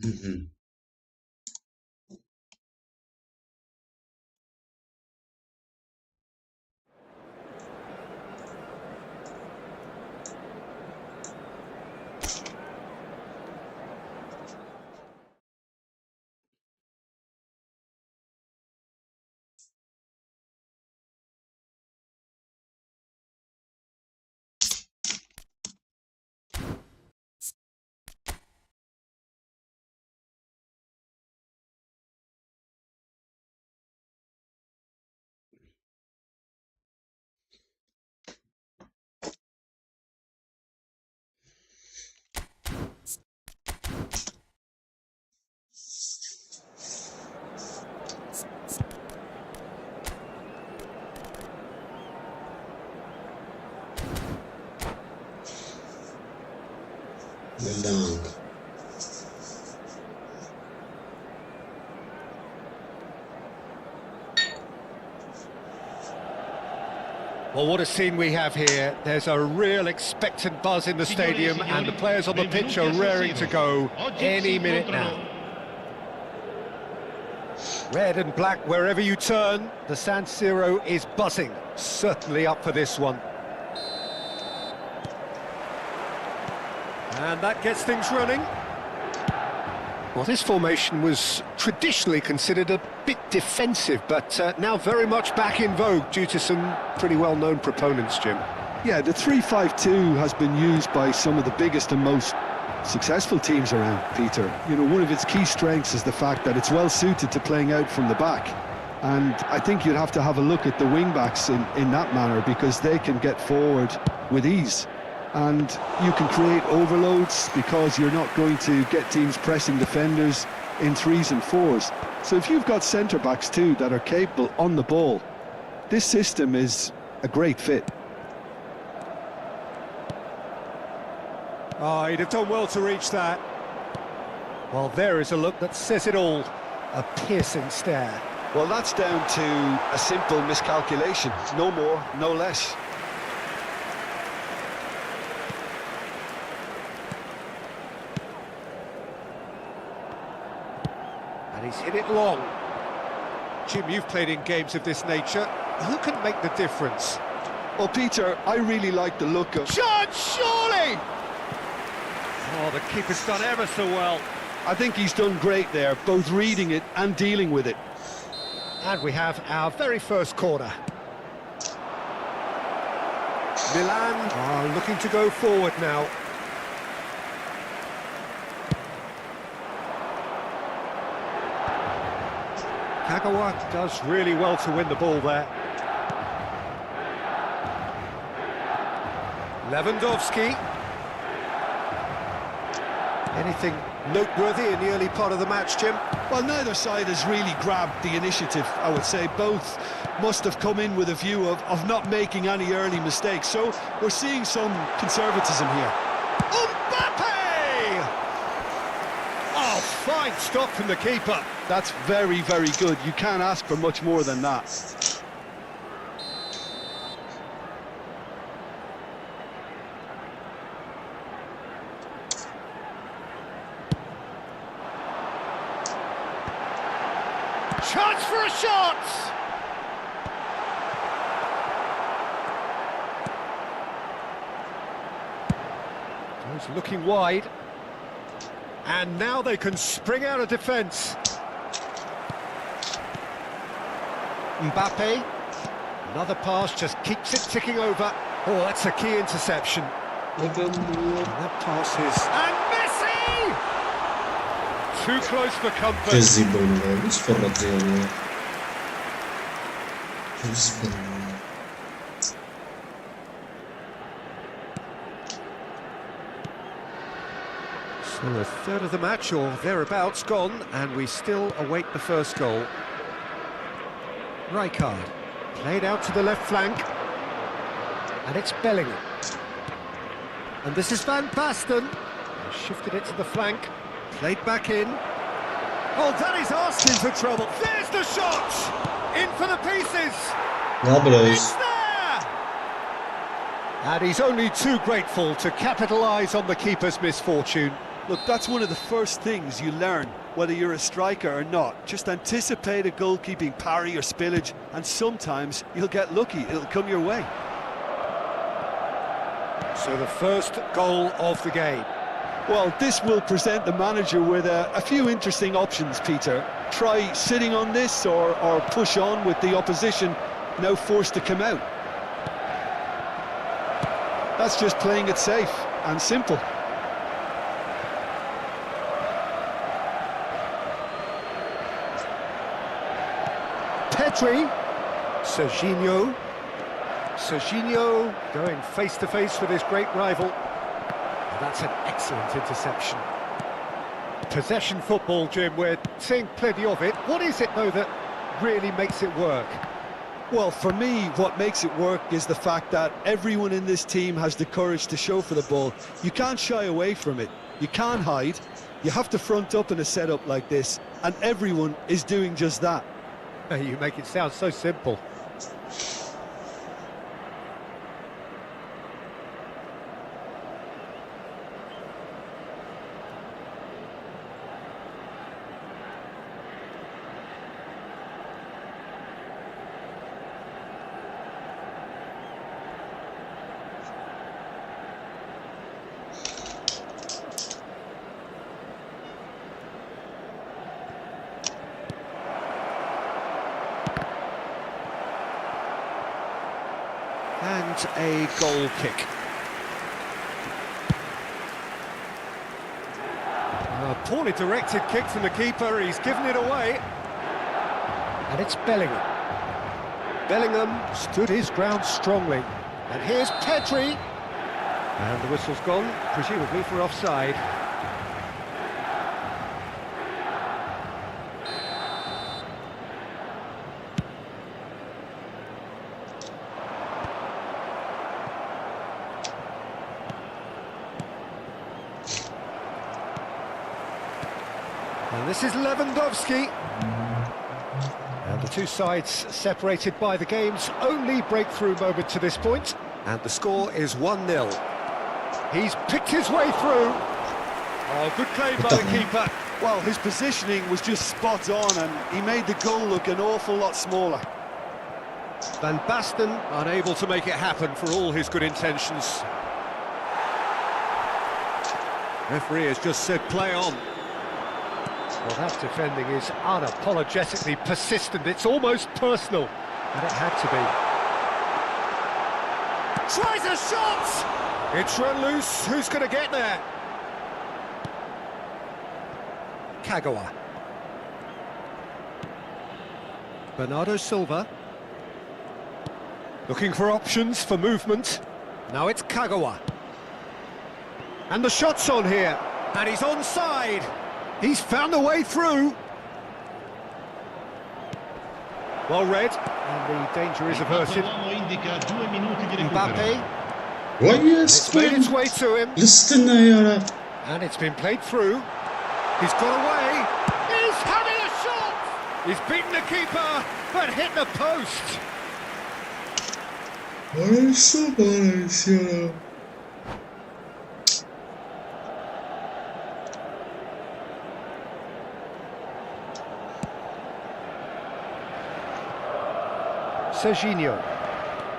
Mhm. Long. Well, what a scene we have here. There's a real expectant buzz in the stadium and the players on the pitch are raring to go any minute now. Red and black wherever you turn, the San Siro is buzzing. Certainly up for this one. And that gets things running. Well, this formation was traditionally considered a bit defensive, but now very much back in vogue due to some pretty well-known proponents, Jim. Yeah, the 3-5-2 has been used by some of the biggest and most successful teams around, Peter. You know, one of its key strengths is the fact that it's well suited to playing out from the back. And I think you'd have to have a look at the wing-backs in that manner, because they can get forward with ease. And you can create overloads because you're not going to get teams pressing defenders in 3s and 4s. So if you've got centre-backs too that are capable on the ball, this system is a great fit. Oh, he'd have done well to reach that. Well, there is a look that says it all. A piercing stare. Well, that's down to a simple miscalculation. No more, no less. And he's hit it long. Jim, you've played in games of this nature. Who can make the difference? Well, Peter, I really like the look of... Chance, surely! Oh, the keeper's done ever so well. I think he's done great there, both reading it and dealing with it. And we have our very first corner. Milan are looking to go forward now. Kagawa does really well to win the ball there. Lewandowski. Anything noteworthy in the early part of the match, Jim? Well, neither side has really grabbed the initiative, I would say. Both must have come in with a view of not making any early mistakes. So we're seeing some conservatism here. Mbappe! Oh, fine stop from the keeper. That's very, very good. You can't ask for much more than that. Chance for a shot! He's looking wide. And now they can spring out of defence. Mbappe. Another pass just keeps it ticking over. Oh, that's a key interception. And that pass is... And Messi! Too close for comfort. Jezibonlar, sforrazzione. So a third of the match or thereabouts gone, and we still await the first goal. Rijkaard, played out to the left flank, and it's Bellingham. And this is Van Basten, shifted it to the flank, played back in. Oh, that is asking for trouble. There's the shot! In for the pieces! It's there! And he's only too grateful to capitalise on the keeper's misfortune. Look, that's one of the first things you learn, whether you're a striker or not. Just anticipate a goalkeeping parry or spillage, and sometimes you'll get lucky. It'll come your way. So the first goal of the game. Well, this will present the manager with a few interesting options, Peter. Try sitting on this or push on with the opposition now forced to come out. That's just playing it safe and simple. Pedri, Serginho going face to face with his great rival. And that's an excellent interception. Possession football, Jim, we're seeing plenty of it. What is it, though, that really makes it work? Well, for me, what makes it work is the fact that everyone in this team has the courage to show for the ball. You can't shy away from it. You can't hide. You have to front up in a setup like this, and everyone is doing just that. You make it sound so simple. And a goal kick. A poorly directed kick from the keeper, he's given it away. And it's Bellingham. Bellingham stood his ground strongly. And here's Pedri. And the whistle's gone, presumably for offside. And this is Lewandowski. And the two sides separated by the game's only breakthrough moment to this point. And the score is 1-0. He's picked his way through. Oh, good claim by the keeper. Well, his positioning was just spot on, and he made the goal look an awful lot smaller. Van Basten unable to make it happen for all his good intentions. Referee has just said play on. Well, that defending is unapologetically persistent. It's almost personal, and it had to be. Tries a shot! It's run loose. Who's going to get there? Kagawa. Bernardo Silva. Looking for options for movement. Now it's Kagawa. And the shot's on here. And he's onside. He's found a way through. Well read, and the danger is averted. Mbappe. كويس. It's made its way to him, لستنا يا رب. and it's been played through. He's got away. He's having a shot. He's beaten the keeper, but hit the post. Valencia.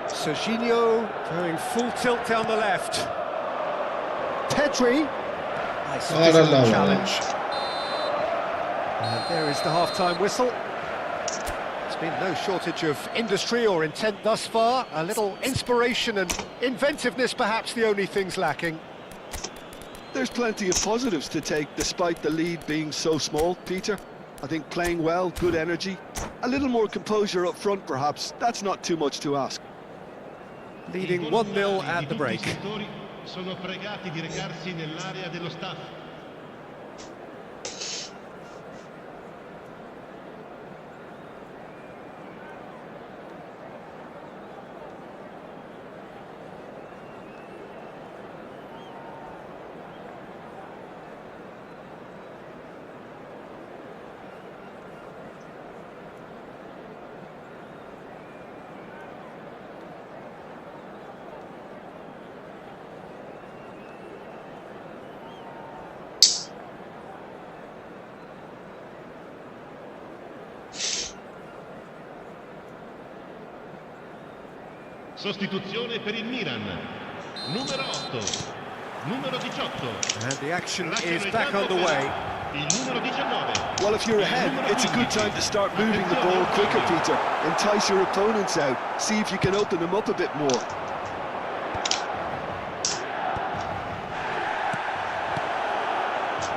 Serginho going full tilt down the left. Pedri. Nice challenge. And there is the half-time whistle. There's been no shortage of industry or intent thus far. A little inspiration and inventiveness, perhaps the only things lacking. There's plenty of positives to take despite the lead being so small, Peter. I think playing well, good energy, a little more composure up front perhaps, that's not too much to ask. Leading 1-0 at the break. Sono pregati di recarsi nell'area dello staff. Sostituzione per il Milan. Numero 8. Numero 18. And the action is back underway. Il numero 19. Well, if you're ahead, it's a good time to start moving the ball quicker, Peter. Entice your opponents out. See if you can open them up a bit more.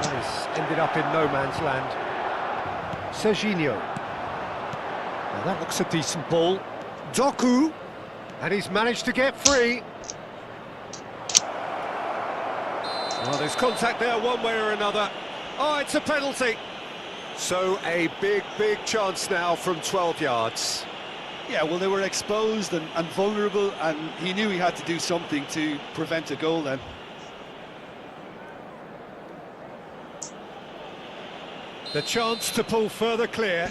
This ended up in no man's land. Serginho. Now that looks a decent ball. Doku. And he's managed to get free. Well, there's contact there one way or another. Oh, it's a penalty. So a big chance now from 12 yards. Yeah, well, they were exposed and vulnerable, and he knew he had to do something to prevent a goal then. The chance to pull further clear.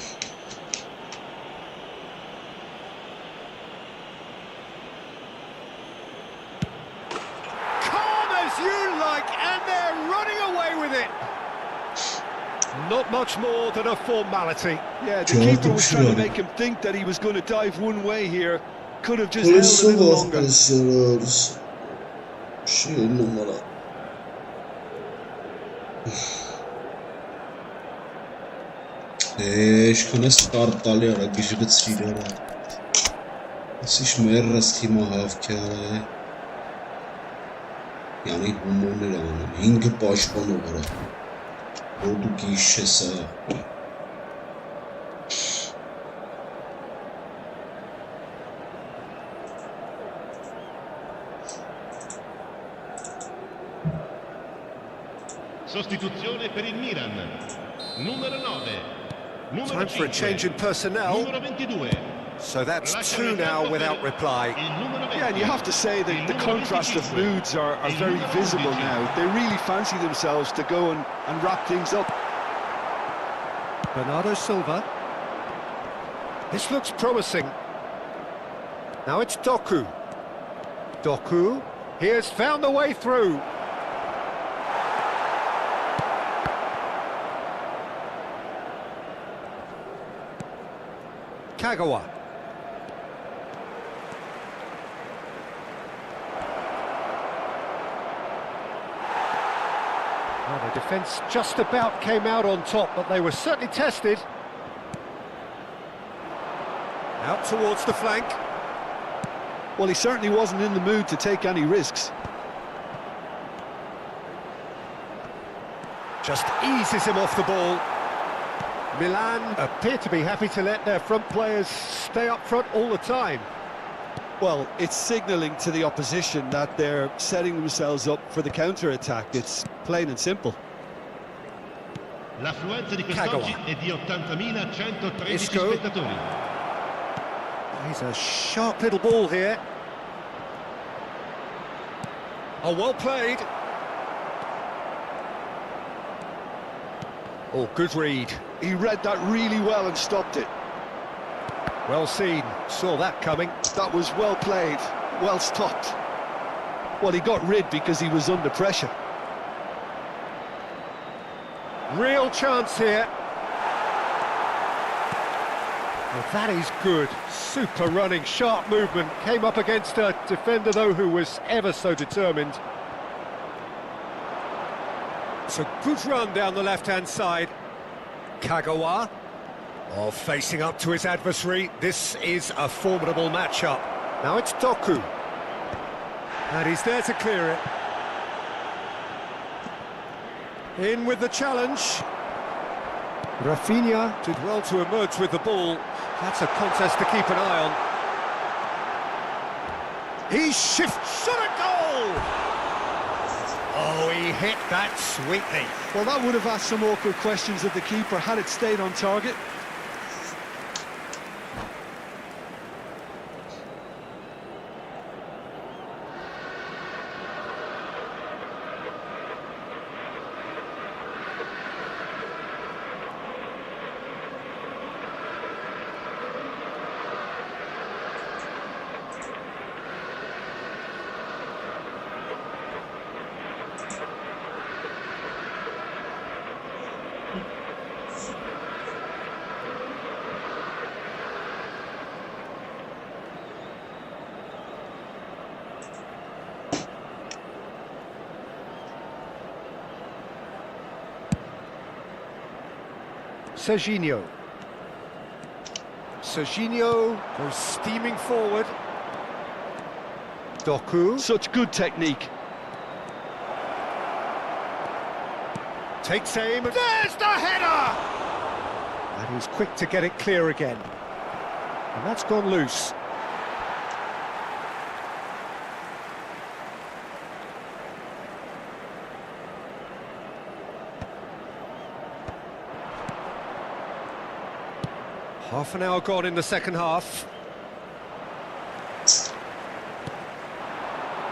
Calm as you like, and they're running away with it. Not much more than a formality. Yeah, the Gördüm keeper was trying to şurayı. make him think that he was going to dive one way here. Could have just held a Pozisyon little var, longer. pozisyonuz. Numara. Eşkına startali ara, gıcıgıtsıyla ara. Siş merras tima havkâre. Yani humone lanım. Hingi başkanı ara. Oldu ki işesa. Sostituzione per il Milan. Numero 9. Numero Time for a 5. change in personnel. Numero 22. So that's two now without reply. Il numero 20. Yeah, and you have to say that the contrast of moods are very visible now. They really fancy themselves to go and wrap things up. Bernardo Silva. This looks promising. Now it's Doku. Doku. He has found the way through. Kagawa. Well, the defence just about came out on top, but they were certainly tested. Out towards the flank. Well, he certainly wasn't in the mood to take any risks. Just eases him off the ball. Milan appear to be happy to let their front players stay up front all the time. Well, it's signalling to the opposition that they're setting themselves up for the counter-attack. It's plain and simple. L'affluenza di quest'oggi Kagawa. è di 80.113 Isco. spettatori. He's a sharp little ball here. Oh, well played. Oh, good read. He read that really well and stopped it. Well seen. Saw that coming. That was well played, well stopped. Well, he got rid because he was under pressure. Real chance here. Well, that is good. Super running, sharp movement. Came up against a defender, though, who was ever so determined. It's a good run down the left-hand side. Kagawa. Oh, facing up to his adversary. This is a formidable matchup. Now it's Doku. And he's there to clear it. In with the challenge. Rafinha did well to emerge with the ball. That's a contest to keep an eye on. He shifts at a goal! Oh, he hit that sweetly. Well, that would have asked some awkward questions of the keeper had it stayed on target. Serginho. Serginho goes steaming forward. Doku Such good technique. takes aim. There's the header! And he's quick to get it clear again. And that's gone loose. Half an hour gone in the second half.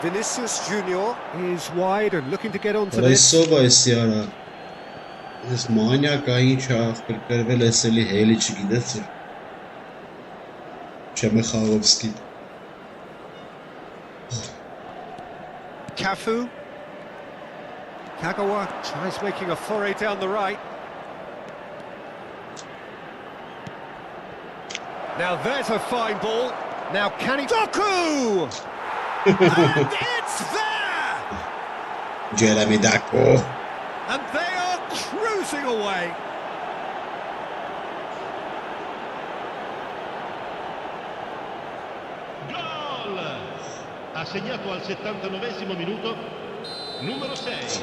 Vinicius Junior is wide and looking to get onto this. Ռեսով այս իարա։ Ես մանյակ ա ինչ ախպերկրվել ես էլի հելի չգիտես։ Չեմեխալովսկի։ Cafu. Kagawa tries making a foray down the right. Now there's a fine ball. Now can he... Doku! And it's there! Jeremy Doku. And they are cruising away. Gol! Ha segnato al 79esimo minuto numero 6.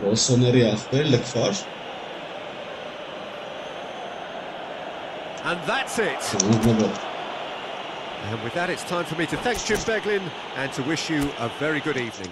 Ռոսոների ախպեր լքվար։ And that's it. And with that, it's time for me to thank Jim Beglin and to wish you a very good evening.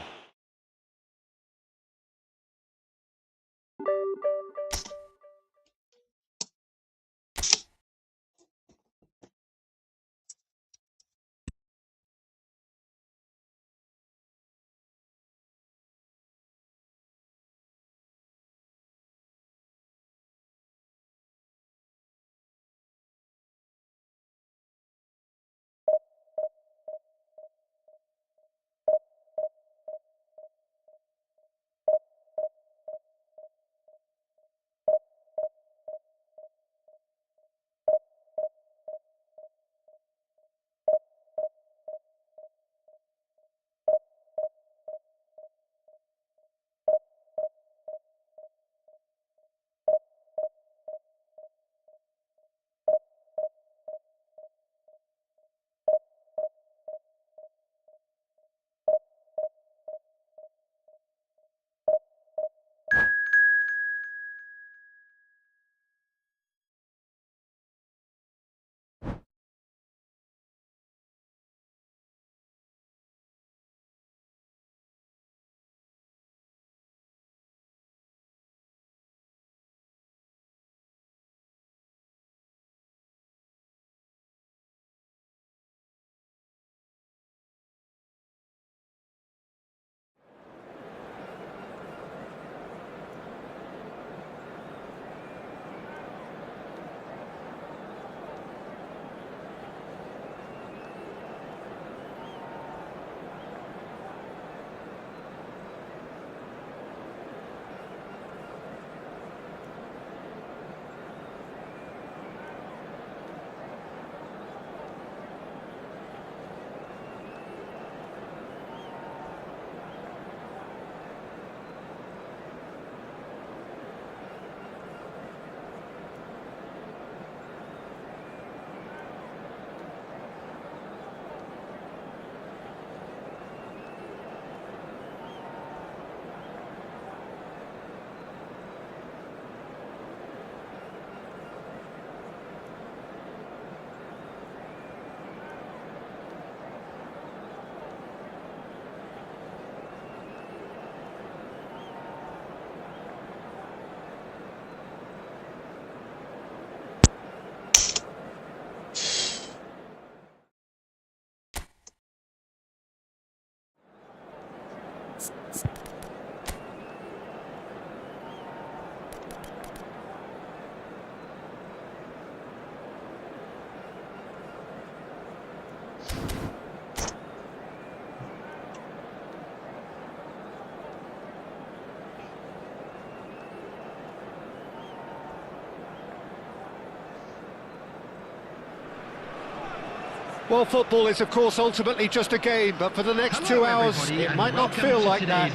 Well, football is, of course, ultimately just a game, but for the next 2 hours, it might not feel like that.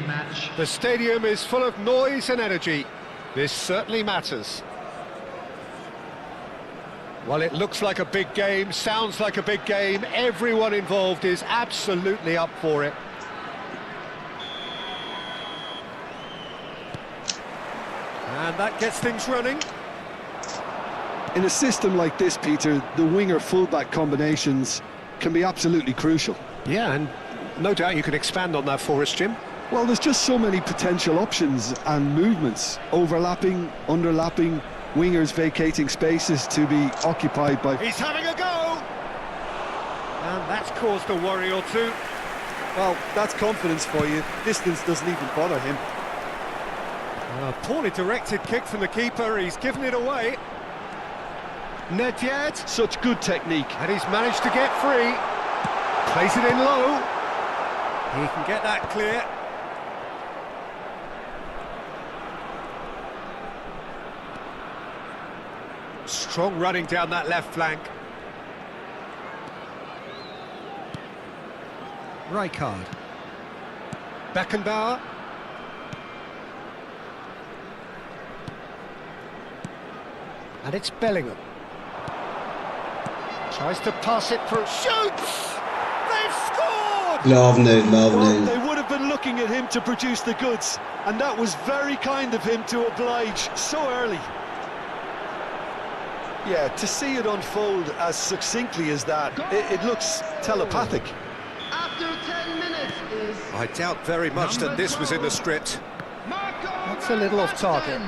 The stadium is full of noise and energy. This certainly matters. Well, it looks like a big game, sounds like a big game. Everyone involved is absolutely up for it. And that gets things running. In a system like this, Peter, the winger-fullback combinations can be absolutely crucial. Yeah, and no doubt you can expand on that for us, Jim. Well, there's just so many potential options and movements, overlapping, underlapping, wingers vacating spaces to be occupied by... He's having a go! And that's caused a worry or two. Well, that's confidence for you. Distance doesn't even bother him. A poorly directed kick from the keeper, he's given it away. Nedved. Such good technique. And he's managed to get free. Plays it in low. He can get that clear. Strong running down that left flank. Rijkaard. Beckenbauer. And it's Bellingham. Tries to pass it through. Shoots! They've scored! Lovely, Well, lovely. they would have been looking at him to produce the goods, and that was very kind of him to oblige so early. Yeah, to see it unfold as succinctly as that, it looks telepathic. After 10 minutes is... I doubt very much that this was in the script. That's a little off target.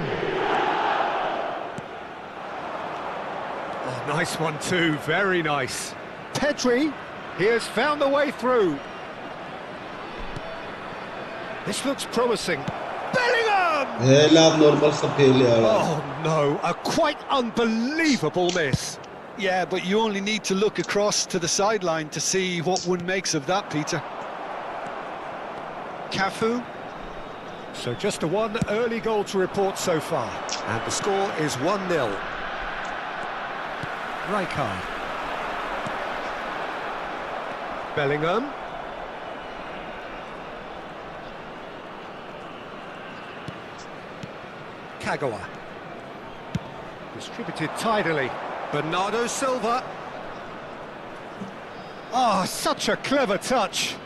Oh, nice one too, very nice. Pedri, he has found the way through. This looks promising. Bellingham! Hela normal kapeli ara. Oh no, a quite unbelievable miss. Yeah, but you only need to look across to the sideline to see what one makes of that, Peter. Cafu. So just a one early goal to report so far. And the score is 1-0. Rijkaard. Bellingham. Kagawa. Distributed tidily. Bernardo Silva. Oh, such a clever touch.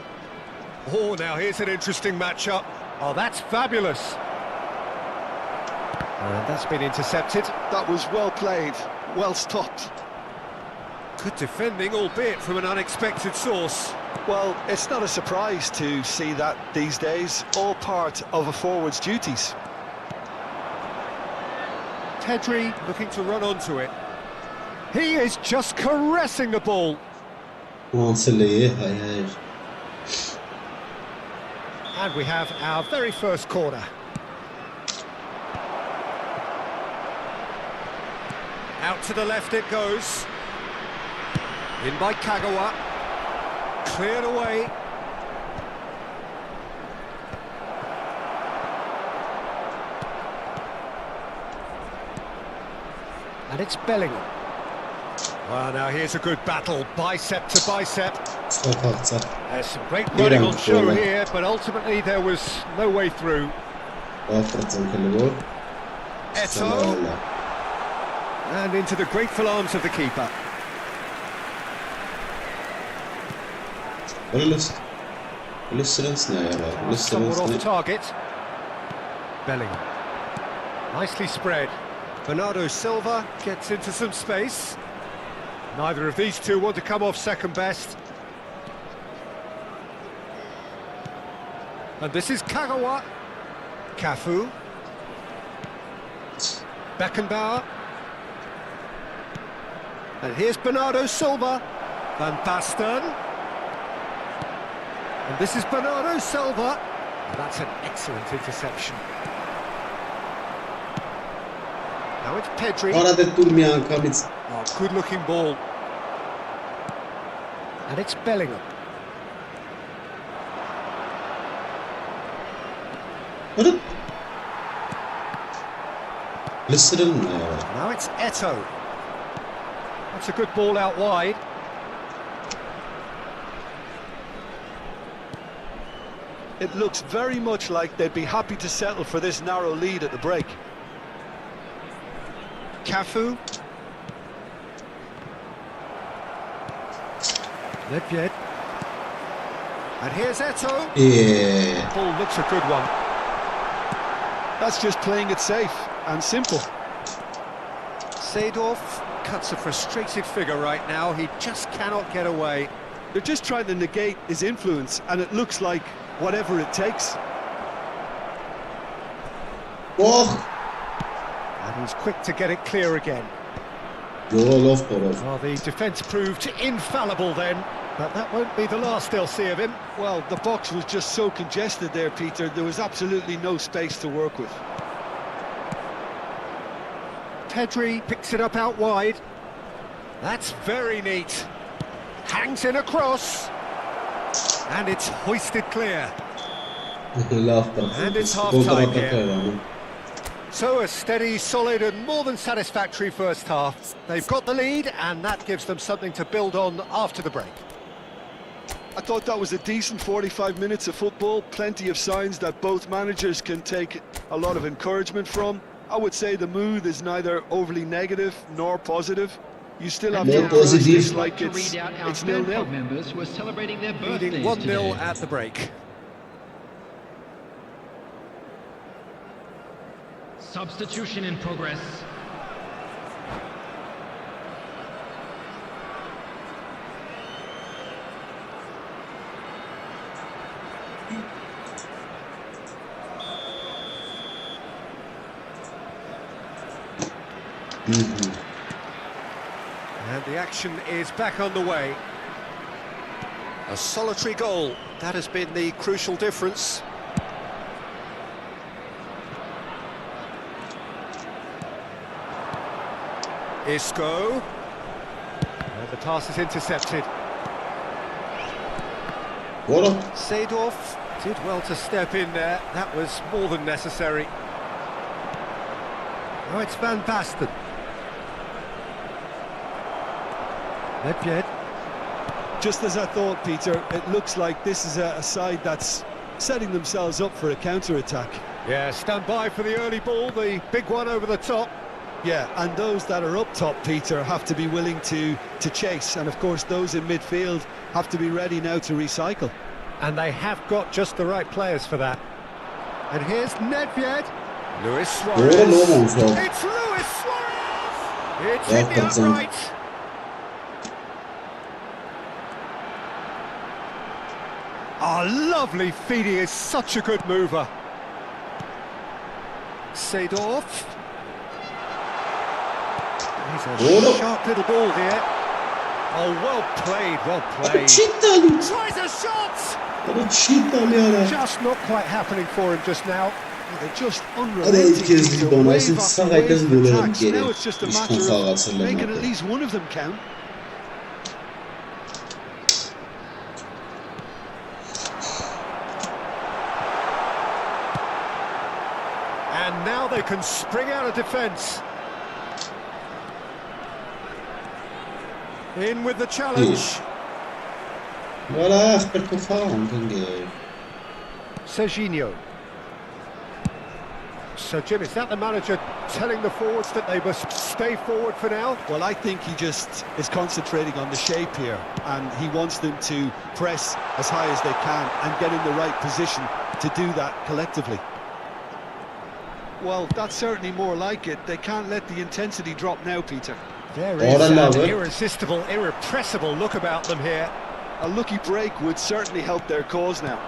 Oh, now here's an interesting matchup. Oh, that's fabulous. And that's been intercepted. That was well played, well stopped. Good defending, albeit from an unexpected source. Well, it's not a surprise to see that these days, all part of a forward's duties. Pedri looking to run onto it. He is just caressing the ball. Wansele, hayır. And we have our very first corner. Out to the left it goes. In by Kagawa. Cleared away. And it's Bellingham. Well, now here's a good battle, bicep to bicep. Sokakta. There's some great running on show Brilliant. here, but ultimately there was no way through. Aftertiden kılıvor. Eto, and into the grateful arms of the keeper. Listens ne yarar? Somewhat Listens off ne? target. Bellingham. Nicely spread. Bernardo Silva gets into some space. Neither of these two want to come off second best. And this is Kagawa. Cafu. Beckenbauer. And here's Bernardo Silva. Van Basten. And this is Bernardo Silva. That's an excellent interception. Now it's Pedri. Arada durmayan Kamit. Oh, good-looking ball. And it's Bellingham. Listens ne yarar? Now it's Eto. That's a good ball out wide. It looks very much like they'd be happy to settle for this narrow lead at the break. Cafu. Nedved. And here's Eto. Yeah. Ball looks a good one. That's just playing it safe and simple. Seedorf cuts a frustrated figure right now. He just cannot get away. They're just trying to negate his influence, and it looks like whatever it takes. Oh. And he's quick to get it clear again. Yola Borov. Well, the defence proved infallible then, but that won't be the last they'll see of him. Well, the box was just so congested there, Peter. There was absolutely no space to work with. Pedri picks it up out wide. That's very neat. Hangs in a cross. And it's hoisted clear. And it's half-time here. So a steady, solid and more than satisfactory first half. They've got the lead and that gives them something to build on after the break. I thought that was a decent 45 minutes of football. Plenty of signs that both managers can take a lot of encouragement from. I would say the mood is neither overly negative nor positive. You still have to approach this like it's 0-0. Members who are celebrating their birthdays Leading 1-0 today. at the break. Substitution in progress. And the action is back on the way. A solitary goal. That has been the crucial difference. Isco. And the pass is intercepted. What a... Seedorf did well to step in there. That was more than necessary. Now it's Van Basten. Nedved. Just as I thought, Peter, it looks like this is a side that's setting themselves up for a counter-attack. Yeah, stand by for the early ball, the big one over the top. Yeah, and those that are up top, Peter, have to be willing to chase. And, of course, those in midfield have to be ready now to recycle. And they have got just the right players for that. And here's Nedved. Luis Suarez. It's Luis Suarez! It's in the upright. Oh, lovely feed. He is such a good mover. Seedorf. He's a sharp little ball here. Oh, well played, well played. Tries a shot! Just not quite happening for him just now. They're just Hadi unrelenting. ilk kez ligde oynarsın, sağ ayaklarını dönelim Attacks. geri. Now it's just a İş matter konsağı of hatırlamak. making at least one of them count. And now they can spring out of defence. In with the challenge. Voilà, per confaam, Serginho. So, Jim, is that the manager telling the forwards that they must stay forward for now? Well, I think he just is concentrating on the shape here, and he wants them to press as high as they can and get in the right position to do that collectively. Well, that's certainly more like it. They can't let the intensity drop now, Peter. There is an irresistible, irrepressible look about them here. A lucky break would certainly help their cause now.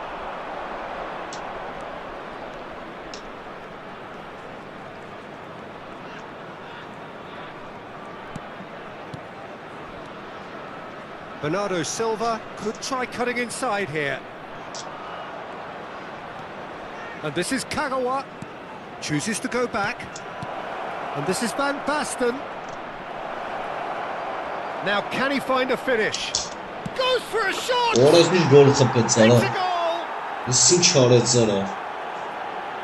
Bernardo Silva could try cutting inside here. And this is Kagawa. Chooses to go back. And this is Van Basten. Now, can he find a finish? Goes for a shot! Orası bir gol Makes a sapıtsana. goal! Nasıl çaretsana.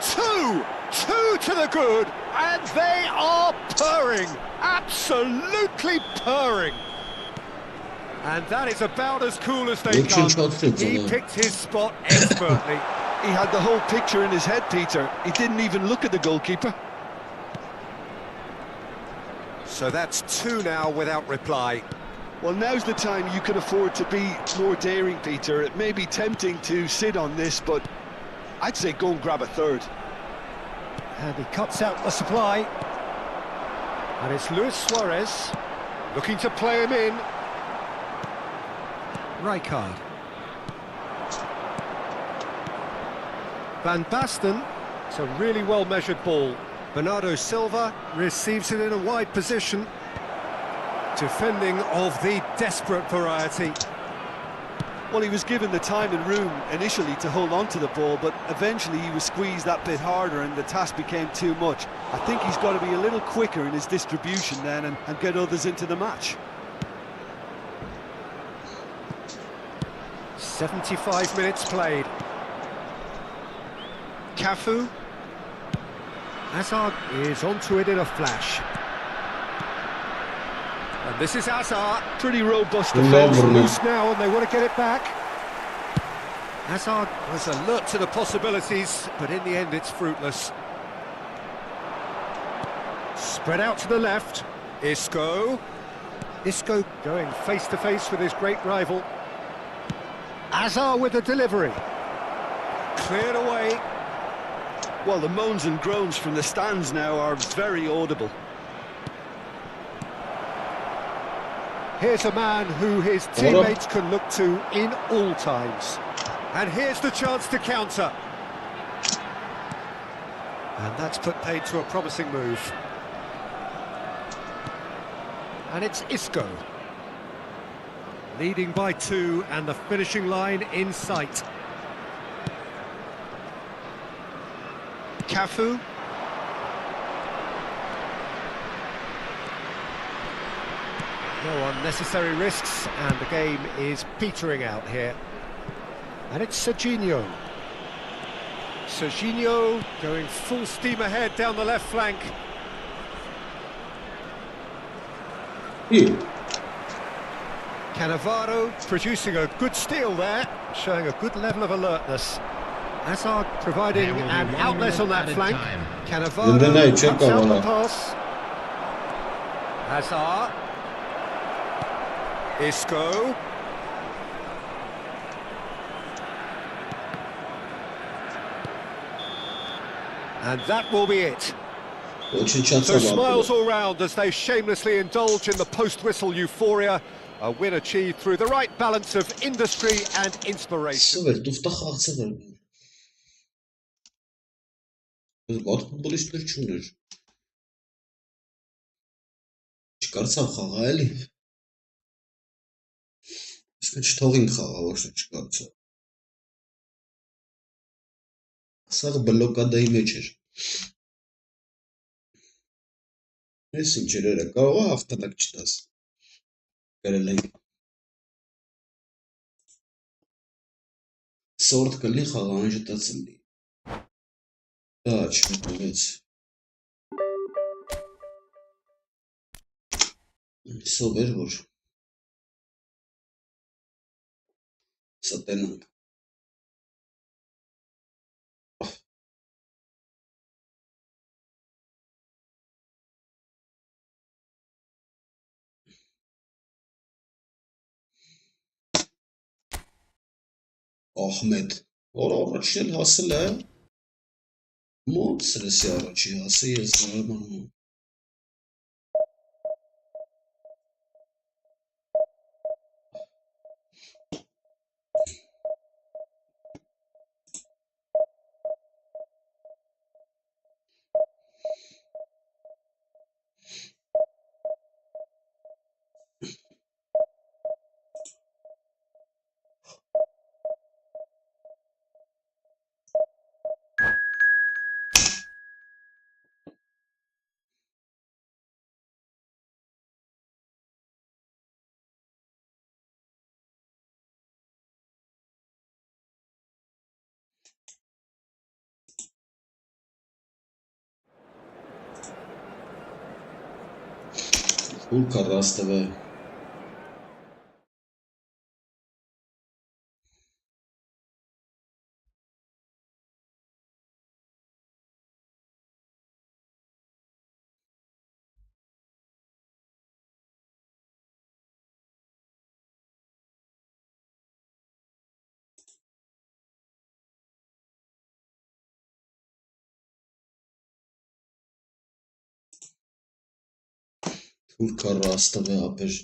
Two to the good, and they are purring. Absolutely purring. And that is about as cool as they come. He picked his spot expertly. He had the whole picture in his head, Peter. He didn't even look at the goalkeeper. So that's two now without reply. Well, now's the time you can afford to be more daring, Peter. It may be tempting to sit on this, but I'd say go and grab a third. And he cuts out the supply. And it's Luis Suarez looking to play him in. Rijkaard. Van Basten. It's a really well-measured ball. Bernardo Silva receives it in a wide position. Defending of the desperate variety. Well, he was given the time and room initially to hold on to the ball, but eventually he was squeezed that bit harder and the task became too much. I think he's got to be a little quicker in his distribution then and get others into the match. 75 minutes played. Cafu. Hazard is onto it in a flash. And this is Hazard. Pretty robust Lovely. defence. Loose now and they want to get it back. Hazard was alert to the possibilities, but in the end it's fruitless. Spread out to the left. Isco. Isco going face to face with his great rival. Hazard with the delivery. Cleared away. Well, the moans and groans from the stands now are very audible. Here's a man who his teammates can look to in all times. And here's the chance to counter. And that's put paid to a promising move. And it's Isco. Leading by 2 and the finishing line in sight. Cafu. No unnecessary risks, and the game is petering out here. And it's Serginho. Serginho going full steam ahead down the left flank. İyi. Cannavaro producing a good steal there, showing a good level of alertness. Hazard providing There will be an 1 outlet on minute that added flank. time. Cannavaro Then I check cuts out the out. pass. Hazard. Isco. And that will be it. Очень So часто smiles var. all round as they shamelessly indulge in the post-whistle euphoria. A win achieved through the right balance of industry and inspiration. Sıfır, tufta xalq sıfır. Biz bat futbolistler çundur. Çıkarsa xağa əli. Իսկ չթողին խաղա ոչ թե չկարծա։ Սաղ բլոկադայի մեջ էր։ Ես ինչեր era, կարող է հաղթանակ չտաս։ Գրել ենք։ Սորտ կլի խաղա անջտացել լի։ Դա չմտողեց։ Սով էր, որ սատենանք։ Ահմեդ, որ առաջին հասել է, մոտ սրեսի առաջի հասը ես նարմանում։ Ուր կառաստվե։ Թուրքա ռաստավե ապեր։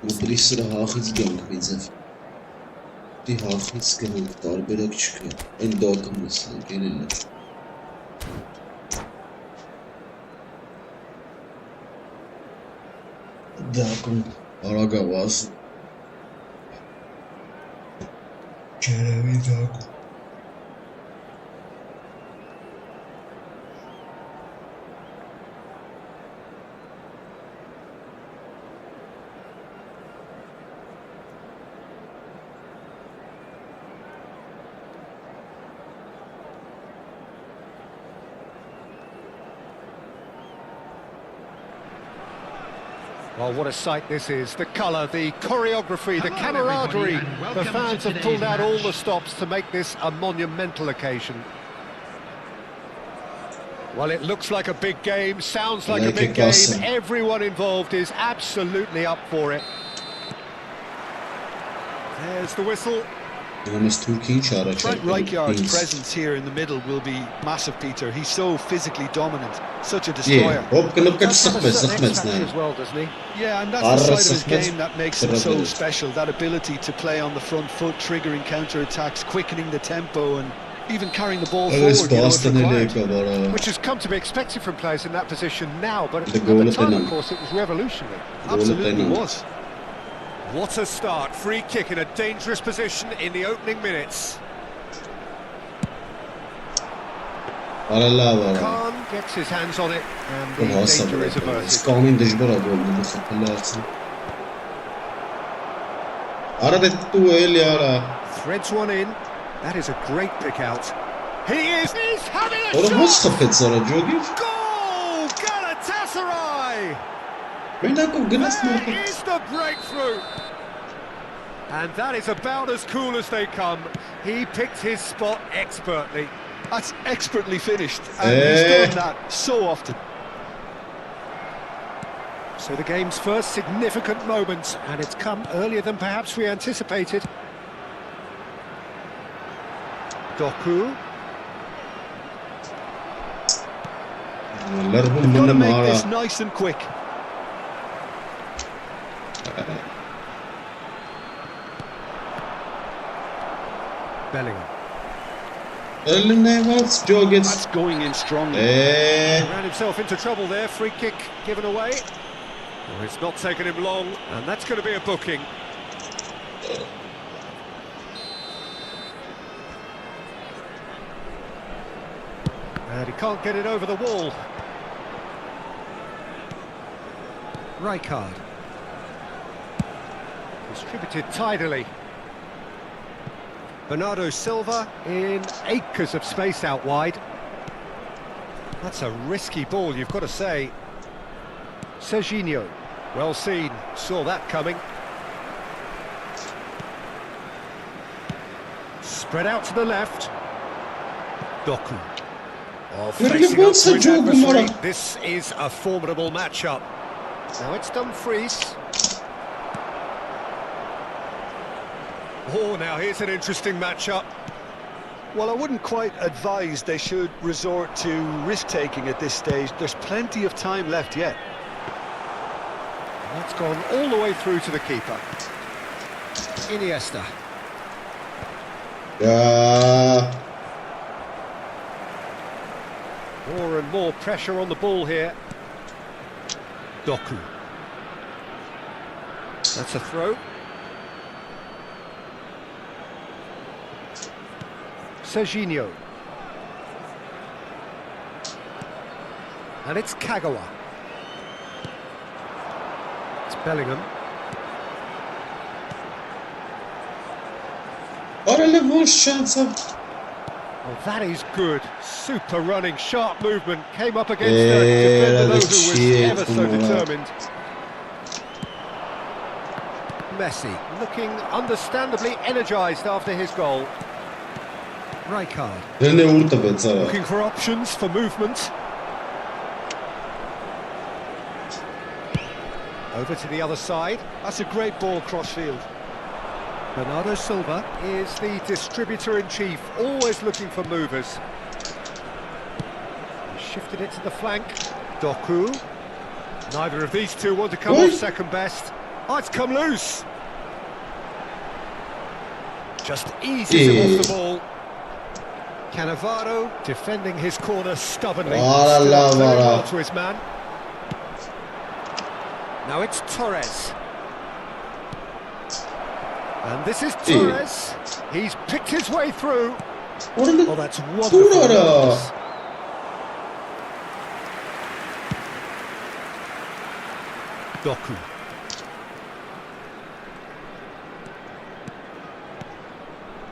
Ուբրիսը հախից գանք միձև։ Դի հախից գանք տարբերակ չկա։ Այն դակը մսլը գերել է։ Դակում արագավազ։ Չերևի դակում։ Well, what a sight this is. The colour, the choreography, the Hello, everybody, camaraderie. and The welcome fans to have pulled today's out all match. the stops to make this a monumental occasion. Well, it looks like a big game, sounds like a Like big a game. custom. Everyone involved is absolutely up for it. There's the whistle. Դրանից Թուրքի ինչ Frank առաջարկել։ Rijkaard's Ինձ։ presence here in the middle will be massive, Peter. He's so physically dominant, such a Yeah, destroyer. հոպ կնոպկաչ Does have a սխմեց, certain սխմեց X factor նայ։ as well, doesn't he? Yeah, and that's Arra the side of his sahmet, game that makes him so Trabzon. special. That ability to play on the front foot, triggering counter-attacks, quickening the tempo, and even carrying the ball Այս forward. You know, if բաստանել required. եկա բարա։ Which has come to be expected from players in that position now, but The at goal the at time, the of end. course, it was revolutionary. Absolutely Goal at was. What a start. Free kick in a dangerous position in the opening minutes. Արա լավ արա։ Khan gets his hands on it and the Ու հասավ։ danger is averted. Սկանին դժվար է գոլ գլուխը փլացի։ Արա դե դու էլի արա։ Threads one in. That is a great pick out. He's having a Որը ո՞նց shot! խփեց արա ջոգի։ Goal! Galatasaray! Մենակով գնաց There մոտ։ is the breakthrough! And that is about as cool as they come. He picked his spot expertly. That's expertly finished, and he's done that so often. So the game's first significant moment, and it's come earlier than perhaps we anticipated. Doku. Լրբում Got to մնում make արա։ this nice and quick. Bellingham. Էլի նայված ջոգեց։ That's going in strongly. Ran himself into trouble there, free kick given away. Well, it's not taken him long, and that's going to be a booking. And he can't get it over the wall. Rijkaard. Distributed tidily. Bernardo Silva in acres of space out wide. That's a risky ball, you've got to say. Serginho, well seen, saw that coming. Spread out to the left. Doku. Oh, facing up to his adversary. This is a formidable matchup. Now it's Dumfries. Oh, now here's an interesting matchup. Well, I wouldn't quite advise they should resort to risk-taking at this stage. There's plenty of time left yet. That's gone all the way through to the keeper. Iniesta. Ա More and more pressure on the ball here. Doku. That's a throw. Serginho. And it's Kagawa. It's Bellingham. Արա լավ ո՞նց շանսը։ Well, that is good. Super running, sharp movement. Came up against a defender though, who was ever so determined. Messi looking understandably energised after his goal. Rijkaard Դրն է ուր տվեց արա։ looking for options for movement. Over to the other side. That's a great ball cross-field. Bernardo Silva is the distributor-in-chief, always looking for movers. Shifted it to the flank. Doku. Neither of these two want to come off second best. Oh, it's come loose. Just eases him off the ball. Cannavaro defending his corner stubbornly. Still up very well to his man. Now it's Torres. And this is Torres. He's picked his way through. Oh, that's wonderful. Doku.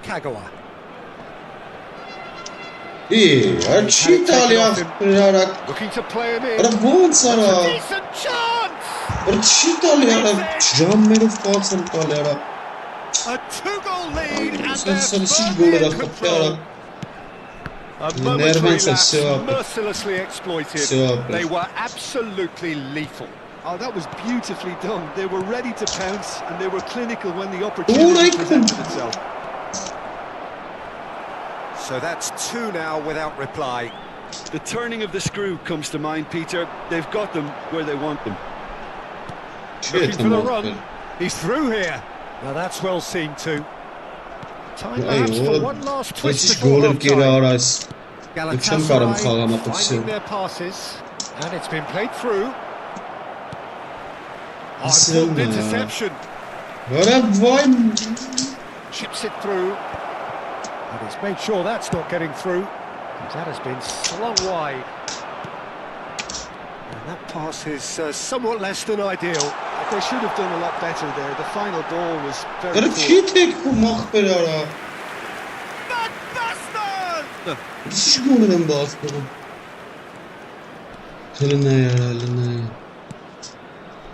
Kagawa. Looking to play him in. That's a decent chance. A two-goal lead and they're firmly in control. A momentary lapse mercilessly exploited. They were absolutely lethal. Oh, that was beautifully done. They were ready to pounce and they were clinical when the opportunity presented itself. So that's two now without reply. The turning of the screw comes to mind, Peter. They've got them where they want them. Looking for the run. He's through here. Now that's well seen too. Time lapse for one last twist before half-time. Galatasaray finding their passes, and it's been played through. Hard-fought interception. Chips it through. And he's made sure that's not getting through. That has been slung wide. And that pass is somewhat less than ideal. They should have done a lot better there. The final ball was very poor.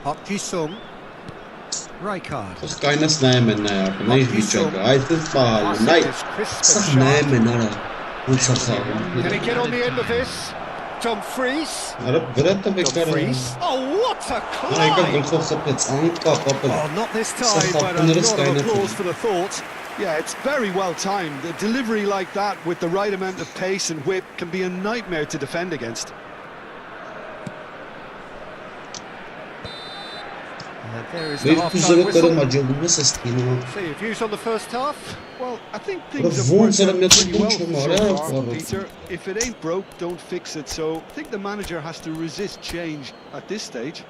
Hopkisung. Rijkaard. Can he get on the end of this? Dumfries. Dumfries. Oh, what a climb! Oh, not this time, but a lot of applause for the thought. Yeah, it's very well timed. A delivery like that with the right amount of pace and whip can be a nightmare to defend against. And there is the half-time whistle. So your views on the first half? Well, I think things have worked out pretty well so far, Peter. If it ain't broke, don't fix it. So I think the manager has to resist change at this stage.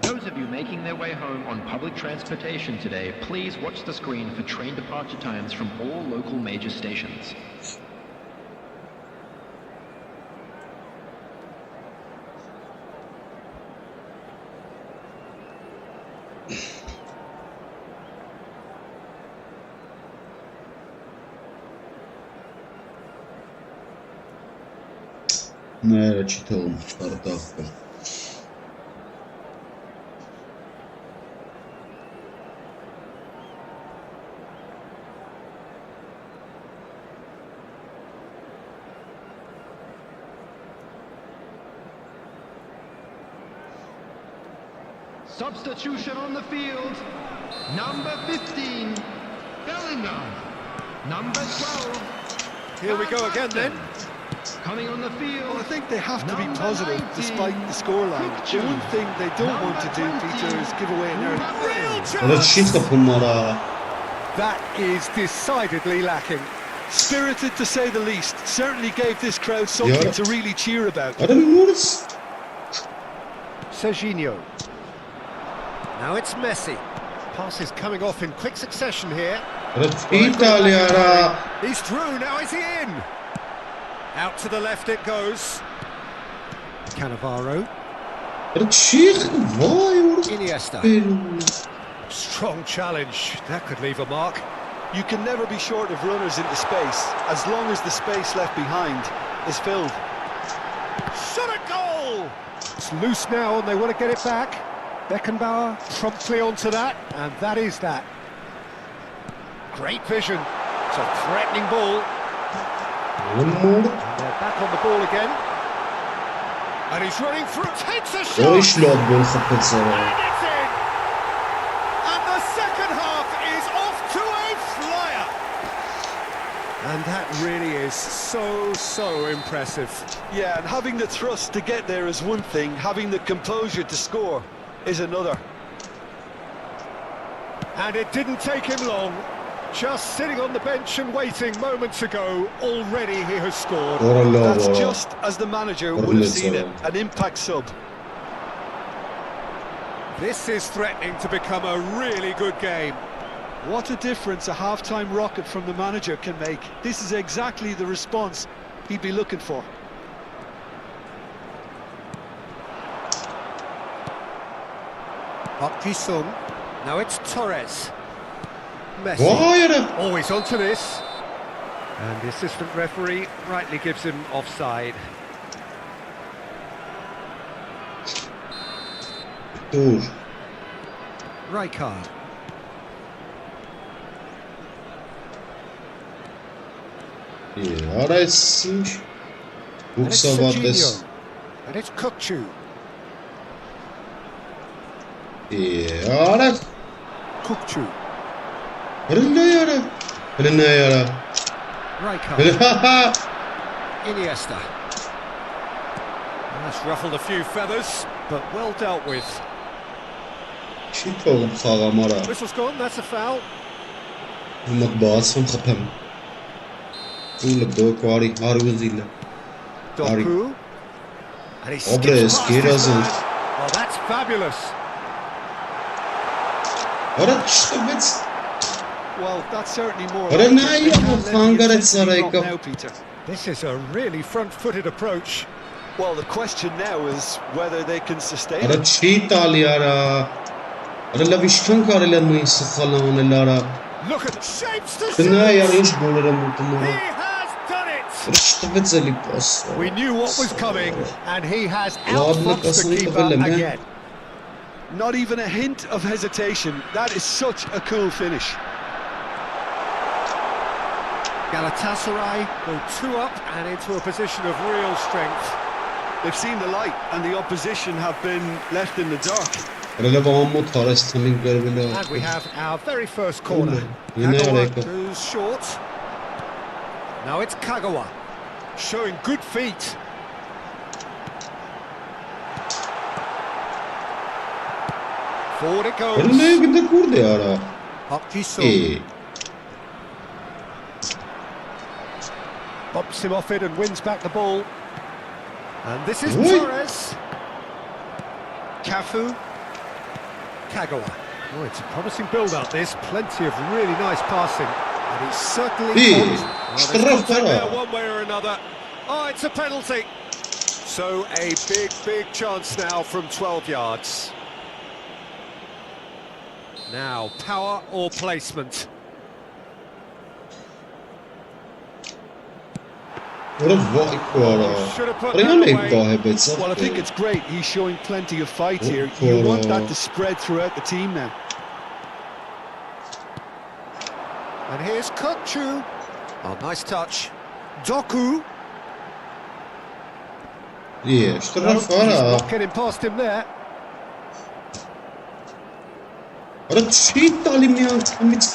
Those of you making their way home on public transportation today, please watch the screen for train departure times from all local major stations. Ne, čitałem czwartawkę. Substitution on the field. Number 15, Bellingham. Number 12. Here we go again then. Coming on the field. Well, I think they have to be positive despite the scoreline. The one thing they don't want to do, Peter, is give away an early. That is decidedly lacking. Spirited to say the least. Certainly gave this crowd something to really cheer about. Serginho. Now it's Messi. Pass is coming off in quick succession here. He's through, now is he in? Out to the left it goes. Cannavaro. Iniesta. Strong challenge. That could leave a mark. You can never be short of runners into space, as long as the space left behind is filled. Shot a goal! It's loose now and they want to get it back. Beckenbauer promptly onto that, and that is that. Great vision. It's a threatening ball. And they're back on the ball again. And he's running through, takes a shot! And it's in! And the second half is off to a flyer! And that really is so impressive. Yeah, and having the thrust to get there is one thing, having the composure to score is another. And it didn't take him long. Just sitting on the bench and waiting moments ago, already he has scored. That's just as the manager would have seen it, an impact sub. This is threatening to become a really good game. What a difference a half-time rocket from the manager can make. This is exactly the response he'd be looking for. Park Ji-sung. Now it's Torres. Messi. Always onto this. And the assistant referee rightly gives him offside. Rijkaard. Ara essinç. And it's Yoksa Serginho. And it's Kukçu. Ara. Kukçu. Rijkaard. Iniesta. That's ruffled a few feathers, but well dealt with. Whistle's gone, that's a foul. Doku. And he skips past his man. Oh, that's fabulous. Well, that's certainly more. Now, Peter. This is a really front-footed approach. Well, the question now is whether they can sustain it. Look at the shapes to shoot. He has done it. We knew what was coming, and he has outfoxed the keeper again. Not even a hint of hesitation. That is such a cool finish. Galatasaray go 2 up and into a position of real strength. They've seen the light, and the opposition have been left in the dark. And we have our very first corner. Kagawa goes short. Now it's Kagawa, showing good feet. Forward it goes. Park Ji-sung bumps him off it and wins back the ball. And this is Torres. Cafu. Kagawa. Oh, it's a promising build-up, this. Plenty of really nice passing. And he's certainly on. Well, there one way or another. Oh, it's a penalty. So a big chance now from 12 yards. Now, power or placement? Well, I think it's great. He's showing plenty of fight here. You want that to spread throughout the team now. And here's Kukçu. Oh, nice touch. Doku. He's not getting past him there.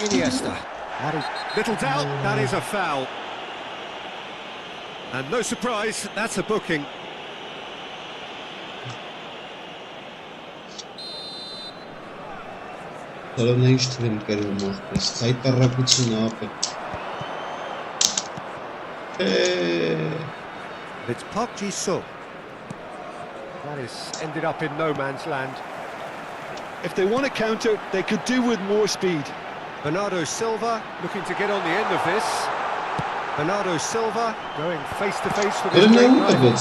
Iniesta. That is little doubt. That is a foul. And no surprise, that's a booking. It's Park Ji-sung. That is ended up in no man's land. If they want to counter, they could do with more speed. Bernardo Silva looking to get on the end of this. Bernardo Silva going face-to-face with his great rival.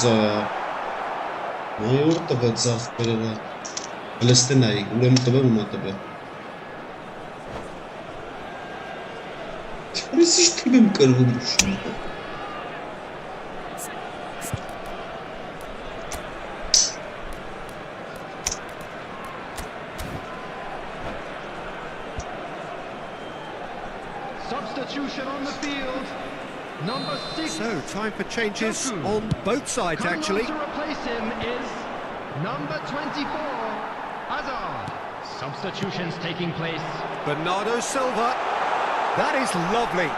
Substitution on the field. Number 6. So, time for changes on both sides, actually. To replace him is number 24, Hazard. Substitutions taking place. Bernardo Silva. That is lovely.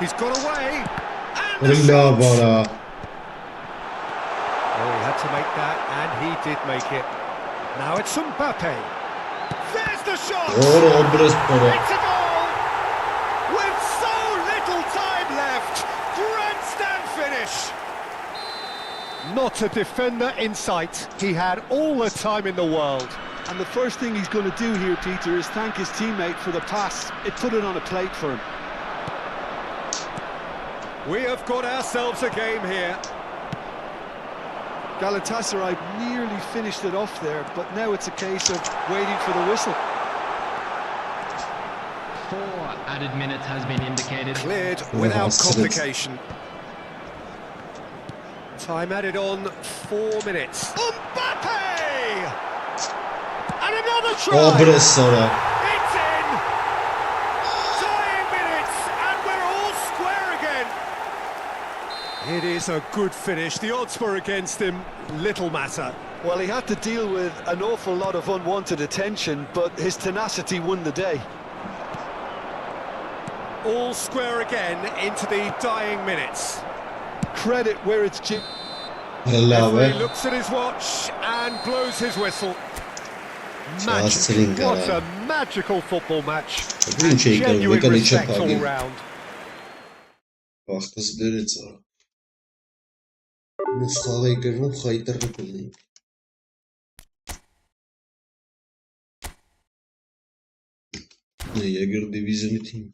He's got away. And the Really shot. var. Oh, he had to make that, and he did make it. Now it's Mbappe. There's the shot. Doğru biraz para. It's a goal. With so little time left. Grandstand finish. Not a defender in sight. He had all the time in the world. And the first thing he's going to do here, Peter, is thank his teammate for the pass. It put it on a plate for him. We have got ourselves a game here. Galatasaray nearly finished it off there, but now it's a case of waiting for the whistle. 4 added minutes has been indicated. Cleared Yeah, without that's it. complication. Time added on 4 minutes. Mbappe! And another try! O biraz sonra. It's in! Dying minutes, and we're all square again. It is a good finish. The odds were against him. Little matter. Well, he had to deal with an awful lot of unwanted attention, but his tenacity won the day. All square again into the dying minutes. Credit where it's due. Helal Referee be. looks at his watch and blows his whistle. Çağırsın Magic. What ya. a magical football match. Bugün And şey genuine kalıyor, respect kalıyor. all round. Բախտս դերեց արա։ Նս խաղայի գրվում խայտերը կլինի։ Եգր դիվիզիոնի թիմ։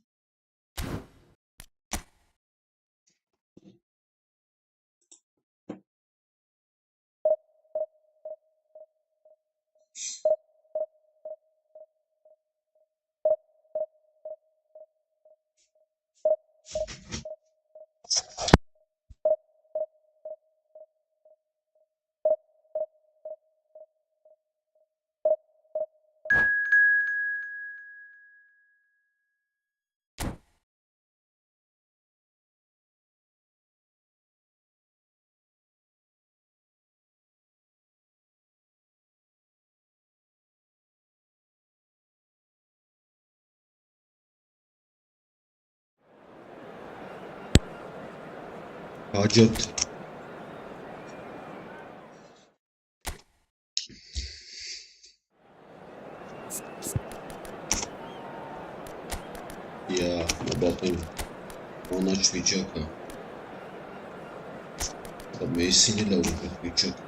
Հաջորդ Մբապեն անաչ վիճակ է։ Մեսին էլ լավ վիճակ։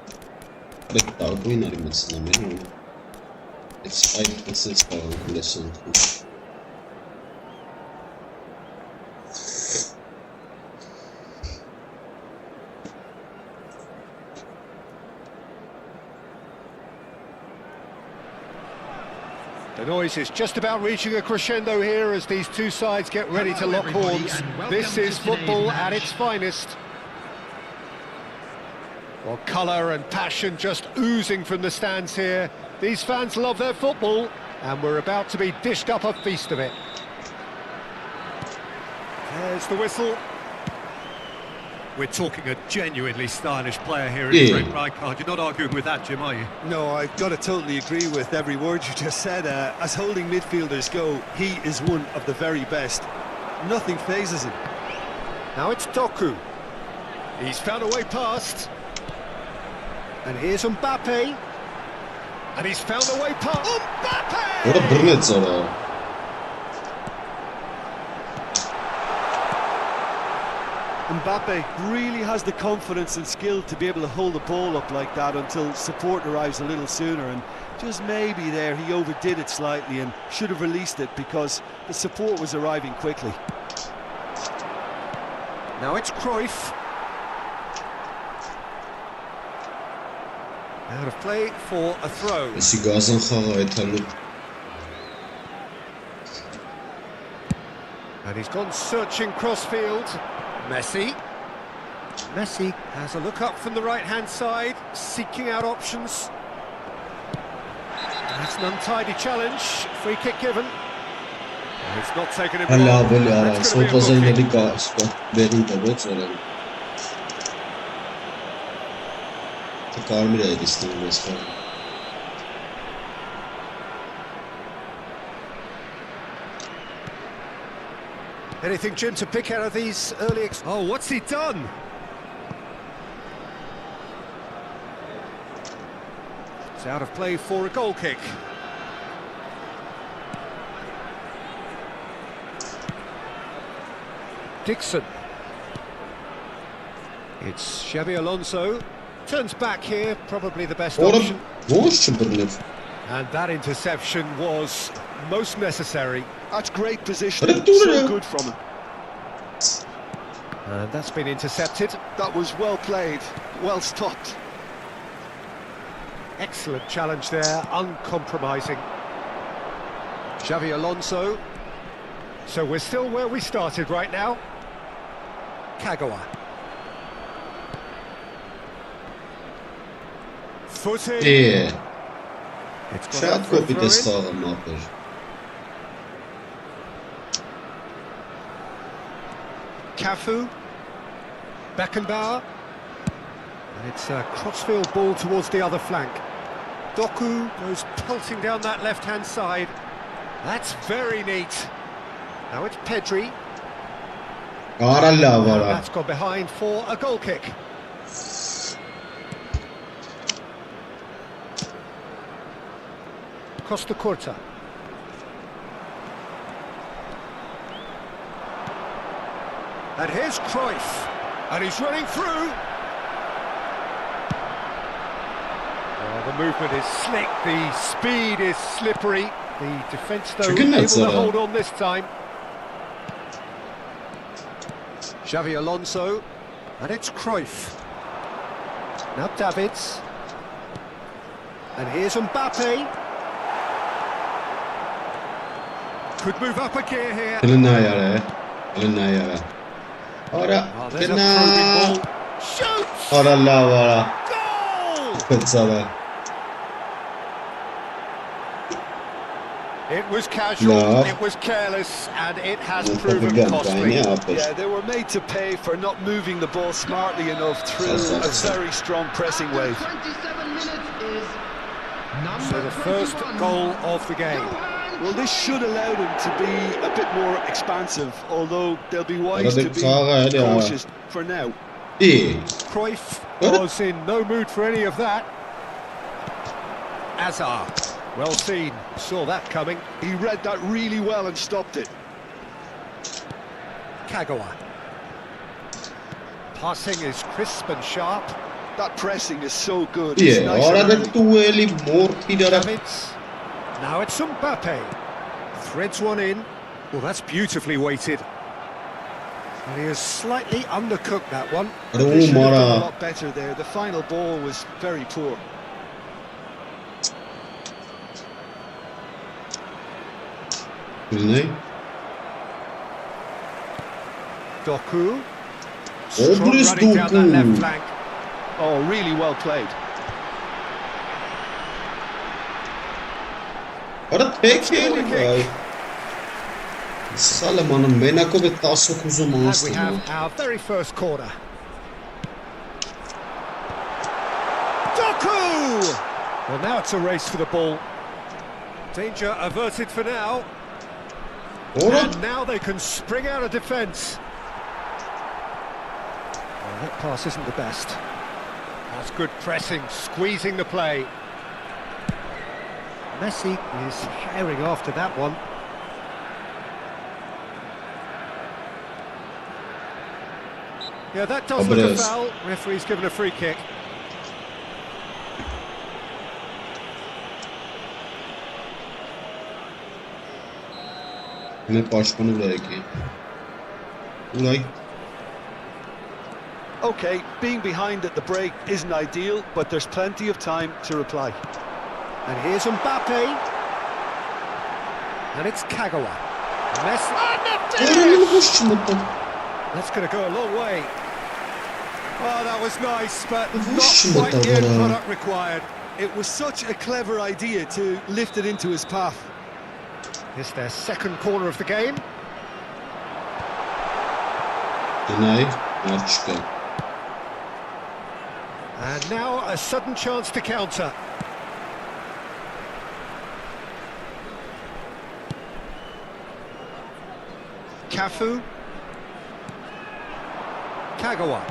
Այդ տարբույն արի մտցնամեն ու այս այդ պսեց կարող լեսանքում։ The noise is just about reaching a crescendo here as these two sides get ready to lock horns. This is football at its finest. Well, colour and passion just oozing from the stands here. These fans love their football, and we're about to be dished up a feast of it. There's the whistle. We're talking a genuinely stylish player here in Frank Rijkaard. You're not arguing with that, Jim, are you? No, I've got to totally agree with every word you just said. As holding midfielders go, he is one of the very best. Nothing phases him. Now it's Doku. He's found a way past. And here's Mbappe. And he's found a way past. Mbappe! What a brilliant Zara. Mbappe really has the confidence and skill to be able to hold the ball up like that until support arrives a little sooner, and just maybe there he overdid it slightly and should have released it because the support was arriving quickly. Now it's Cruyff. Out of play for a throw. Εσύ գազան խաղա այդալու։ And he's gone searching crossfield. Messi. Messi has a look up from the right-hand side, seeking out options. That's an untidy challenge. Free kick given. It's not taken him Հալա long. ավելի արա, That's gonna be a սոպազայինելի booking. կա, բերին տվեց արել։ Թե կարմիր է դիստնում ես խաղ։ Anything, Jim, to pick out of these early... Oh, what's he done? It's out of play for a goal kick. Dixon. It's Xabi Alonso. Turns back here, probably the best option. And that interception was most necessary. That's great positioning, so good from him. And that's been intercepted. That was well played, well stopped. Excellent challenge there, uncompromising. Xabi Alonso. So we're still where we started right now. Kagawa. Footing. Yeah. It's got Şayet up for a kopya throw-in. sağlam yapar. Cafu. Beckenbauer. And it's a crossfield ball towards the other flank. Doku goes pelting down that left-hand side. That's very neat. Now it's Pedri. Qaralla And var. that's gone behind for a goal kick. Costa Curta. And here's Cruyff. And he's running through. Oh, the movement is slick, the speed is slippery. The defence, though, Chicken able nuts, to hold on this time. Xabi Alonso. And it's Cruyff. Now Davids. And here's Mbappe. Could move up a gear here. Kılına yara. Kılına yara. Ora. Oh, there's a probing Kına. ball. Shoots! Qaralla var. Goal! Kıtsalar. It was casual, No. it was careless, and it has Bu proven kapıdan costly. ne yapar? Yeah, they were made to pay for not moving the ball smartly enough through a very strong pressing wave. 27 minutes is So the first goal of the game. Well, this should allow them to be a bit more expansive, although they'll be wise to be Arada sağa cautious for now. İyi. Cruyff What? was in no mood for any of that. Azar, well seen, saw that coming. He read that really well and stopped it. Kagawa. Passing is crisp and sharp. That pressing is so good. It's İyi. nice and Orada early. dueli mor pidara. Davids. Now it's Mbappe. Threads one in. Well, that's beautifully weighted. And he has slightly undercooked that one. They should have done a Mara. lot better there. The final ball was very poor. Ne? Doku. Oh, Strong Bruce running down that Doku. left flank. Oh, really well played. Ora tek yeri. Salamanın Menako ve 19'u And we master. have our very first corner. Doku! Well, now it's a race for the ball. Danger averted for now. Ora And now they can spring out of defence. Well, that pass isn't the best. That's good pressing, squeezing the play. Messi is herring after that one. Yeah, that does look a Alvarez. foul. Referee's given a free kick. ne başkanı bırakayım. Ulay. Okay, being behind at the break isn't ideal, but there's plenty of time to reply. And here's Mbappe. And it's Kagawa. Messi. And the Oranın finish! boş çımbıktı. That's going to go a long way. Oh, that was nice, but Whoosh, not quite the end but, product required. It was such a clever idea to lift it into his path. It's their second corner of the game. Deny. Arçka. And now a sudden chance to counter. Cafu. Kagawa.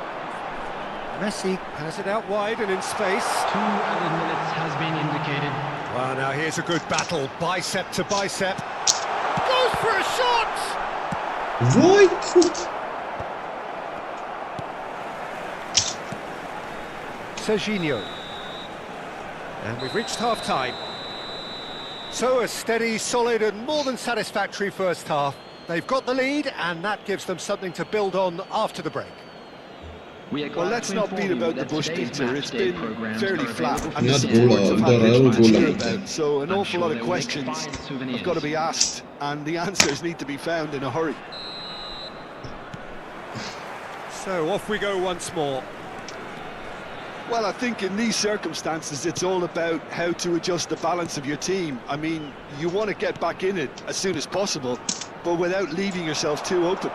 Messi has it out wide and in space. 2 added minutes has been indicated. Well, now here's a good battle, bicep to bicep. Goes for a shot! Right foot. Serginho. And we've reached half-time. So a steady, solid and more than satisfactory first half. They've got the lead and that gives them something to build on after the break. Well, let's not beat about the bush, Peter. It's been fairly flat. And Not the supporters have had goal, little to cheer goal. about. So an I'm awful sure lot they of will questions make fine souvenirs. have got to be asked, and the answers need to be found in a hurry. So off we go once more. Well, I think in these circumstances, it's all about how to adjust the balance of your team. I mean, you want to get back in it as soon as possible, but without leaving yourself too open.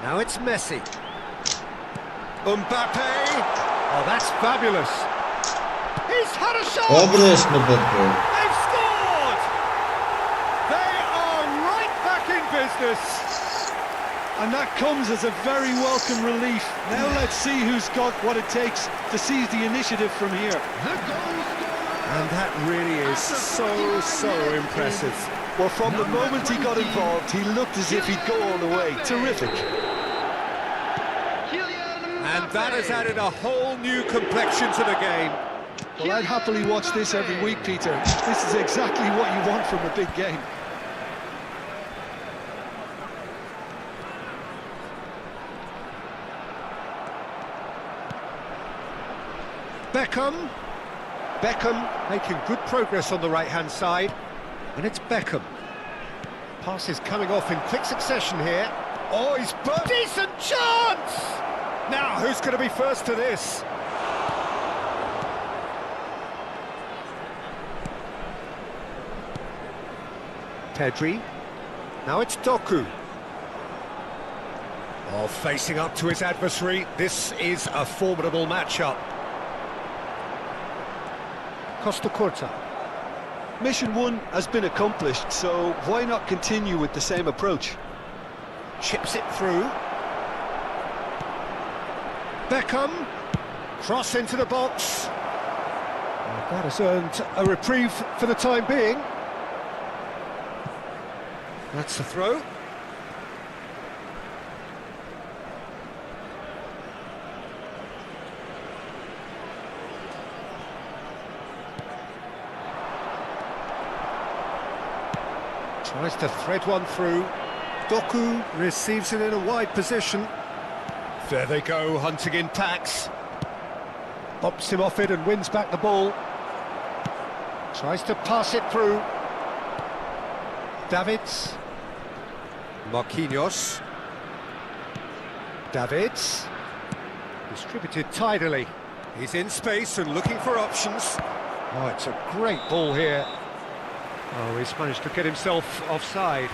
Now it's Messi. Mbappe! Oh, that's fabulous. He's had a shot! Obraz Mbappe. They've scored! They are right back in business. And that comes as a very welcome relief. Now let's see who's got what it takes to seize the initiative from here. And that really is so impressive. Well, from the moment he got involved, he looked as if he'd go all the way. Terrific. And that has added a whole new complexion to the game. Well, I'd happily watch this every week, Peter. This is exactly what you want from a big game. Beckham making good progress on the right-hand side. And it's Beckham. Pass is coming off in quick succession here. Oh, he's decent chance! Now, who's going to be first to this? Pedri. Now it's Doku. Oh, facing up to his adversary. This is a formidable matchup. Costa Curta. Mission 1 has been accomplished, so why not continue with the same approach? Chips it through. Beckham. Cross into the box. That has earned a reprieve for the time being. That's the throw. Tries to thread one through. Doku receives it in a wide position. There they go, hunting in packs. Bops him off it and wins back the ball. Tries to pass it through. Davids. Marquinhos. Davids. Distributed tidily. He's in space and looking for options. Oh, it's a great ball here. Oh, he's managed to get himself offside.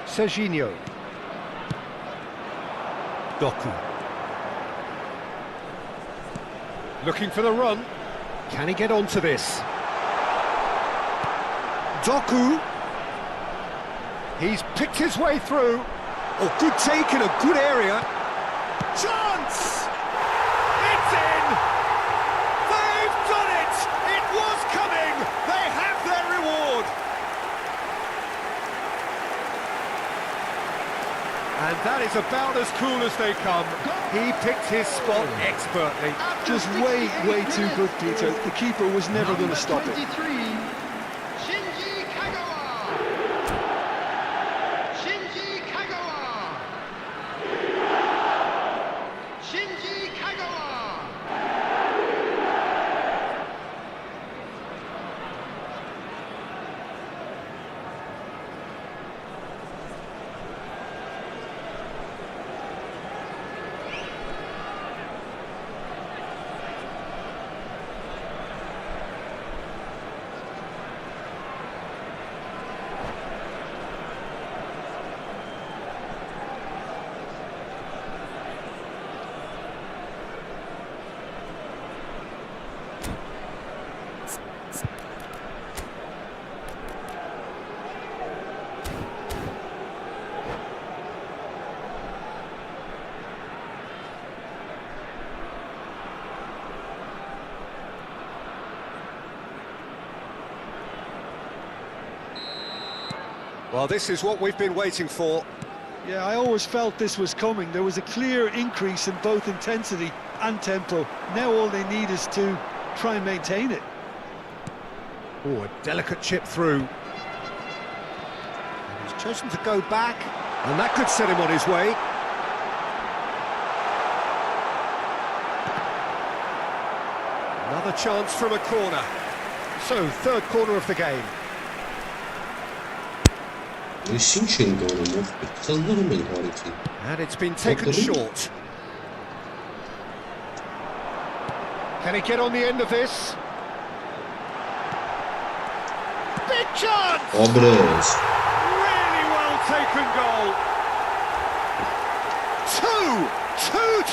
Serginho. Doku. Looking for the run. Can he get onto this? Doku. He's picked his way through. Oh, good take in a good area. Chance! It's in! They've done it! It was coming! They have their reward! And that is about as cool as they come. He picked his spot expertly. Just way too good, Peter. The keeper was never going to stop it. Well, this is what we've been waiting for. Yeah, I always felt this was coming. There was a clear increase in both intensity and tempo. Now all they need is to try and maintain it. Oh, a delicate chip through. And he's chosen to go back, and that could set him on his way. Another chance from a corner. So, third corner of the game. Ինչ են գոնում, ով ծանրում են հարիքին։ And it's been taken short. Can he get on the end of this? Big chance! Abrez. Really well taken goal. Two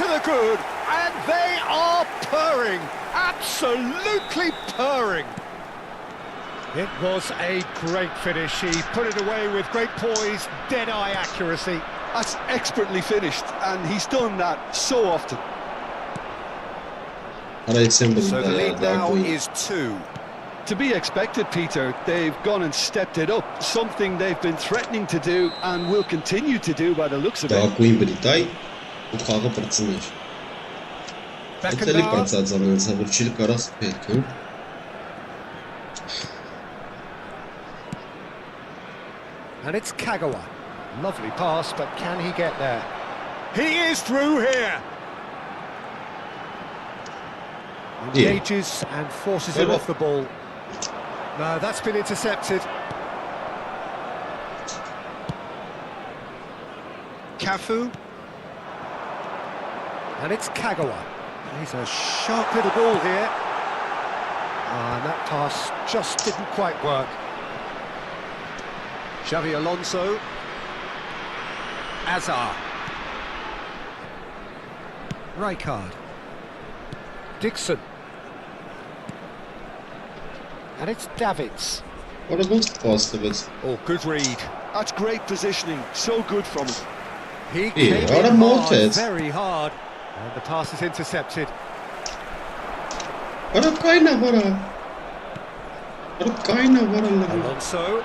to the good, and they are purring, absolutely purring. It was a great finish. He put it away with great poise, dead-eye accuracy. That's expertly finished, and he's done that so often. So the lead now is 2. To be expected, Peter. They've gone and stepped it up, something they've been threatening to do and will continue to do by the looks of it. Դակույն բրիտայ ու խաղը բրծներ։ Այդտեղի բացած անց որ չի կարաս պետք է։ And it's Kagawa. Lovely pass, but can he get there? He is through here. Engages and forces him off the ball. No, that's been intercepted. Cafu. And it's Kagawa. He's a sharp little ball here. And that pass just didn't quite work. Xavi Alonso. Azar. Rijkaard. Dixon. And it's Davids. What a good pass of it. Oh, good read. That's great positioning, so good from him. He came what a in hard, mortis. very hard. And the pass is intercepted. What a kind of Alonso.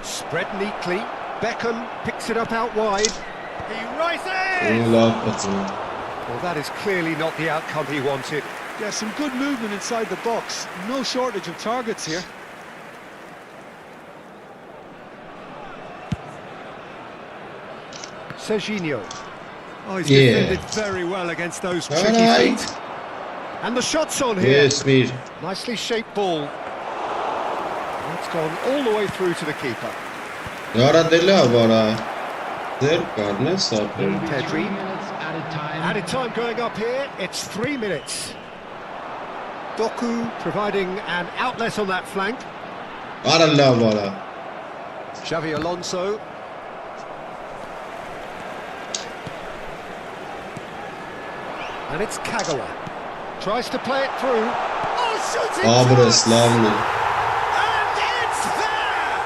Spread neatly. Beckham picks it up out wide. He rises! Well, that is clearly not the outcome he wanted. Yeah, some good movement inside the box. No shortage of targets here. Serginho. Oh, he's defended very well against those tricky feet. And the shot's on here. Yes, Mir. Nicely shaped ball. It's gone all the way through to the keeper. Pedri. Added time going up here. It's 3 minutes. Doku providing an outlet on that flank. Xavi Alonso. And it's Kagawa. Tries to play it through. Oh, shooting chance! Lovely. And it's there!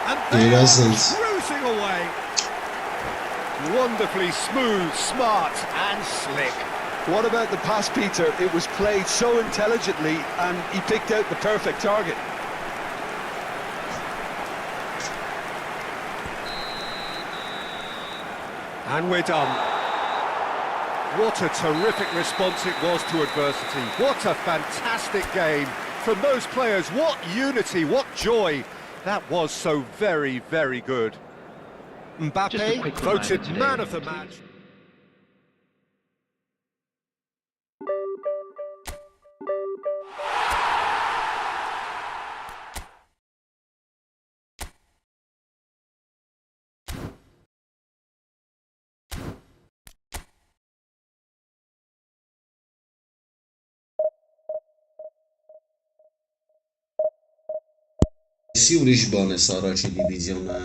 And He they are doesn't. cruising away. Wonderfully smooth, smart and slick. What about the pass, Peter? It was played so intelligently and he picked out the perfect target. And we're done. What a terrific response it was to adversity. What a fantastic game from those players. What unity, what joy. That was so very, very good. Mbappe voted man of the match. Եսի ուրիշ բան ես առաջի դիվիզիոնը։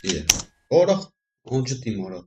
Yeah. Ora, onde te mora?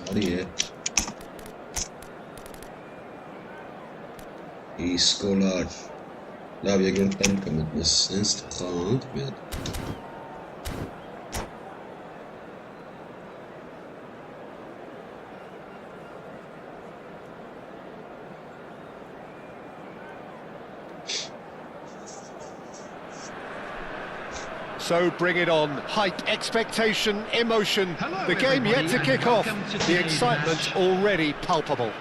Hadi Iskolar. Laat je gewoon tanken met mijn senste hand met. So bring it on. Hype, expectation, emotion. Hello, The game yet to everybody, kick and off. welcome to The today's excitement match. already palpable.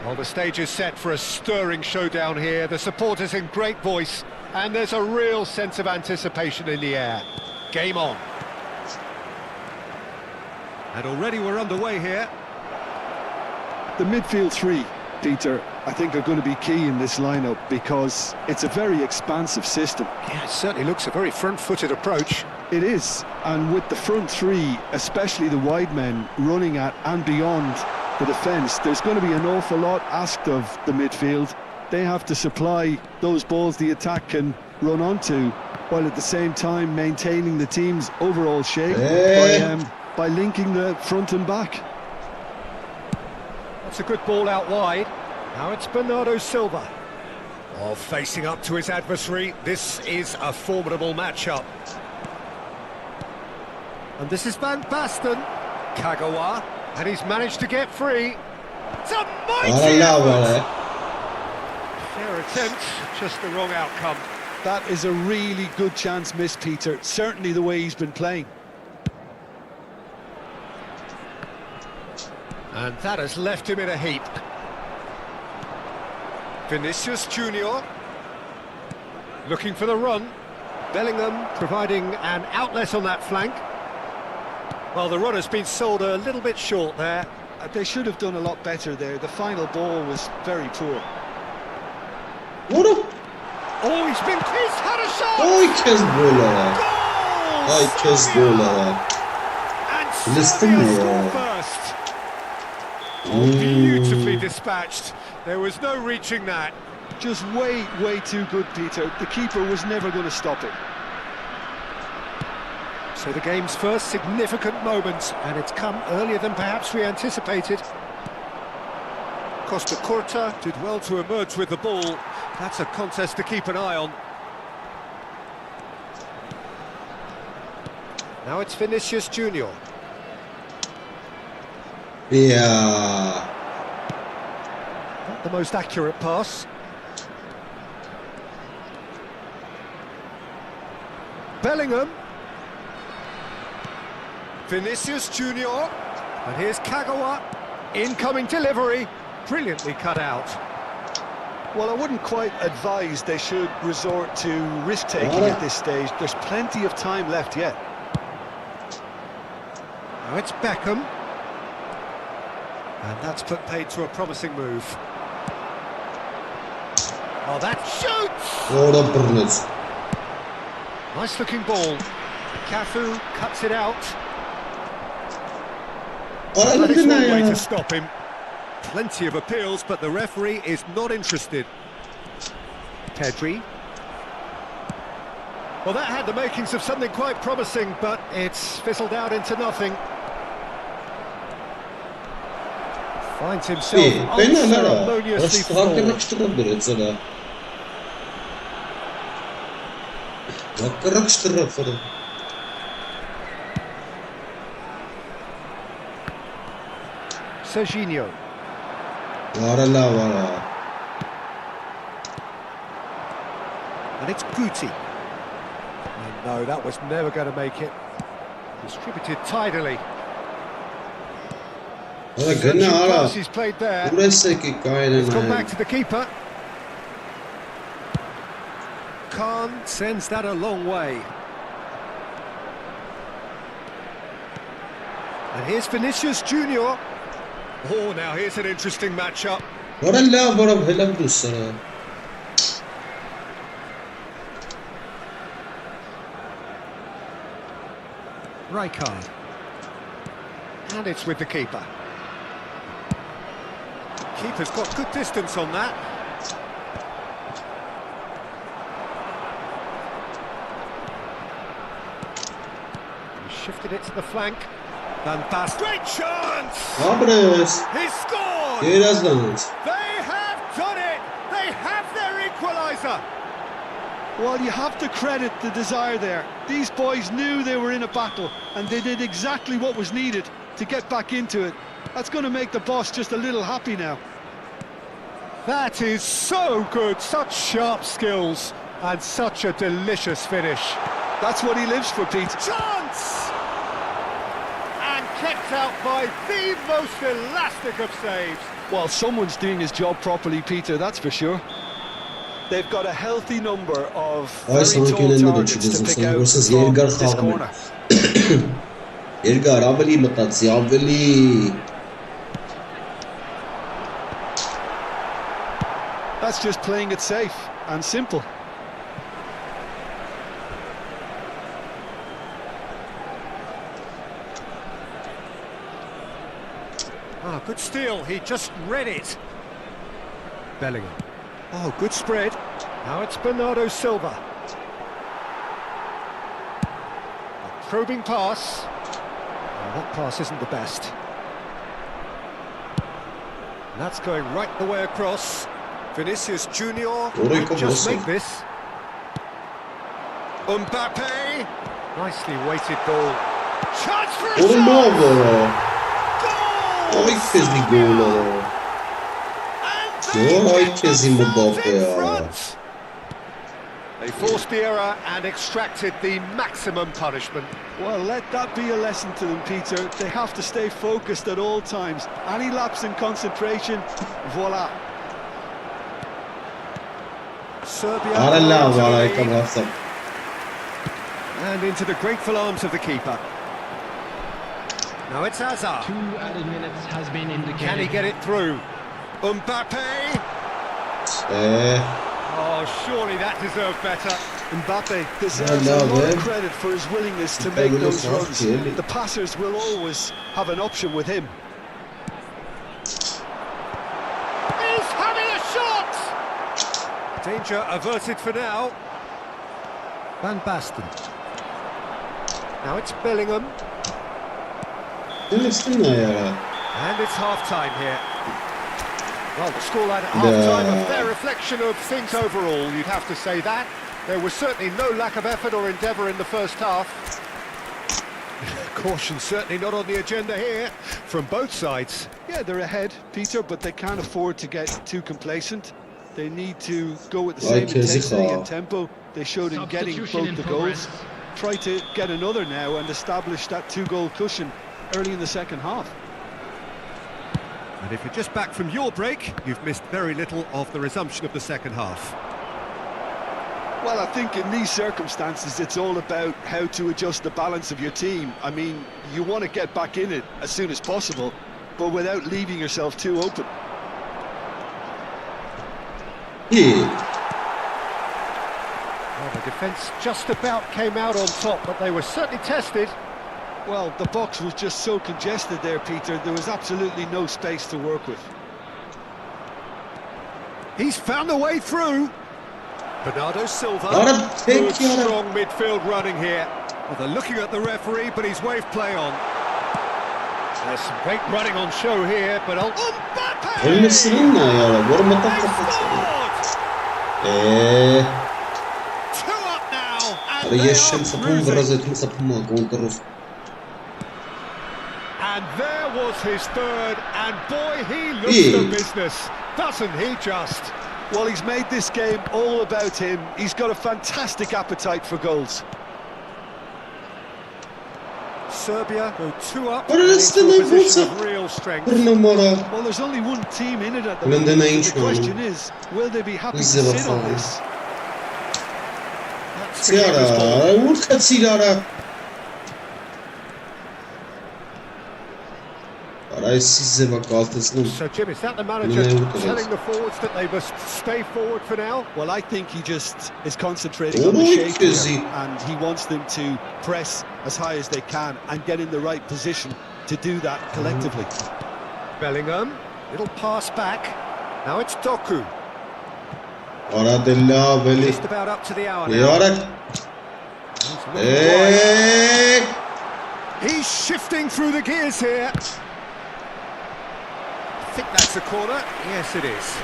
Well, the stage is set for a stirring showdown here. The supporters in great voice, and there's a real sense of anticipation in the air. Game on. And already we're underway here. The midfield three, Peter, I think are going to be key in this lineup because it's a very expansive system. Yeah, it certainly looks a very front-footed approach. It is, and with the front three, especially the wide men running at and beyond the defence, there's going to be an awful lot asked of the midfield. They have to supply those balls the attack can run onto, while at the same time maintaining the team's overall shape by linking the front and back. That's a good ball out wide. Now it's Bernardo Silva. Oh, facing up to his adversary. This is a formidable matchup. And this is Van Basten. Kagawa. And he's managed to get free. It's a mighty effort. Fair attempt, just the wrong outcome. That is a really good chance missed, Peter. Certainly the way he's been playing. And that has left him in a heap. Vinicius Junior looking for the run. Bellingham providing an outlet on that flank. Well, the run has been sold a little bit short there. They should have done a lot better there. The final ball was very poor. What? Oh, he's had a shot! Oj, kes gola! Goal! Oj, kes gola! And Listen Serbia here. score first. Oh, beautifully dispatched. There was no reaching that. Just way too good, Peter. The keeper was never going to stop it. So the game's first significant moment, and it's come earlier than perhaps we anticipated. Costa Curta did well to emerge with the ball. That's a contest to keep an eye on. Now it's Vinicius Junior. Yeah. Not the most accurate pass. Bellingham. Vinicius Junior. And here's Kagawa. Incoming delivery. Brilliantly cut out. Well, I wouldn't quite advise they should resort to risk-taking at this stage. There's plenty of time left yet. Now it's Beckham. And that's put paid to a promising move. Oh, that shoots! Ora brilliant. Nice looking ball. Cafu cuts it out. Ora That is one way lagna to stop him. Plenty of appeals, but the referee is not interested. Pedri. Well, that had the makings of something quite promising, but it's fizzled out into nothing. Finds himself unceremoniously floored. Serginho. And it's Guti. And no, that was never going to make it. Distributed tidily. He's played there. It's gone back to the keeper. Khan sends that a long way. And here's Vinicius Junior. Oh, now here's an interesting matchup. Rijkaard. And it's with the keeper. Keeper's got good distance on that. He shifted it to the flank. Van Basten. Great chance! He's scored! They have done it! They have their equaliser! Well, you have to credit the desire there. These boys knew they were in a battle, and they did exactly what was needed to get back into it. That's going to make the boss just a little happy now. That is so good, such sharp skills, and such a delicious finish. That's what he lives for, Pete. Chance! And kept out by the most elastic of saves. Well, someone's doing his job properly, Peter, that's for sure. They've got a healthy number of very tall targets to pick out from this corner. That's just playing it safe and simple. Ah, good steal, he just read it. Bellingham. Oh, good spread. Now it's Bernardo Silva. A probing pass. Oh, that pass isn't the best. And that's going right the way across. Vinicius Junior might just make this. Mbappe. Nicely weighted ball. Chance for a shot! Goal! They forced the error and extracted the maximum punishment. Well, let that be a lesson to them, Peter. They have to stay focused at all times. Any lapse in concentration, voila. Serbia. And into the grateful arms of the keeper. Now it's Hazard. 2 added minutes has been indicated. Can he get it through? Mbappe. Oh, surely that deserved better. Mbappe deserves a lot of credit for his willingness to make those runs. The passers will always have an option with him. He's having a shot! Danger averted for now. Van Basten. Now it's Bellingham. And it's half-time here. Well, the scoreline at half-time, a fair reflection of things overall, you'd have to say that. There was certainly no lack of effort or endeavour in the first half. Caution certainly not on the agenda here from both sides. Yeah, they're ahead, Peter, but they can't afford to get too complacent. They need to go with the same intensity and tempo they showed in getting both the goals. Try to get another now and establish that 2-goal cushion early in the second half. And if you're just back from your break, you've missed very little of the resumption of the second half. Well, I think in these circumstances, it's all about how to adjust the balance of your team. I mean, you want to get back in it as soon as possible, but without leaving yourself too open. Yeah. Well, the defence just about came out on top, but they were certainly tested. Well, the box was just so congested there, Peter. There was absolutely no space to work with. He's found a way through. Bernardo Silva. Good strong midfield running here. Well, they're looking at the referee, but he's waved play on. There's some great running on show here, but Ölmesinin ne ya? Vurmadan Two up now, and Jeszcze sapun wyrazy sapun gol. And there was his third, and boy, he looks the business, doesn't he just? Well, he's made this game all about him. He's got a fantastic appetite for goals. Serbia go 2 up, What and is into the a position name? of real strength. Well, there's only one team in it at the moment. The question is, will they be happy to sit on this? So, Jim, is that the manager telling the forwards that they must stay forward for now? Well, I think he just is concentrating on the shape here, and he wants them to press as high as they can and get in the right position to do that collectively. Bellingham, little pass back. Now it's Doku. Just about up to the hour now. He's shifting through the gears here. I think that's a corner. Yes, it is.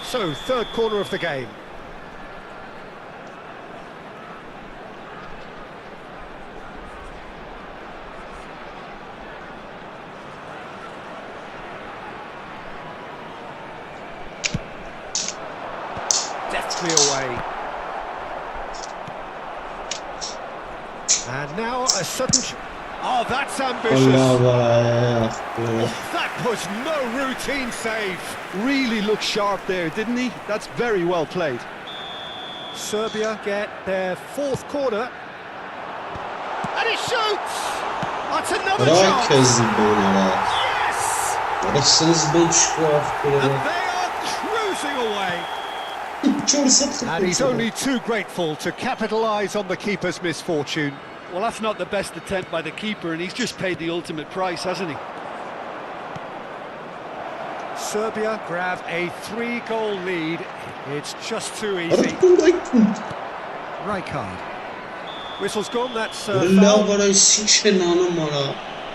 So, third corner of the game. Deftly away. And now a sudden... Oh, that's ambitious. That was no routine save. Really looked sharp there, didn't he? That's very well played. Serbia get their fourth corner. And he shoots! That's another chance. Yes! And they are cruising away. And he's only too grateful to capitalise on the keeper's misfortune. Well, that's not the best attempt by the keeper, and he's just paid the ultimate price, hasn't he? Serbia grab a 3-goal lead. It's just too easy. Right card. Whistle's gone, that's foul.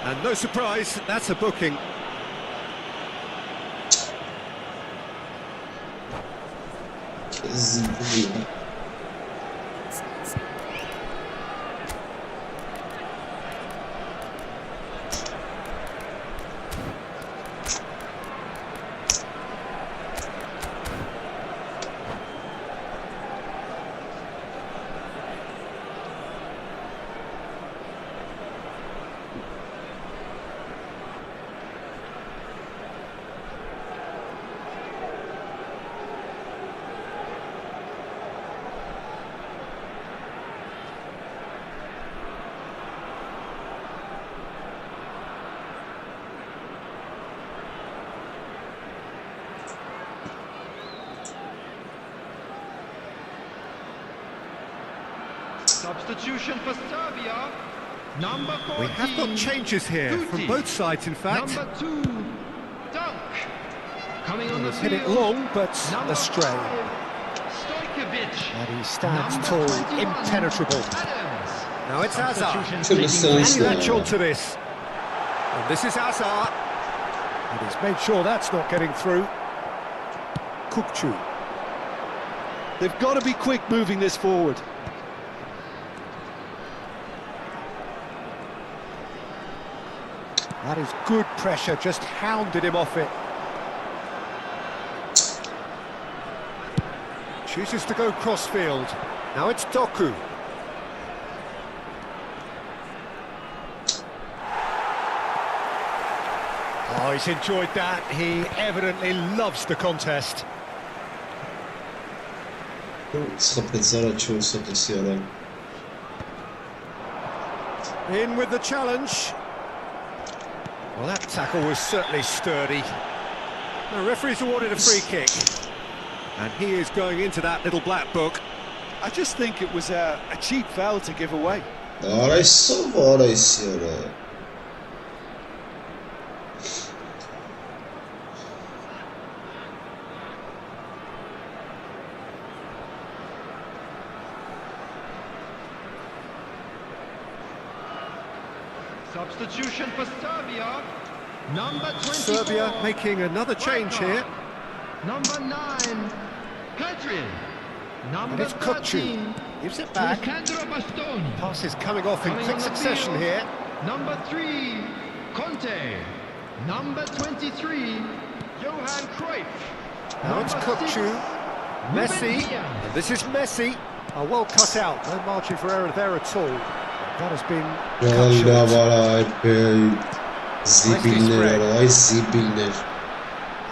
And no surprise, that's a booking. Substitution for Serbia. Number 14. We have got changes here from both sides, in fact. Number 2, Dunk. Coming on the Hit field. it long, but astray. Stoichkovic. And he stands tall, impenetrable. Adams. Now it's Hazard. Substitution. Any latch on to this. And this is Hazard. And he's made sure that's not getting through. Kukcu. They've got to be quick moving this forward. That is good pressure, just hounded him off it. Chooses to go crossfield. Now it's Doku. Oh, he's enjoyed that. He evidently loves the contest. In with the challenge. Well, that tackle was certainly sturdy. The referee's awarded a free kick. And he is going into that little black book. I just think it was a cheap foul to give away. Substitution for Serbia. Number 24. Serbia making another change here. Number 9, Petrin. Number And it's Kukcu. Gives it back. Passes coming off in quick succession here. Number 3, Conte. Number 23, Johan Cruyff. Now it's Kukcu. Messi. And this is Messi. Oh, well cut out. No margin for error there at all. That has been cut short.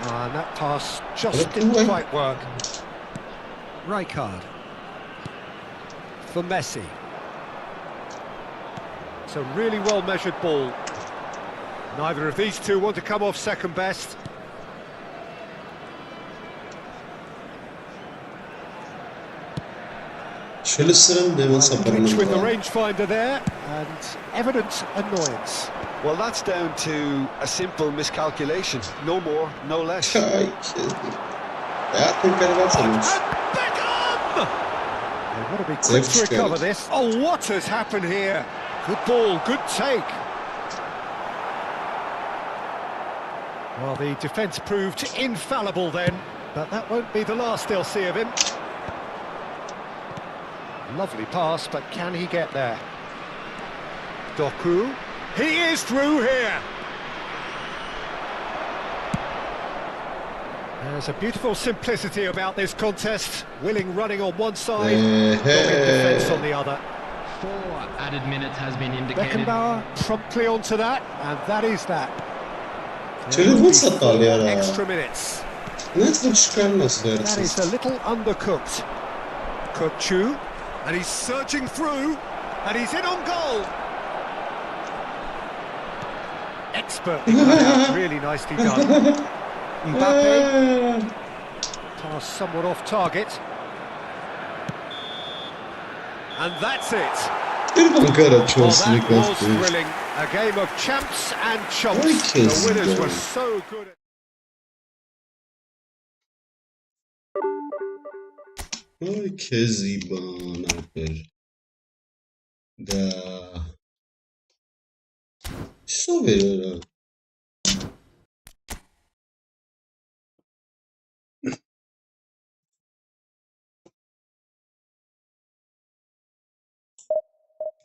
And that pass just didn't quite work. Rijkaard for Messi. It's a really well measured ball. Neither of these two want to come off second best. Glitch with the rangefinder there, and evident annoyance. Well, that's down to a simple miscalculation. No more, no less. And Beckham! They've got to be quick to recover this. Oh, what has happened here? Good ball, good take. Well, the defence proved infallible then, but that won't be the last they'll see of him. Lovely pass, but can he get there? Doku. He is through here. There's a beautiful simplicity about this contest. Willing running on one side, dogged defence on the other. 4 added minutes has been indicated. Beckenbauer promptly onto that, and that is that. Extra minutes. That is a little undercooked. Kukcu, and he's surging through, and he's in on goal. Expertly cut out, really nicely done. Mbappe, pass somewhat off target. And that's it. Well, that was thrilling. A game of champs and chumps. The winners were so good. Ay, که زیبا نبر ده شو بیاره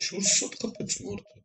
شو شد kapıç mı orada?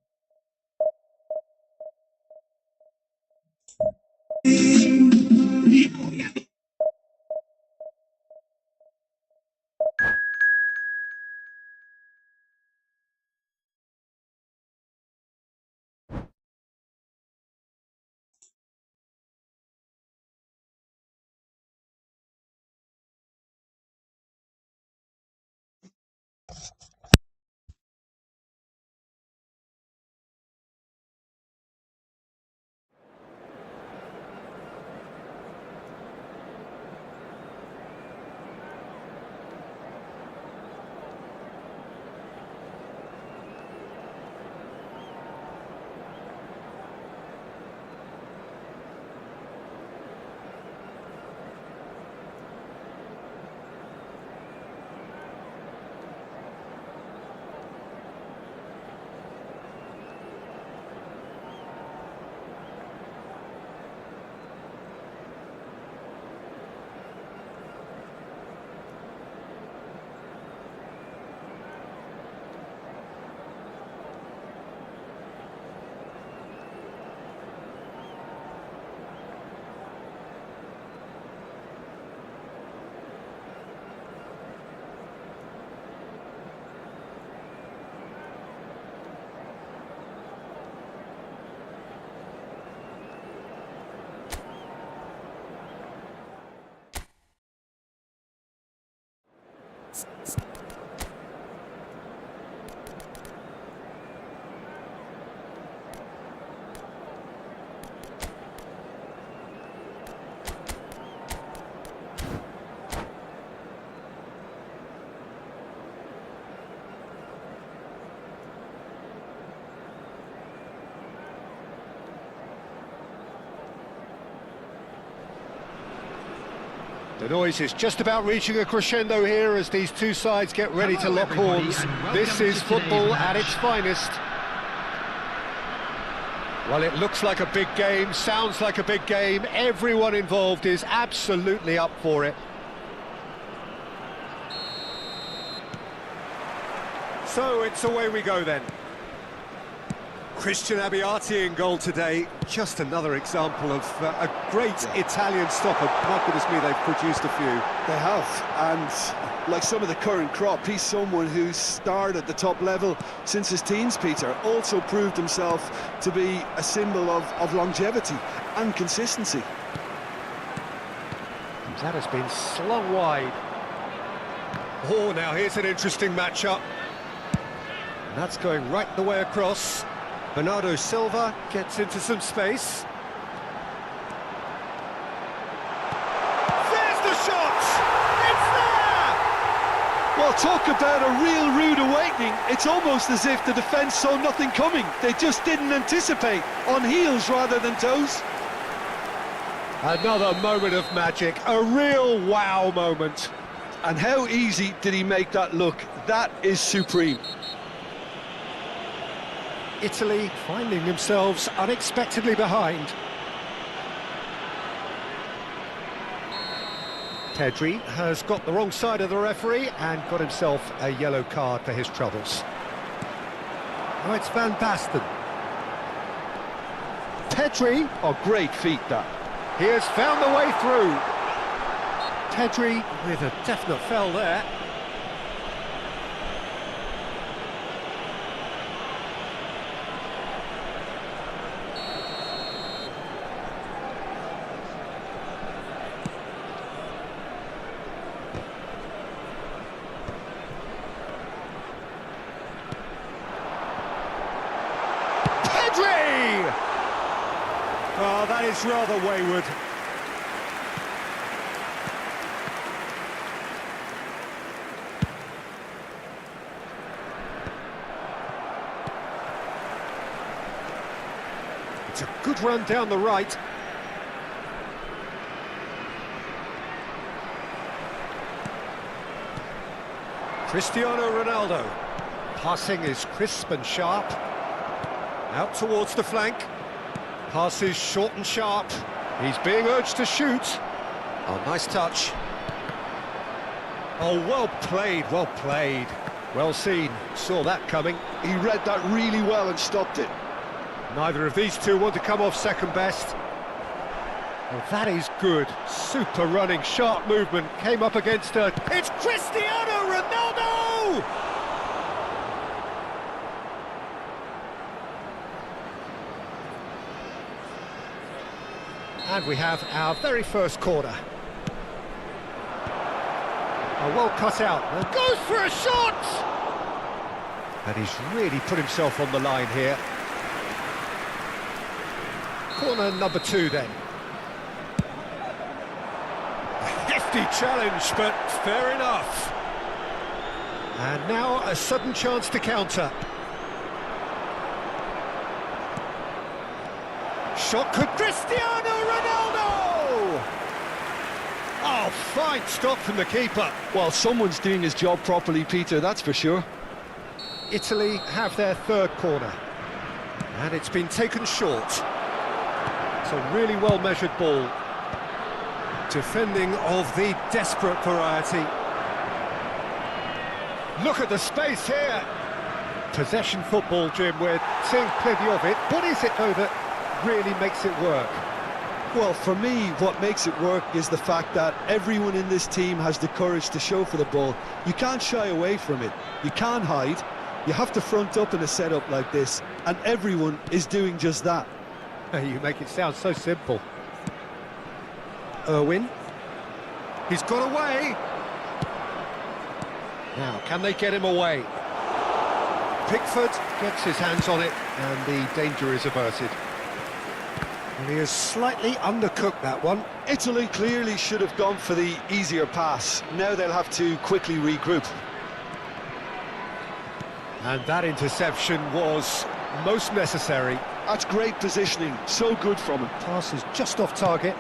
noise is just about reaching a crescendo here as these two sides get ready to lock horns. This is football at its finest. Well, it looks like a big game, sounds like a big game. Everyone involved is absolutely up for it. So it's away we go then. Christian Abbiati in goal today. Just another example of a great Italian stopper. My goodness me, they've produced a few. They have, and like some of the current crop, he's someone who's starred at the top level since his teens, Peter. Also proved himself to be a symbol of longevity and consistency. That has been slung wide. Oh, now here's an interesting matchup. And that's going right the way across. Bernardo Silva gets into some space. There's the shot! It's there! Well, talk about a real rude awakening. It's almost as if the defence saw nothing coming. They just didn't anticipate, on heels rather than toes. Another moment of magic, a real wow moment. And how easy did he make that look? That is supreme. Italy finding themselves unexpectedly behind. Pedri has got the wrong side of the referee and got himself a yellow card for his troubles. Now it's Van Basten. Pedri, Oh, great feat, that. he has found the way through. Pedri with a definite foul there. Oh, that is rather wayward. It's a good run down the right. Cristiano Ronaldo. Passing is crisp and sharp. Out towards the flank. Passes short and sharp. He's being urged to shoot. Oh, nice touch. Oh, well played, well played. Well seen, saw that coming. He read that really well and stopped it. Neither of these two want to come off second best. Well, that is good. Super running, sharp movement. Came up against her. It's Cristiano Ronaldo! And we have our very first corner. Oh, well cut out. And goes for a shot! And he's really put himself on the line here. Corner number 2 then. A hefty challenge, but fair enough. And now a sudden chance to counter. Shot could Cristiano Ronaldo! Oh, fine stop from the keeper. Well, someone's doing his job properly, Peter, that's for sure. Italy have their third corner. And it's been taken short. It's a really well-measured ball. Defending of the desperate variety. Look at the space here. Possession football, Jim, we're seeing plenty of it. What is it, though, that really makes it work? Well, for me, what makes it work is the fact that everyone in this team has the courage to show for the ball. You can't shy away from it. You can't hide. You have to front up in a setup like this, and everyone is doing just that. You make it sound so simple. Irwin. He's got away. Now, can they get him away? Pickford gets his hands on it, and the danger is averted. And he has slightly undercooked that one. Italy clearly should have gone for the easier pass. Now they'll have to quickly regroup. And that interception was most necessary. That's great positioning, so good from him. Pass is just off target.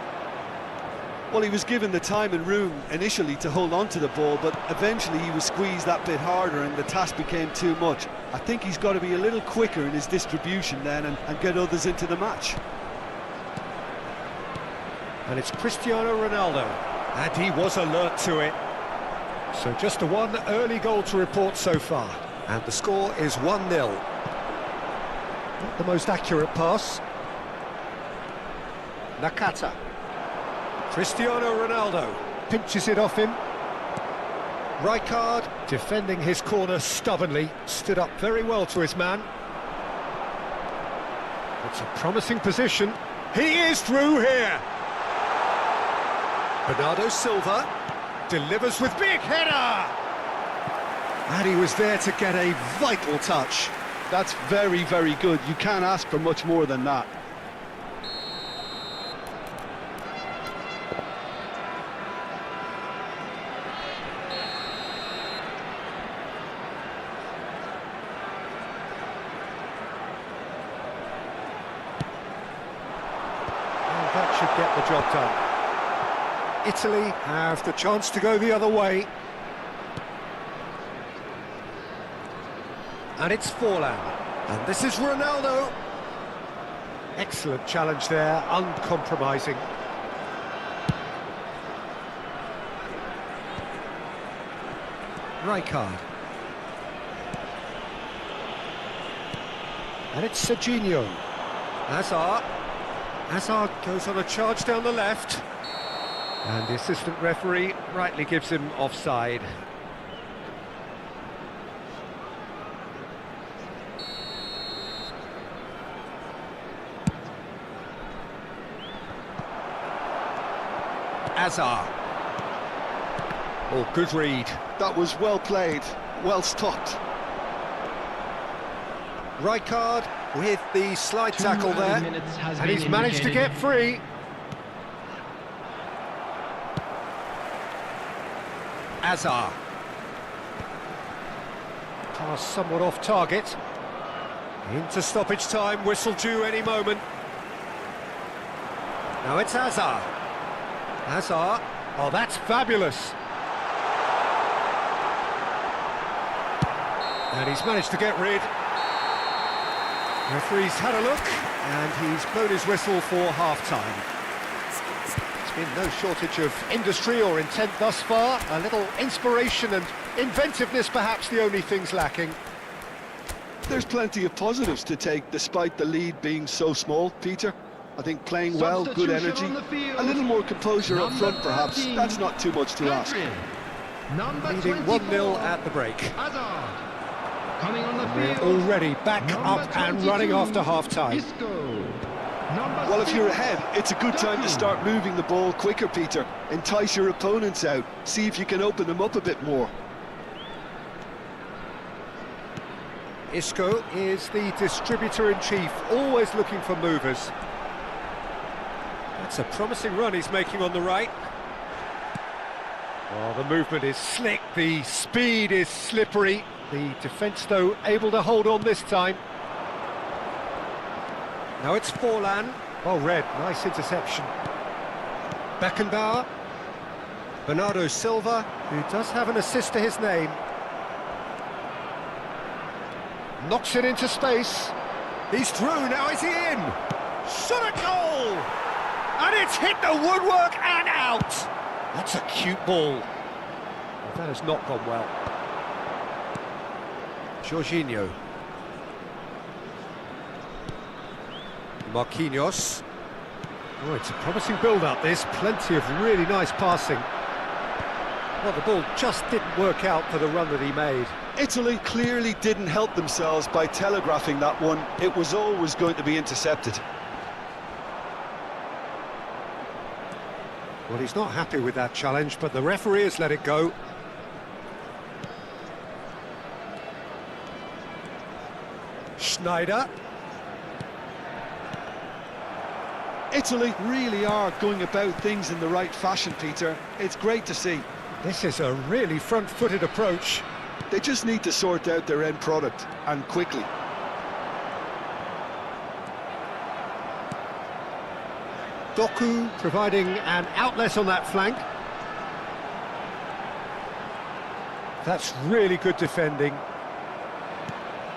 Well, he was given the time and room initially to hold on to the ball, but eventually he was squeezed that bit harder and the task became too much. I think he's got to be a little quicker in his distribution then and get others into the match. And it's Cristiano Ronaldo, and he was alert to it. So just a one early goal to report so far, and the score is 1-0. Not the most accurate pass. Nakata. Cristiano Ronaldo pinches it off him. Rijkaard, defending his corner stubbornly, stood up very well to his man. It's a promising position. He is through here. Bernardo Silva delivers with big header. And he was there to get a vital touch. That's very, very good. You can't ask for much more than that. That should get the job done. Italy have the chance to go the other way. And it's Forlan. And this is Ronaldo. Excellent challenge there, uncompromising. Rijkaard. And it's Serginho. Hazard. Hazard goes on a charge down the left. And the assistant referee rightly gives him offside. Hazard. Oh, good read. That was well played, well stopped. Rijkaard with the slide tackle there, and he's managed to get free. Hazard. Pass somewhat off target. Into stoppage time, whistle due any moment. Now it's Hazard. Hazard. Oh, that's fabulous. And he's managed to get rid. Referee's had a look, and he's blown his whistle for half-time. It's been no shortage of industry or intent thus far. A little inspiration and inventiveness, perhaps the only things lacking. There's plenty of positives to take despite the lead being so small, Peter. I think playing well, good energy, a little more composure up front perhaps, that's not too much to ask. Leading 1-0 at the break. Hazard. Coming on the We're field. already back up and running after half-time. Isco. Well, if you're ahead, it's a good time to start moving the ball quicker, Peter. Entice your opponents out, see if you can open them up a bit more. Isco is the distributor-in-chief, always looking for movers. That's a promising run he's making on the right. Oh, the movement is slick, the speed is slippery. The defence, though, able to hold on this time. Now it's Forlan. Well read, nice interception. Beckenbauer. Bernardo Silva, who does have an assist to his name. Knocks it into space. He's through, now is he in? Shot at goal! And it's hit the woodwork and out! That's a cute ball. Well, that has not gone well. Jorginho. Marquinhos. Oh, it's a promising build-up, this. Plenty of really nice passing. Well, the ball just didn't work out for the run that he made. Italy clearly didn't help themselves by telegraphing that one. It was always going to be intercepted. Well, he's not happy with that challenge, but the referee has let it go. Schneider. Italy really are going about things in the right fashion, Peter. It's great to see. This is a really front-footed approach. They just need to sort out their end product, and quickly. Doku providing an outlet on that flank. That's really good defending.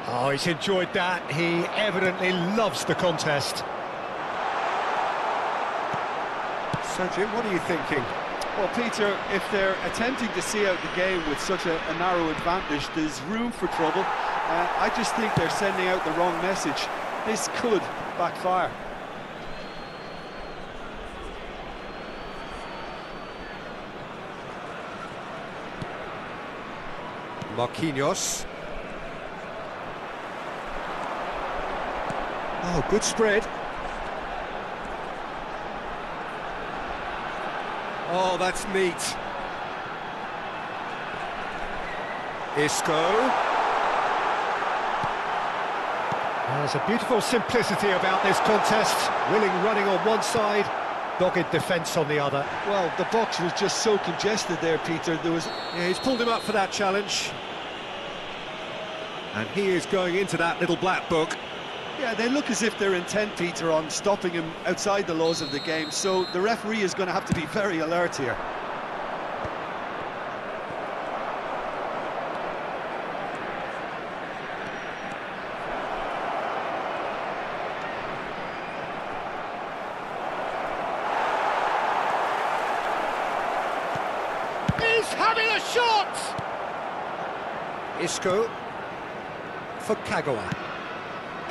Oh, he's enjoyed that. He evidently loves the contest. So, Jim, what are you thinking? Well, Peter, if they're attempting to see out the game with such a narrow advantage, there's room for trouble. I just think they're sending out the wrong message. This could backfire. Marquinhos. Oh, good spread. Oh, that's neat. Isco. There's a beautiful simplicity about this contest. Willing running on one side, dogged defence on the other. Well, the box was just so congested there, Peter. Yeah, he's pulled him up for that challenge. And he is going into that little black book. Yeah, they look as if they're intent, Peter, on stopping him outside the laws of the game, so the referee is going to have to be very alert here. He's having a shot! Isco for Kagawa.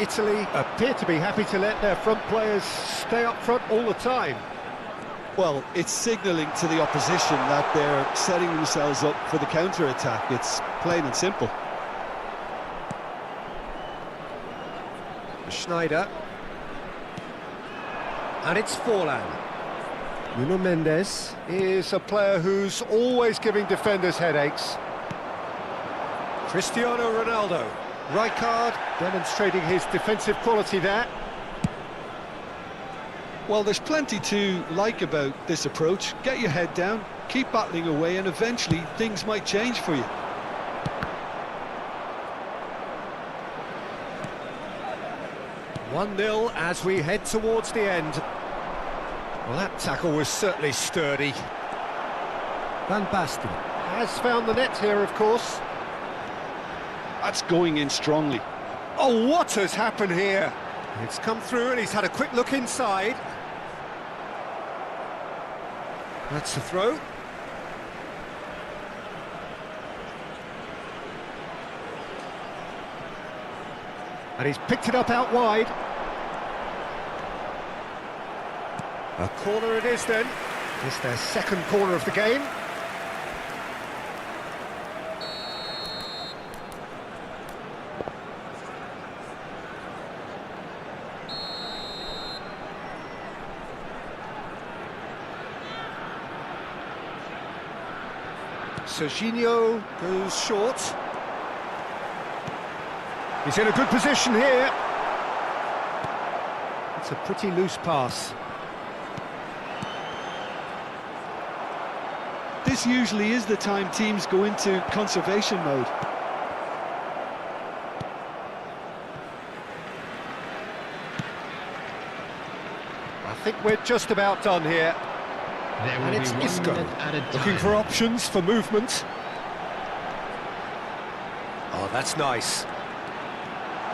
Italy appear to be happy to let their front players stay up front all the time. Well, it's signalling to the opposition that they're setting themselves up for the counter-attack. It's plain and simple. Schneider. And it's Forlan. Nuno Mendes is a player who's always giving defenders headaches. Cristiano Ronaldo. Rijkaard demonstrating his defensive quality there. Well, there's plenty to like about this approach. Get your head down, keep battling away, and eventually things might change for you. (1-0) as we head towards the end. Well, that tackle was certainly sturdy. Van Basten has found the net here, of course. That's going in strongly. Oh, what has happened here? It's come through and he's had a quick look inside. That's a throw. And he's picked it up out wide. A corner it is then. It's their second corner of the game. Serginho goes short. He's in a good position here. It's a pretty loose pass. This usually is the time teams go into conservation mode. I think we're just about done here. There will And be it's 1 Isco, minute added looking time. for options for movement. Oh, that's nice.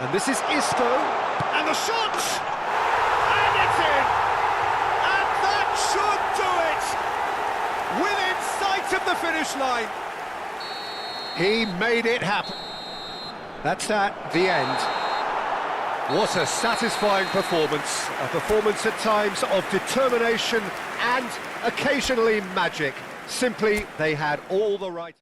And this is Isco, and the shot! And it's in! And that should do it! Within sight of the finish line. He made it happen. That's that, the end. What a satisfying performance. A performance at times of determination and occasionally magic. Simply, they had all the right...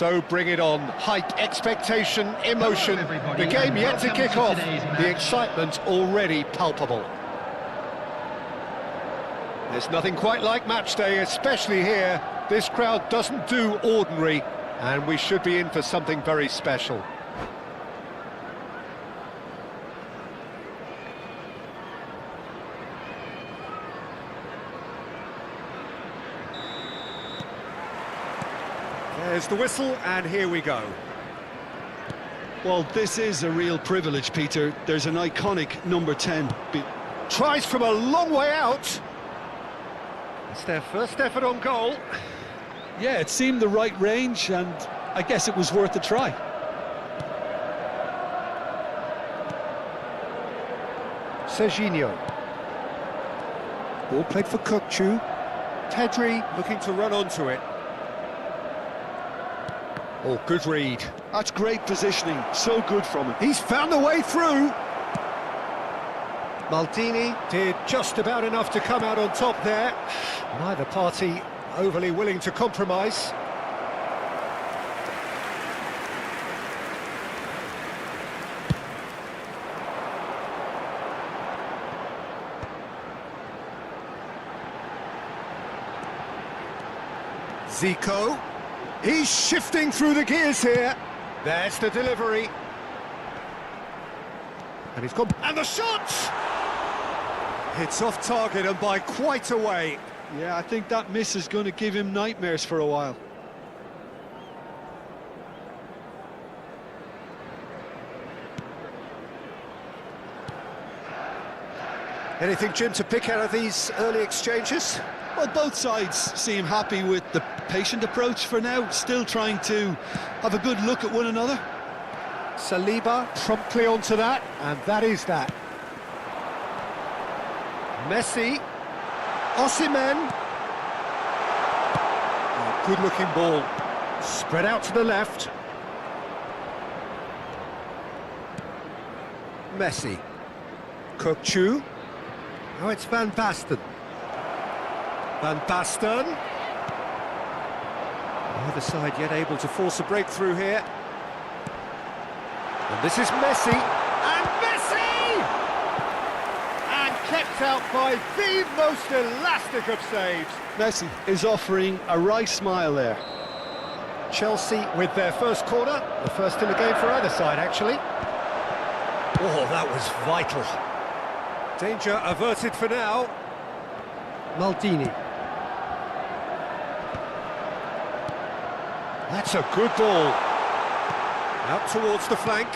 So bring it on. Hype, expectation, emotion. The game yet to kick off. The excitement already palpable. There's nothing quite like match day, especially here. This crowd doesn't do ordinary, and we should be in for something very special. There's the whistle, and here we go. Well, this is a real privilege, Peter. There's an iconic number 10. Tries from a long way out. It's their first effort on goal. Yeah, it seemed the right range, and I guess it was worth a try. Serginho. Ball played for Kukçu. Tedri looking to run onto it. Oh, good read. That's great positioning, so good from him. He's found the way through. Maldini did just about enough to come out on top there. Neither party overly willing to compromise. Zico. He's shifting through the gears here. There's the delivery. And he's gone. And the shot! It's off target and by quite a way. Yeah, I think that miss is going to give him nightmares for a while. Anything, Jim, to pick out of these early exchanges? Well, both sides seem happy with the patient approach for now, still trying to have a good look at one another. Saliba promptly onto that, and that is that. Messi. Osimhen. Oh, good-looking ball. Spread out to the left. Messi. Kukçu. Now it's Van Basten. Van Basten. Neither side yet able to force a breakthrough here. And this is Messi. And Messi! And kept out by the most elastic of saves. Messi is offering a wry smile there. Chelsea with their first corner. The first in the game for either side, actually. Oh, that was vital. Danger averted for now. Maldini. That's a good ball. Out towards the flank.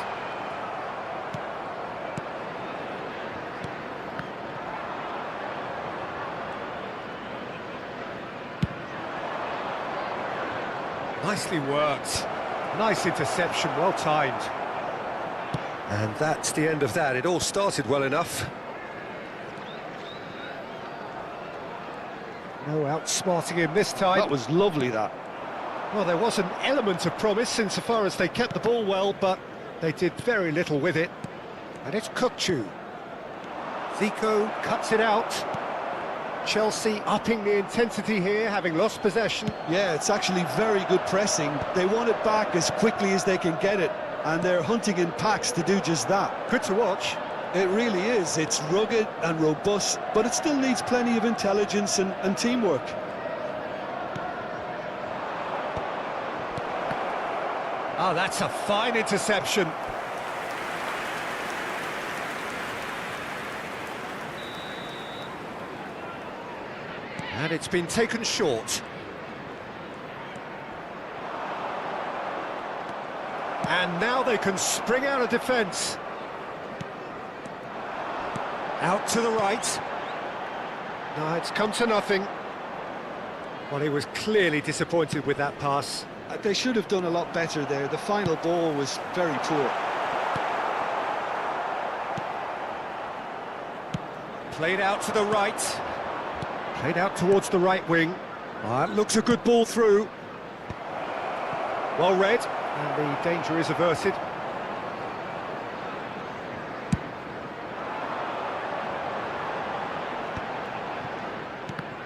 Nicely worked. Nice interception, well timed. And that's the end of that. It all started well enough. No outsmarting him this time. That was lovely, that. Well, there was an element of promise insofar as they kept the ball well, but they did very little with it. And it's Kukçu. Zico cuts it out. Chelsea upping the intensity here, having lost possession. Yeah, it's actually very good pressing. They want it back as quickly as they can get it, and they're hunting in packs to do just that. Good to watch. It really is. It's rugged and robust, but it still needs plenty of intelligence and teamwork. Oh, that's a fine interception. And it's been taken short. And now they can spring out of defence. Out to the right. No, it's come to nothing. Well, he was clearly disappointed with that pass. They should have done a lot better there. The final ball was very poor. Played out to the right. Played out towards the right wing. It looks a good ball through. Well read, and the danger is averted.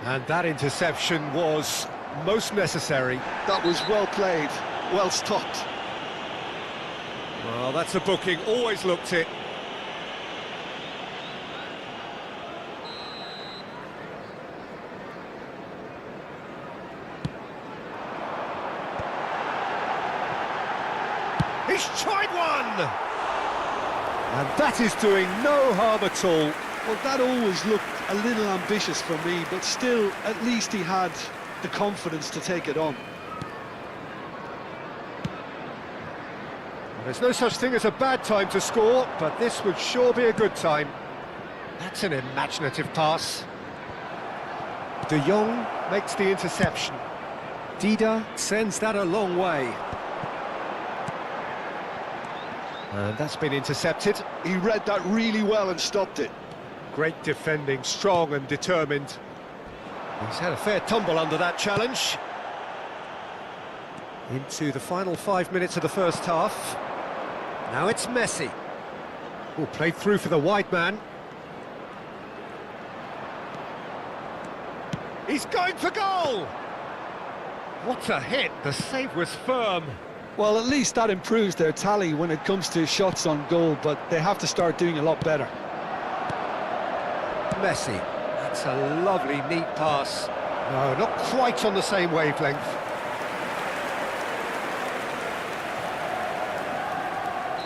And that interception was most necessary. That was well played. well stopped. Well, that's a booking, always looked it. He's tried one! And that is doing no harm at all. Well, that always looked a little ambitious for me, but still, at least he had the confidence to take it on. There's no such thing as a bad time to score, but this would sure be a good time. That's an imaginative pass. De Jong makes the interception. Dida sends that a long way. And that's been intercepted. He read that really well and stopped it. Great defending, strong and determined. He's had a fair tumble under that challenge. Into the final 5 minutes of the first half. Now it's Messi. Oh, played through for the wide man. He's going for goal! What a hit, the save was firm. Well, at least that improves their tally when it comes to shots on goal, but they have to start doing a lot better. Messi, that's a lovely, neat pass. No, not quite on the same wavelength.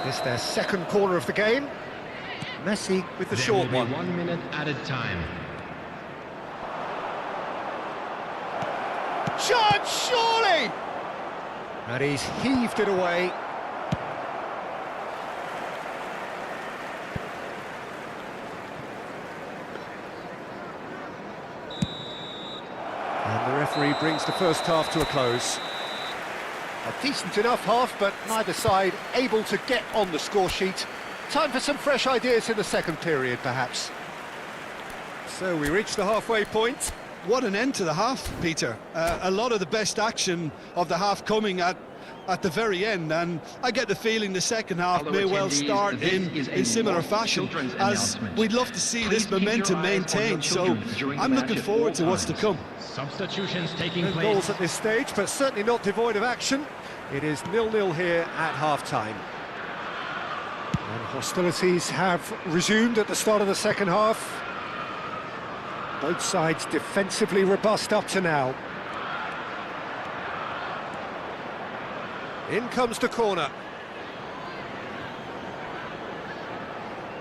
This their second corner of the game. Messi with the short one. 1 minute added time. Chance, surely! And he's heaved it away. And the referee brings the first half to a close. A decent enough half, but neither side able to get on the score sheet. Time for some fresh ideas in the second period, perhaps. So we reach the halfway point. What an end to the half, Peter. A lot of the best action of the half coming at the very end, and I get the feeling the second half may well start in similar fashion, as we'd love to see this momentum maintained, so I'm looking forward to what's to come. Substitutions taking No place. goals at this stage, but certainly not devoid of action. It is 0-0 here at half-time. And hostilities have resumed at the start of the second half. Both sides defensively robust up to now. In comes the corner.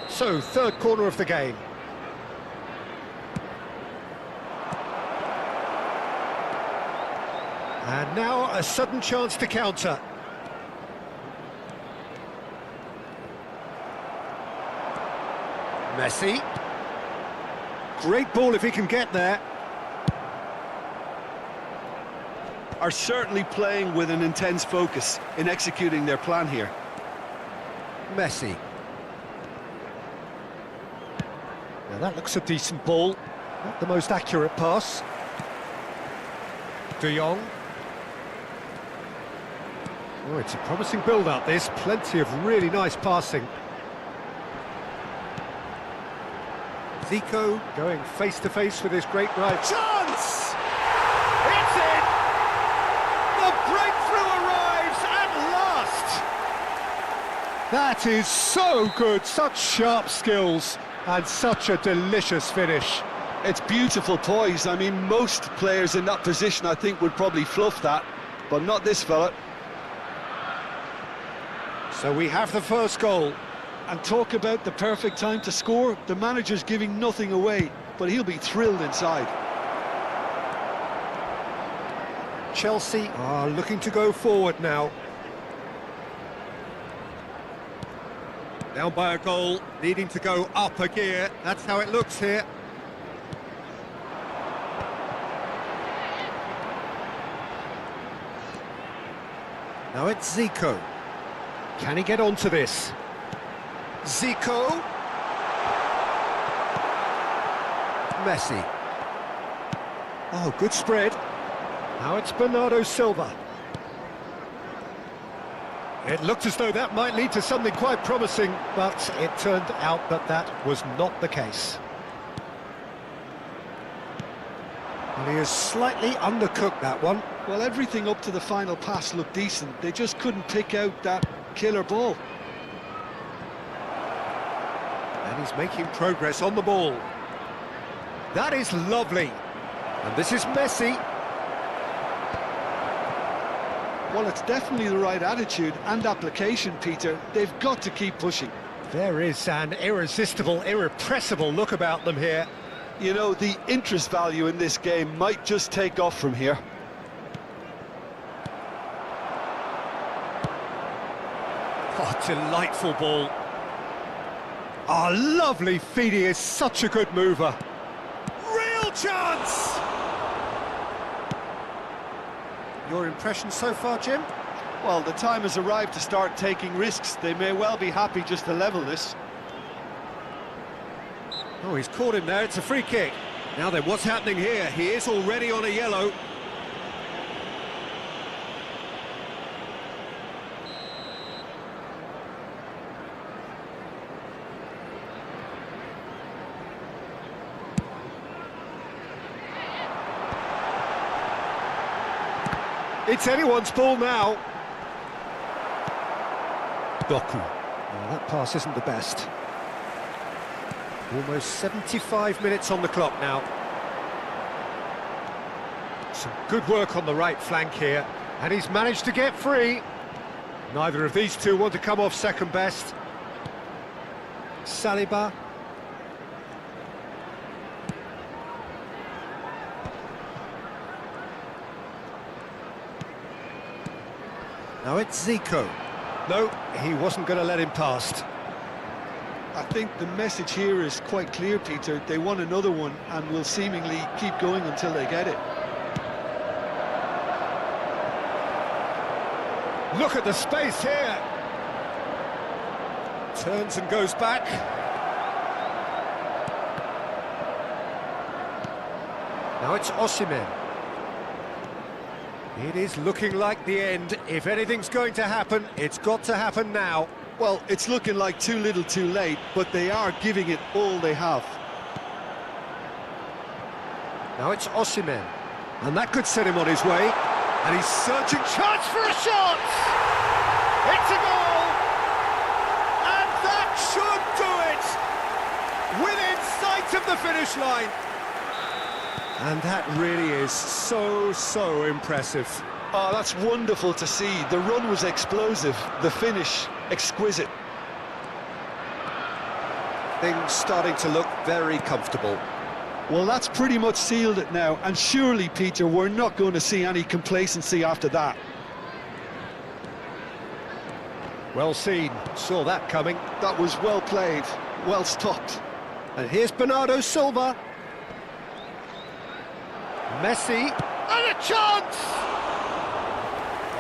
So, third corner of the game. And now a sudden chance to counter. Messi. Great ball if he can get there. Are certainly playing with an intense focus in executing their plan here. Messi. Now that looks a decent ball. Not the most accurate pass. De Jong. Oh, it's a promising build-up, this. Plenty of really nice passing. Zico going face-to-face with his great right. Chance! It's in! The breakthrough arrives at last! That is so good, such sharp skills, and such a delicious finish. It's beautiful poise. I mean, most players in that position, I think, would probably fluff that, but not this fella. So we have the first goal. And talk about the perfect time to score. The manager's giving nothing away, but he'll be thrilled inside. Chelsea are looking to go forward now. Down by a goal, needing to go up a gear. That's how it looks here. Now it's Zico. Can he get onto this? Zico. Messi. Oh, good spread. Now it's Bernardo Silva. It looked as though that might lead to something quite promising, but it turned out that that was not the case. And he has slightly undercooked that one. Well, everything up to the final pass looked decent. They just couldn't pick out that killer ball. And he's making progress on the ball. That is lovely. And this is Messi. Well, it's definitely the right attitude and application, Peter. They've got to keep pushing. There is an irresistible, irrepressible look about them here. You know, the interest value in this game might just take off from here. Oh, delightful ball. Oh, lovely feed. He is such a good mover. Real chance! Your impression so far, Jim? Well, the time has arrived to start taking risks. They may well be happy just to level this. Oh, he's caught him there. It's a free kick. Now then, what's happening here? He is already on a yellow. It's anyone's ball now. Doku. Oh, that pass isn't the best. Almost 75 minutes on the clock now. Some good work on the right flank here. And he's managed to get free. Neither of these two want to come off second best. Saliba. Now it's Zico. No, he wasn't going to let him past. I think the message here is quite clear, Peter. They want another one and will seemingly keep going until they get it. Look at the space here. Turns and goes back. Now it's Osimhen. It is looking like the end. If anything's going to happen, it's got to happen now. Well, it's looking like too little too late, but they are giving it all they have. Now it's Osimhen. And that could set him on his way. And he's searching, chance for a shot! It's a goal! And that should do it! Within sight of the finish line. And that really is so impressive. Oh, that's wonderful to see. The run was explosive, the finish exquisite. Things starting to look very comfortable. Well, that's pretty much sealed it now, and surely, Peter, we're not going to see any complacency after that. Well seen, saw that coming. That was well played, well stopped. And here's Bernardo Silva. Messi, and a chance!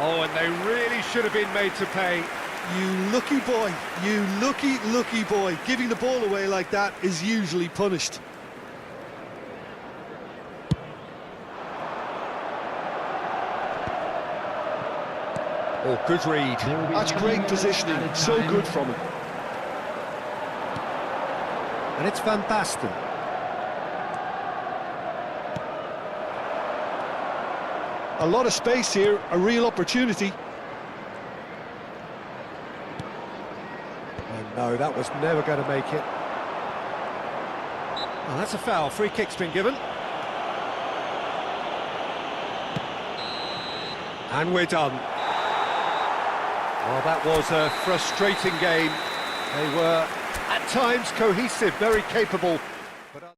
Oh, and they really should have been made to pay. You lucky boy, you lucky boy. Giving the ball away like that is usually punished. Oh, good read. That's great positioning, so good from him. And it's Van Basten. A lot of space here, a real opportunity. Oh no, that was never going to make it. Oh, that's a foul. Free kick's been given. And we're done. Well, that was a frustrating game. They were, at times, cohesive, very capable. But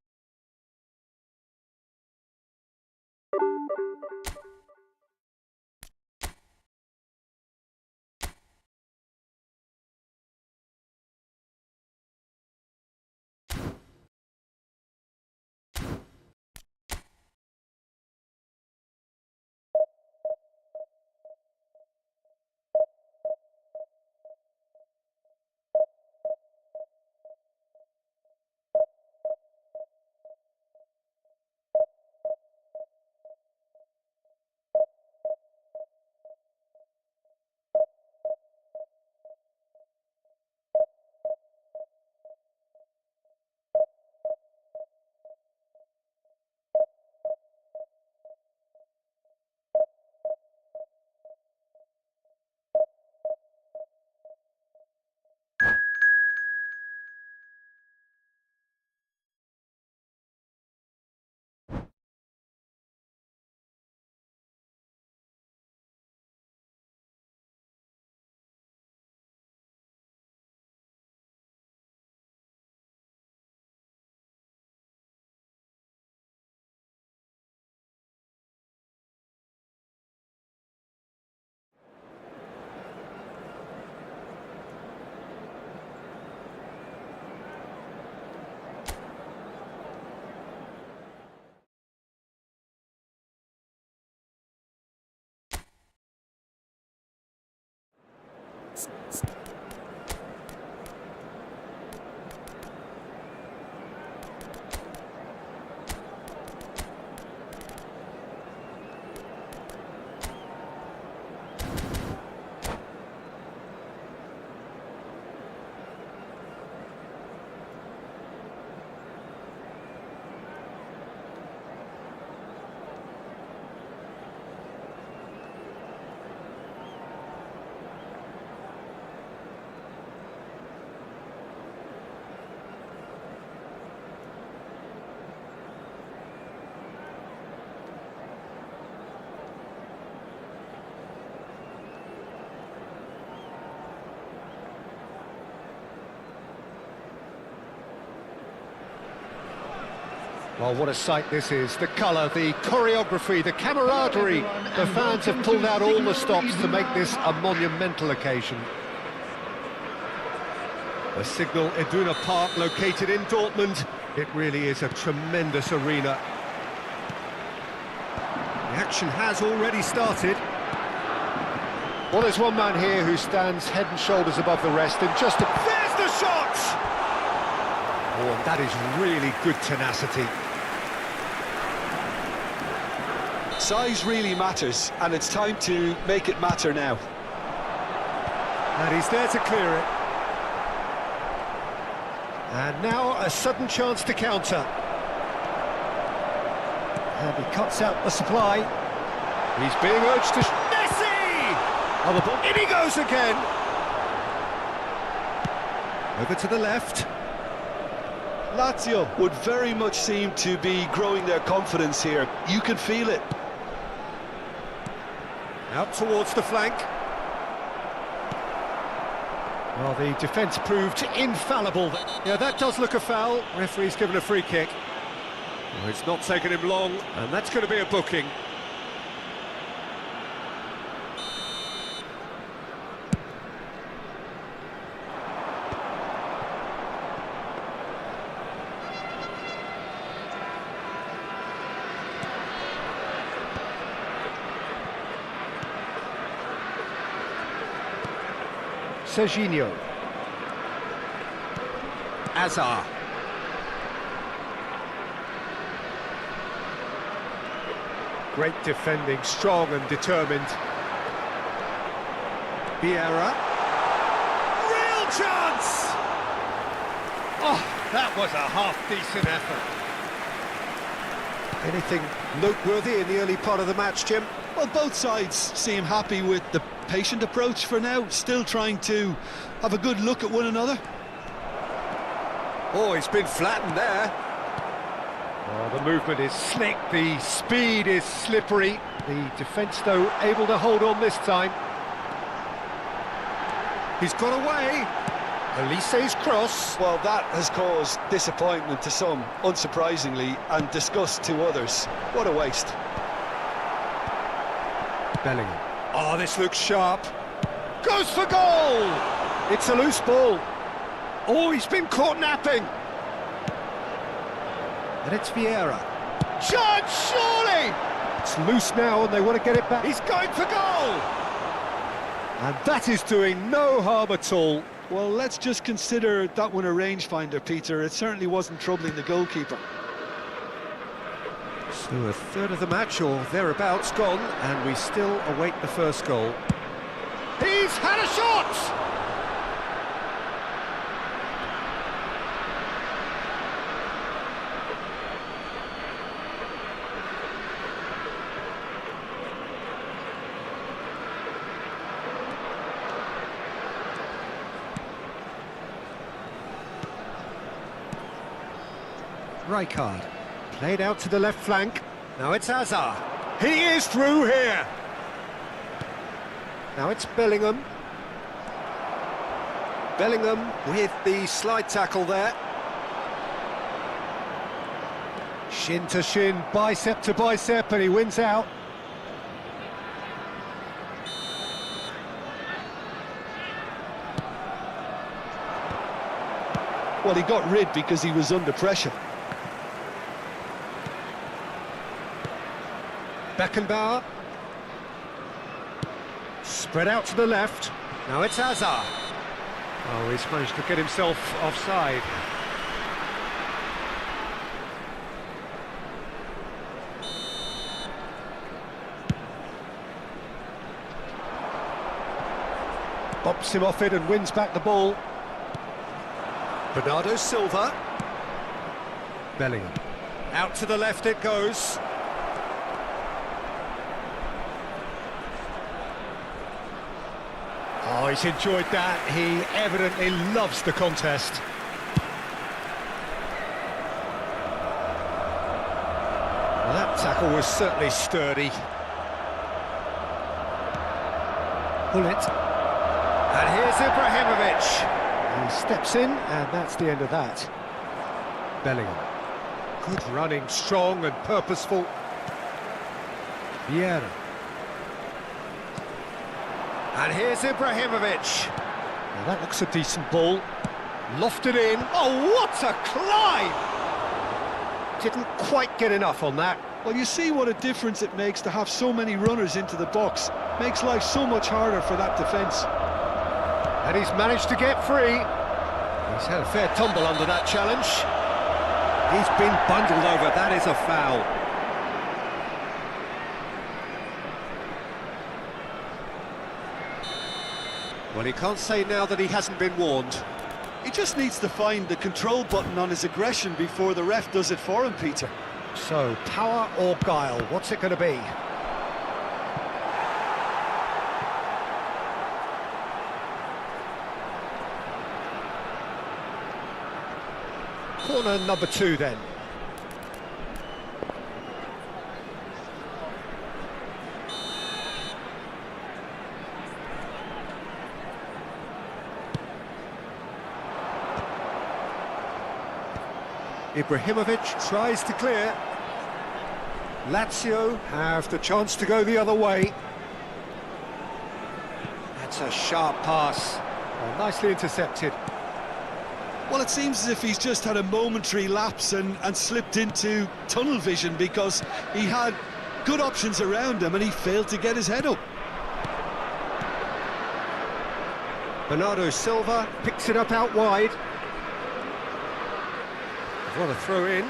Well, what a sight this is. The colour, the choreography, the camaraderie. The fans have pulled out all the stops to make this a monumental occasion. The Signal Iduna Park, located in Dortmund. It really is a tremendous arena. The action has already started. Well, there's one man here who stands head and shoulders above the rest, and just there's the shot! Oh, and that is really good tenacity. Size really matters, and it's time to make it matter now. And he's there to clear it. And now a sudden chance to counter. And he cuts out the supply. He's being urged to... Messi! Oh, the ball... In he goes again! Over to the left. Lazio would very much seem to be growing their confidence here. You can feel it. Out towards the flank. Well, the defence proved infallible. Yeah, that does look a foul. Referee's given a free kick. Well, it's not taken him long, and that's going to be a booking. Serginho. Azar. Great defending, strong and determined. Vieira. Real chance! Oh, that was a half-decent effort. Anything noteworthy in the early part of the match, Jim? Well, both sides seem happy with the patient approach for now, still trying to have a good look at one another. Oh, he's been flattened there. Oh, the movement is slick, the speed is slippery. The defence, though, able to hold on this time. He's got away. Elise's cross. Well, that has caused disappointment to some, unsurprisingly, and disgust to others. What a waste. Bellingham. Oh, this looks sharp. Goes for goal! It's a loose ball. Oh, he's been caught napping. And it's Vieira. Shot, surely! It's loose now and they want to get it back. He's going for goal! And that is doing no harm at all. Well, let's just consider that one a rangefinder, Peter. It certainly wasn't troubling the goalkeeper. So a third of the match, or thereabouts, gone, and we still await the first goal. He's had a shot! Rijkaard. Played out to the left flank. Now it's Azar. He is through here. Now it's Bellingham. Bellingham with the slide tackle there. Shin to shin, bicep to bicep, and he wins out. Well, he got rid because he was under pressure. Beckenbauer. Spread out to the left. Now it's Azar. Oh, he's managed to get himself offside. Bops him off it and wins back the ball. Bernardo Silva. Bellingham. Out to the left it goes. Oh, he's enjoyed that. He evidently loves the contest. Well, that tackle was certainly sturdy. Bullet. And here's Ibrahimovic. He steps in, and that's the end of that. Bellingham. Good running, strong and purposeful. Vieira. And here's Ibrahimovic. Now that looks a decent ball. Lofted in. Oh, what a climb! Didn't quite get enough on that. Well, you see what a difference it makes to have so many runners into the box. Makes life so much harder for that defence. And he's managed to get free. He's had a fair tumble under that challenge. He's been bundled over. That is a foul. Well, he can't say now that he hasn't been warned. He just needs to find the control button on his aggression before the ref does it for him, Peter. So, power or guile, what's it going to be? Corner number 2 then. Ibrahimovic tries to clear. Lazio have the chance to go the other way. That's a sharp pass. Oh, nicely intercepted. Well, it seems as if he's just had a momentary lapse and slipped into tunnel vision because he had good options around him and he failed to get his head up. Bernardo Silva picks it up out wide. What a throw in.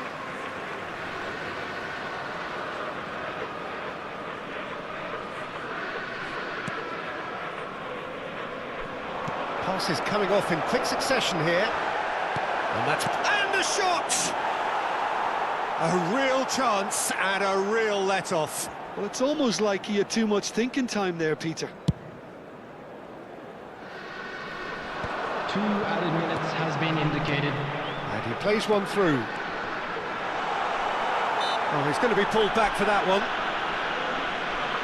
Pass is coming off in quick succession here. And the shot! A real chance and a real let-off. Well, it's almost like he had too much thinking time there, Peter. 2 added minutes has been indicated. And he plays one through. Oh, he's going to be pulled back for that one.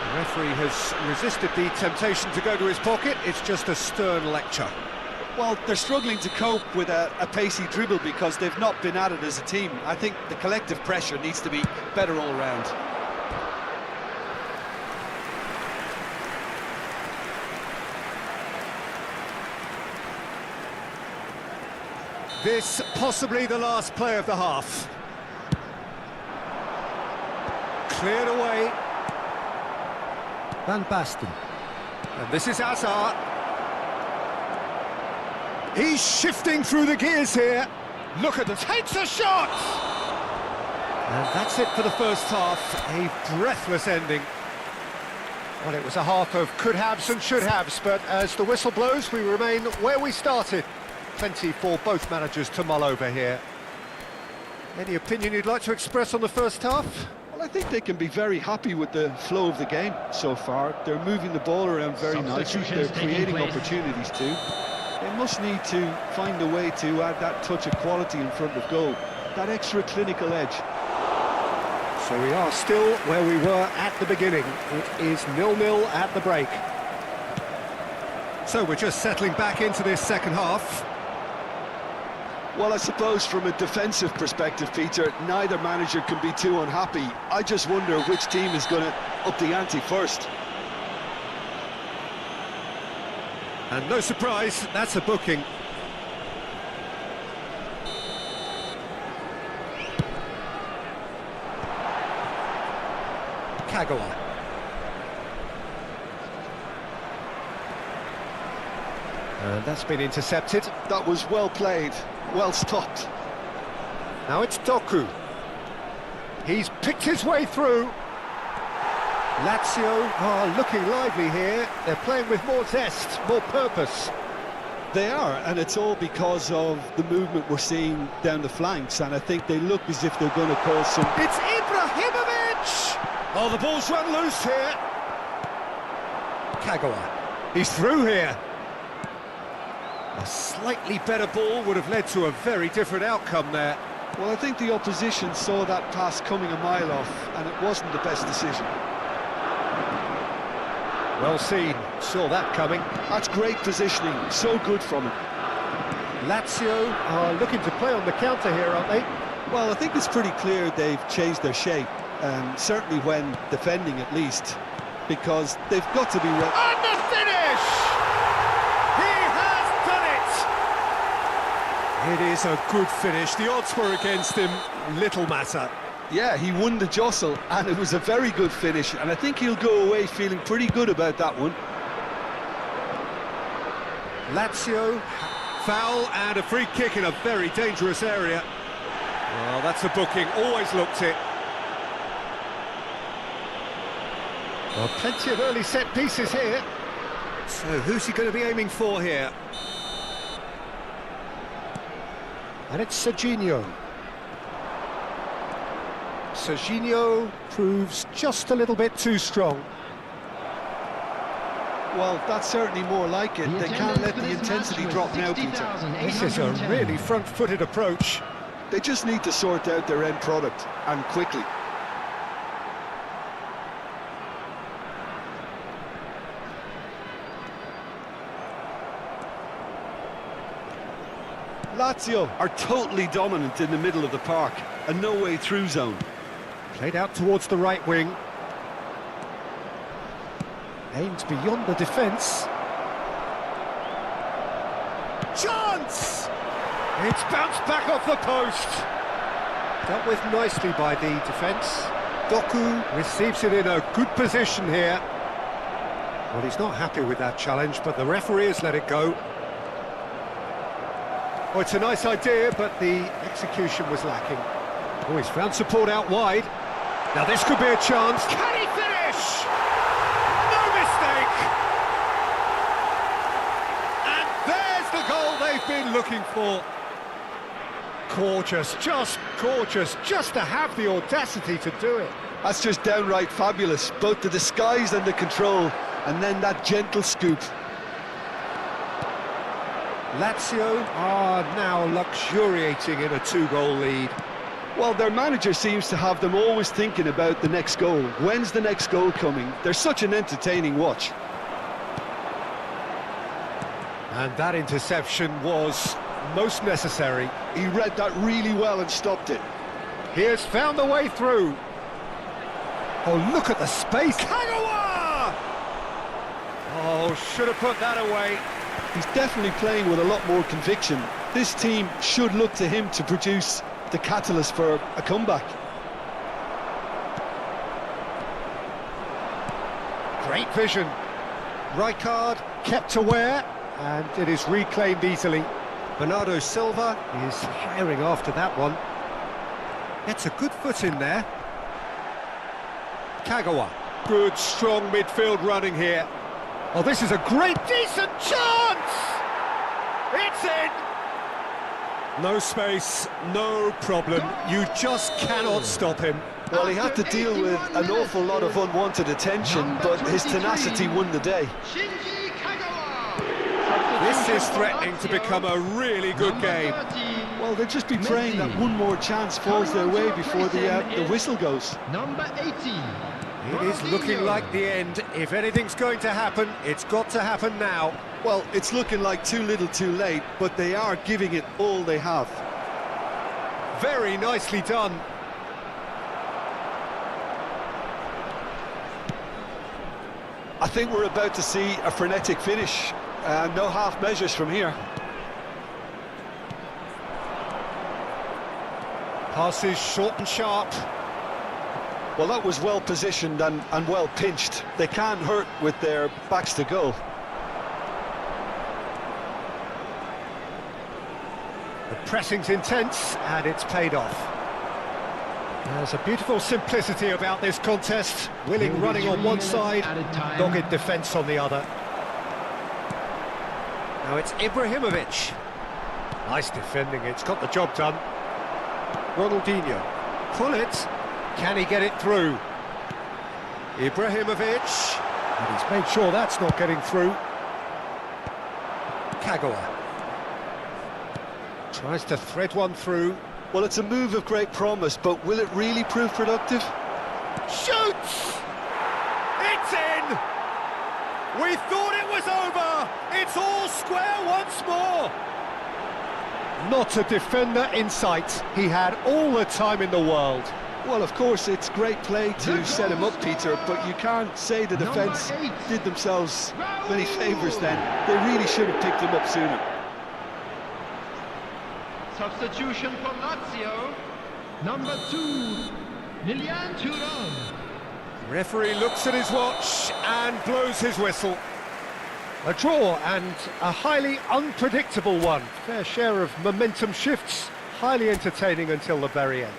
The referee has resisted the temptation to go to his pocket. It's just a stern lecture. Well, they're struggling to cope with a pacey dribble because they've not been at it as a team. I think the collective pressure needs to be better all round. This possibly the last play of the half. Cleared away. Van Basten. And this is Hazard. He's shifting through the gears here. Look at this, takes a shot! And that's it for the first half, a breathless ending. Well, it was a half of could-haves and should-haves, but as the whistle blows, we remain where we started. Plenty for both managers to mull over here. Any opinion you'd like to express on the first half? Well, I think they can be very happy with the flow of the game so far. They're moving the ball around very nicely. They're creating opportunities too. They must need to find a way to add that touch of quality in front of goal, that extra clinical edge. So we are still where we were at the beginning. It is 0-0 at the break. So we're just settling back into this second half. Well, I suppose from a defensive perspective, Peter, neither manager can be too unhappy. I just wonder which team is going to up the ante first. And no surprise, that's a booking. Kagawa. And that's been intercepted. That was well played, well stopped. Now it's Doku. He's picked his way through. Lazio are looking lively here. They're playing with more zest, more purpose. They are, and it's all because of the movement we're seeing down the flanks, and I think they look as if they're going to cause some... It's Ibrahimovic! Oh, the ball's run loose here. Kagawa. He's through here. A slightly better ball would have led to a very different outcome there. Well, I think the opposition saw that pass coming a mile off, and it wasn't the best decision. Well seen, saw that coming. That's great positioning, so good from him. Lazio are looking to play on the counter here, aren't they? Well, I think it's pretty clear they've changed their shape, certainly when defending at least, because they've got to be... And the finish! He has done it! It is a good finish. The odds were against him, little matter. Yeah, he won the jostle, and it was a very good finish, and I think he'll go away feeling pretty good about that one. Lazio, foul and a free kick in a very dangerous area. Well, that's a booking, always looked it. Well, plenty of early set pieces here. So who's he going to be aiming for here? And it's Serginho. Serginho proves just a little bit too strong. Well, that's certainly more like it. They can't let the intensity drop now, Peter. This is a really front-footed approach. They just need to sort out their end product, and quickly. Lazio are totally dominant in the middle of the park, a no-way through zone. Played out towards the right wing. Aimed beyond the defence. Chance! It's bounced back off the post. Dealt with nicely by the defence. Doku receives it in a good position here. Well, he's not happy with that challenge, but the referee has let it go. Oh, it's a nice idea, but the execution was lacking. Oh, he's found support out wide. Now this could be a chance. Can he finish? No mistake! And there's the goal they've been looking for. Gorgeous, just to have the audacity to do it. That's just downright fabulous, both the disguise and the control, and then that gentle scoop. Lazio are now luxuriating in a two-goal lead. Well, their manager seems to have them always thinking about the next goal. When's the next goal coming? They're such an entertaining watch. And that interception was most necessary. He read that really well and stopped it. He has found the way through. Oh, look at the space. Kagawa! Oh, should have put that away. He's definitely playing with a lot more conviction. This team should look to him to produce the catalyst for a comeback. Great vision. Rijkaard kept aware, and it is reclaimed easily. Bernardo Silva is firing after that one. Gets a good foot in there. Kagawa. Good, strong midfield running here. Oh, this is a great, decent chance! It's in! No space, no problem. You just cannot stop him. Well, he had to deal with an awful lot of unwanted attention, but his tenacity won the day. This is threatening to become a really good game. Well, they'll just be praying that one more chance falls their way before the whistle goes. Number 18. It is looking like the end. If anything's going to happen, it's got to happen now. Well, it's looking like too little too late, but they are giving it all they have. Very nicely done. I think we're about to see a frenetic finish. No half measures from here. Passes short and sharp. Well, that was well positioned and well pinched. They can't hurt with their backs to goal. The pressing's intense, and it's paid off. There's a beautiful simplicity about this contest. Willing running on one side, dogged defence on the other. Now it's Ibrahimovic. Nice defending, it's got the job done. Ronaldinho. Pull it. Can he get it through? Ibrahimovic. And he's made sure that's not getting through. Kagawa. Tries to thread one through. Well, it's a move of great promise, but will it really prove productive? Shoots! It's in! We thought it was over! It's all square once more! Not a defender in sight. He had all the time in the world. Well, of course, it's great play to set him up, Peter, but you can't say the defence did themselves many favours then. They really should have picked him up sooner. Substitution for Lazio, number 2, Lilian Thuram. Referee looks at his watch and blows his whistle. A draw, and a highly unpredictable one. Fair share of momentum shifts, highly entertaining until the very end.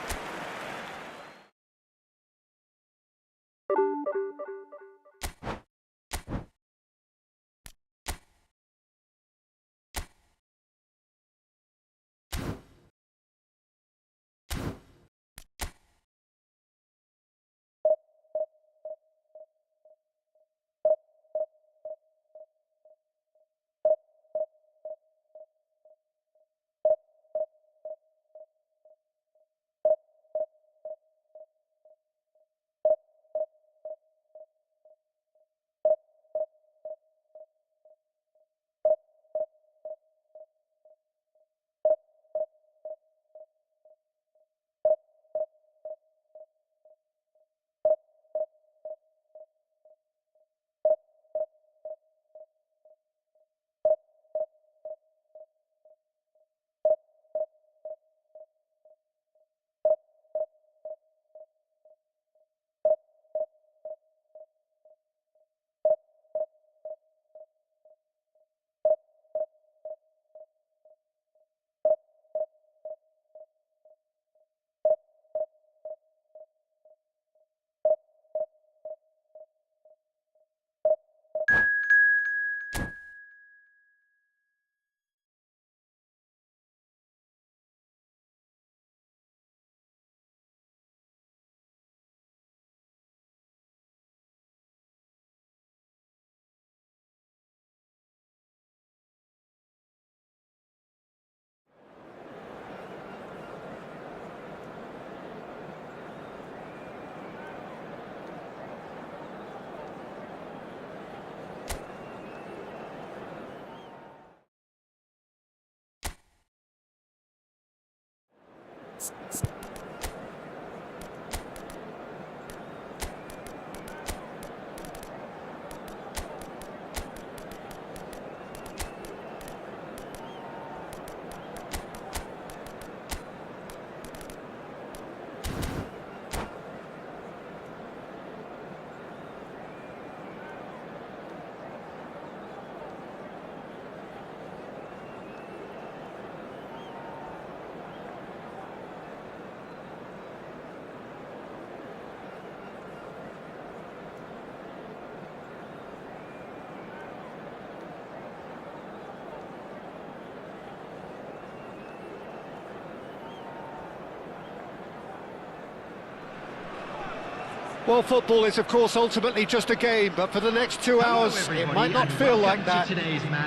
Well, football is, of course, ultimately just a game, but for the next 2 hours, it might not feel like that.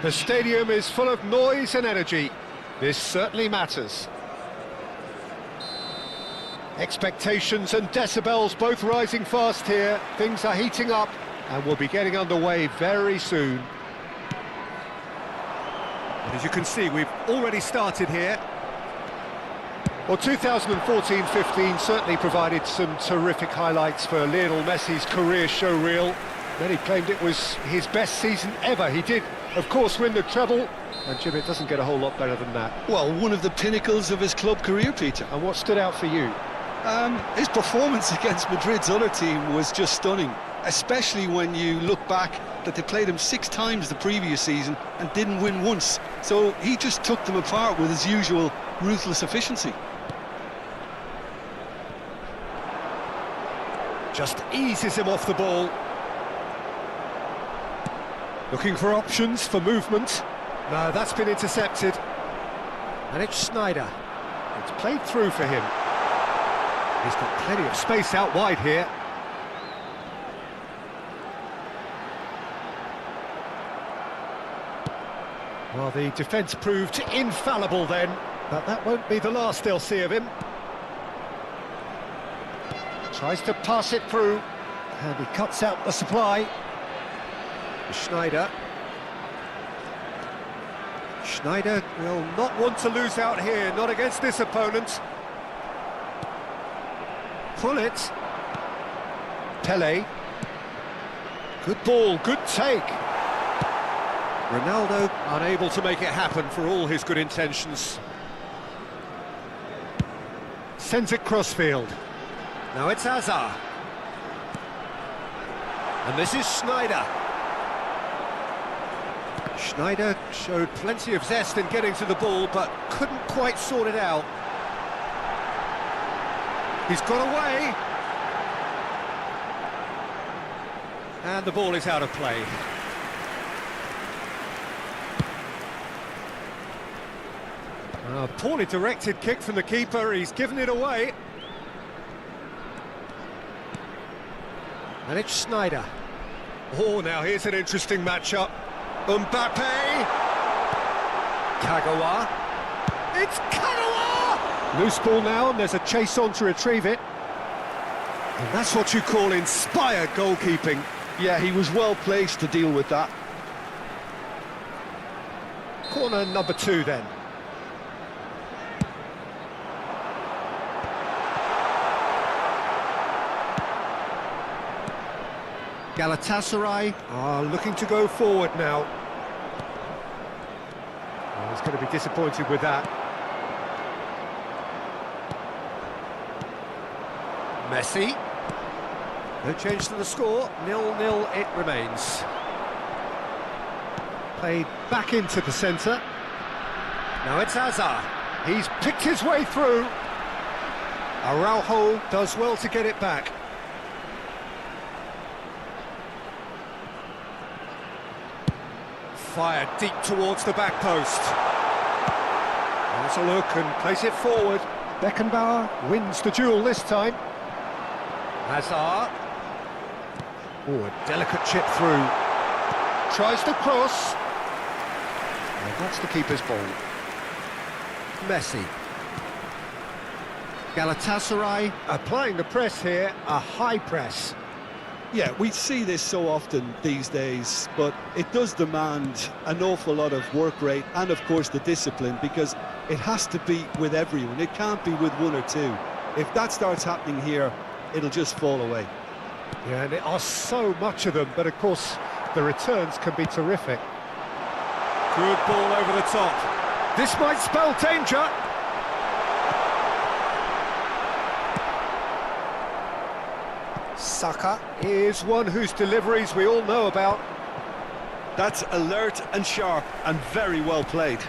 The stadium is full of noise and energy. This certainly matters. Expectations and decibels both rising fast here. Things are heating up, and we'll be getting underway very soon. As you can see, we've already started here. Well, 2014-15 certainly provided some terrific highlights for Lionel Messi's career showreel. Many claimed it was his best season ever. He did, of course, win the treble, and Jim, it doesn't get a whole lot better than that. Well, one of the pinnacles of his club career, Peter. And what stood out for you? His performance against Madrid's other team was just stunning, especially when you look back that they played him 6 times the previous season and didn't win once. So he just took them apart with his usual ruthless efficiency. Just eases him off the ball. Looking for options for movement. No, that's been intercepted. And it's Snyder. It's played through for him. He's got plenty of space out wide here. Well, the defence proved infallible then, but that won't be the last they'll see of him. Tries to pass it through, and he cuts out the supply. Schneider. Schneider will not want to lose out here, not against this opponent. Pull it. Pele. Good ball, good take. Ronaldo unable to make it happen for all his good intentions. Sends it crossfield. Now it's Hazard. And this is Schneider. Schneider showed plenty of zest in getting to the ball, but couldn't quite sort it out. He's got away. And the ball is out of play. A poorly directed kick from the keeper, he's given it away. And it's Schneider. Oh, now here's an interesting matchup. Mbappe! Kagawa. It's Kagawa! Loose ball now, and there's a chase on to retrieve it. And that's what you call inspired goalkeeping. Yeah, he was well placed to deal with that. Corner number 2 then. Galatasaray are looking to go forward now. Oh, he's going to be disappointed with that. Messi. No change to the score, 0-0 it remains. Played back into the centre. Now it's Hazard. He's picked his way through. Araujo does well to get it back. Fired deep towards the back post. There's a look and place it forward. Beckenbauer wins the duel this time. Hazard. Oh, a delicate chip through. Tries to cross. And that's the keeper's ball. Messi. Galatasaray applying the press here, a high press. Yeah, we see this so often these days, but it does demand an awful lot of work rate and, of course, the discipline, because it has to be with everyone. It can't be with one or two. If that starts happening here, it'll just fall away. Yeah, and there are so much of them, but of course the returns can be terrific. Good ball over the top. This might spell danger. Saka is one whose deliveries we all know about. That's alert and sharp and very well played.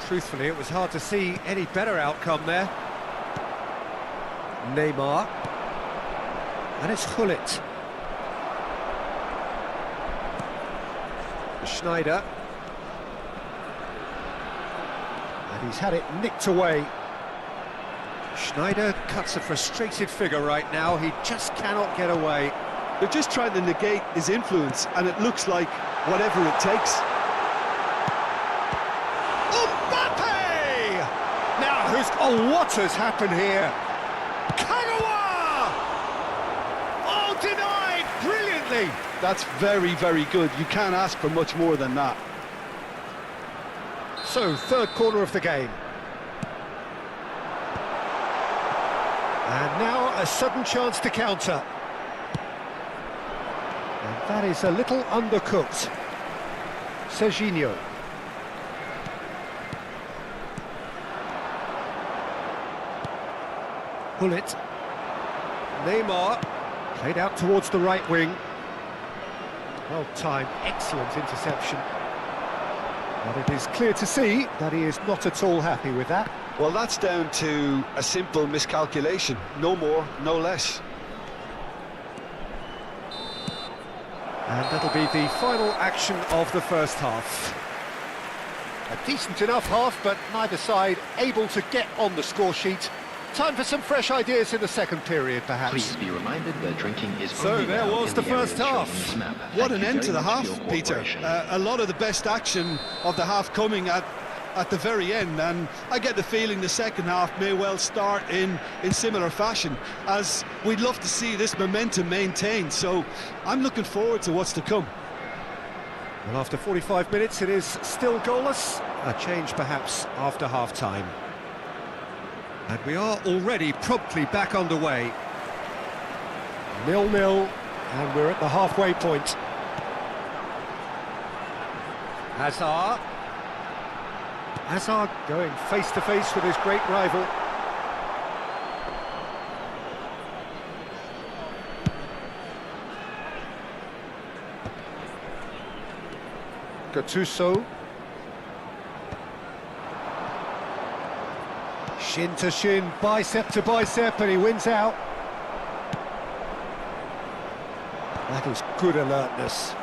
Truthfully, it was hard to see any better outcome there. Neymar. And it's Gullit. Schneider. And he's had it nicked away. Schneider cuts a frustrated figure right now. He just cannot get away. They're just trying to negate his influence, and it looks like whatever it takes. Mbappe! Now, what has happened here? Kagawa! Oh, denied brilliantly. That's very, very good. You can't ask for much more than that. So, third corner of the game. And now a sudden chance to counter. And that is a little undercooked. Serginho. Gullit. Neymar. Played out towards the right wing. Well timed, excellent interception. But it is clear to see that he is not at all happy with that. Well, that's down to a simple miscalculation. No more, no less. And that'll be the final action of the first half. A decent enough half, but neither side able to get on the score sheet. Time for some fresh ideas in the second period, perhaps. Please be reminded that drinking is So only there allowed was in the the area first shown on half. this map. What Thank an you end very to the much for half, your Peter. cooperation. A lot of the best action of the half coming at the very end, and I get the feeling the second half may well start in similar fashion, as we'd love to see this momentum maintained. So I'm looking forward to what's to come. Well, after 45 minutes, it is still goalless. A change perhaps after half-time. And we are already promptly back underway. 0-0, and we're at the halfway point. Hazard going face-to-face with his great rival. Gattuso. Shin to shin, bicep to bicep, and he wins out. That is good alertness.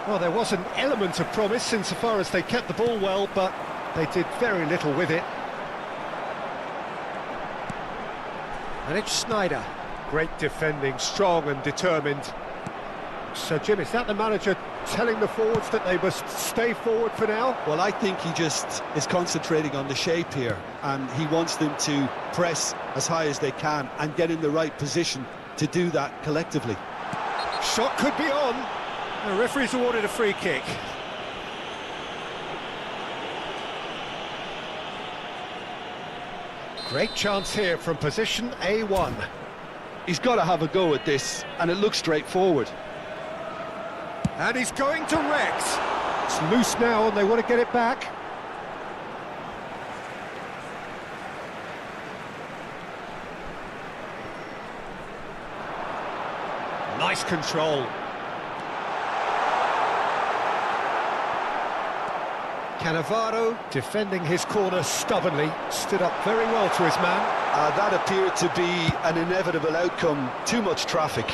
Well, there was an element of promise insofar as they kept the ball well, but they did very little with it. And it's Sneijder. Great defending, strong and determined. So, Jim, is that the manager telling the forwards that they must stay forward for now? Well, I think he just is concentrating on the shape here, and he wants them to press as high as they can and get in the right position to do that collectively. Shot could be on. The referee's awarded a free kick. Great chance here from position A1. He's got to have a go at this, and it looks straightforward. And he's going to Rex. It's loose now and they want to get it back. Nice control. Cannavaro defending his corner stubbornly, stood up very well to his man. That appeared to be an inevitable outcome. Too much traffic.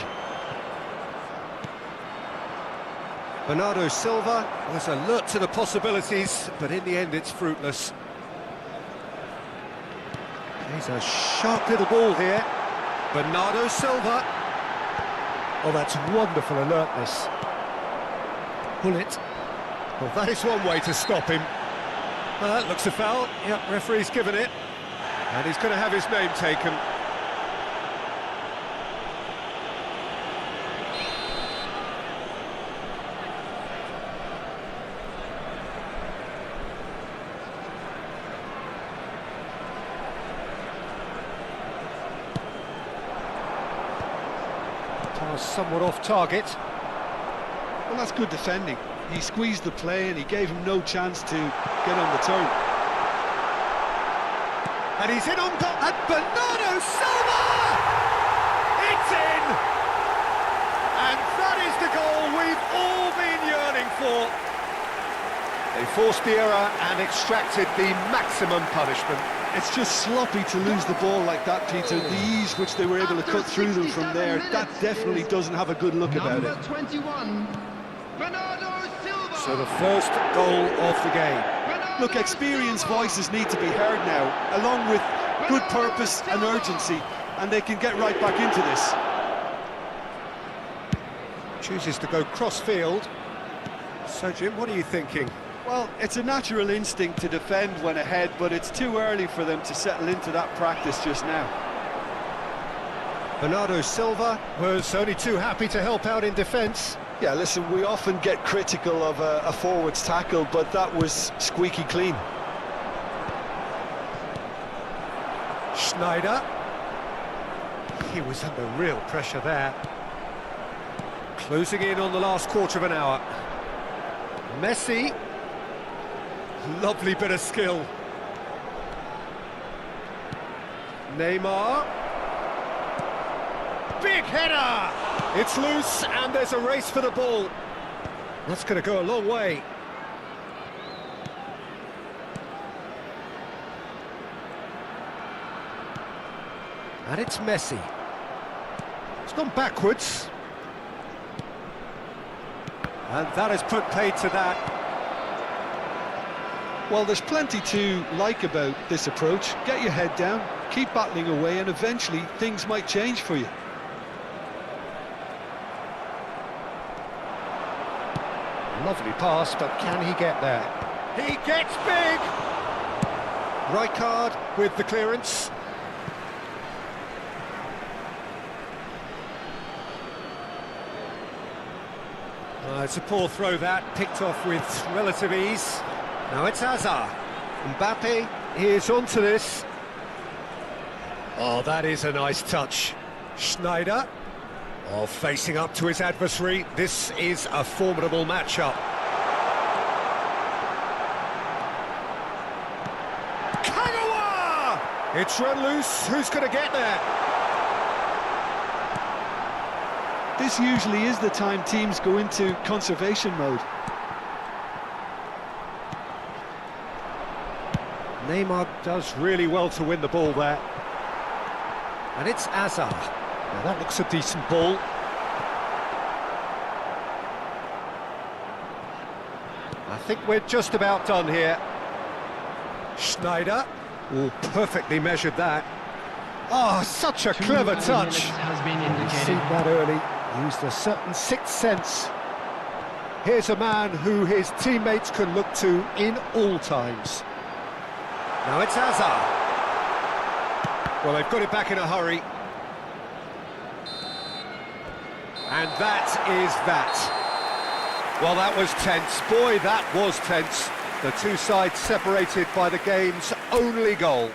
Bernardo Silva was alert to the possibilities, but in the end it's fruitless. He's a sharp little ball here. Bernardo Silva. Oh, that's wonderful alertness. Pull it. Well, that is one way to stop him. Well, that looks a foul. Yep, referee's given it. And he's going to have his name taken. Somewhat off target. Well, that's good defending. He squeezed the play and he gave him no chance to get on the turn. And he's in on goal. And Bernardo Silva! It's in! And that is the goal we've all been yearning for. They forced the error and extracted the maximum punishment. It's just sloppy to lose the ball like that, Peter. The ease which they were able to cut through them from there, that definitely doesn't have a good look about it. 21, Bernardo Silva. So the first goal of the game. Look, experienced voices need to be heard now, along with good purpose and urgency, and they can get right back into this. Chooses to go cross-field. So, Jim, what are you thinking? Well, it's a natural instinct to defend when ahead, but it's too early for them to settle into that practice just now. Bernardo Silva was only too happy to help out in defence. Yeah, listen, we often get critical of a forward's tackle, but that was squeaky clean. Sneijder. He was under real pressure there. Closing in on the last quarter of an hour. Messi. Lovely bit of skill. Neymar. Big header! It's loose and there's a race for the ball. That's going to go a long way. And it's Messi. It's gone backwards. And that has put paid to that. Well, there's plenty to like about this approach. Get your head down, keep battling away, and eventually things might change for you. Lovely pass, but can he get there? He gets big! Rijkaard with the clearance. It's a poor throw that, picked off with relative ease. Now it's Hazard. Mbappe is onto this. Oh, that is a nice touch. Schneider, facing up to his adversary. This is a formidable matchup. Kagawa! It's run loose. Who's going to get there? This usually is the time teams go into conservation mode. Neymar does really well to win the ball there. And it's Hazard. Now that looks a decent ball. I think we're just about done here. Schneider. Oh, perfectly measured that. Oh, such a clever touch. Has been He's indicated. seen that early. Used a certain sixth sense. Here's a man who his teammates can look to in all times. Now it's Hazard. Well, they've got it back in a hurry. And that is that. Well, that was tense. Boy, that was tense. The two sides separated by the game's only goal.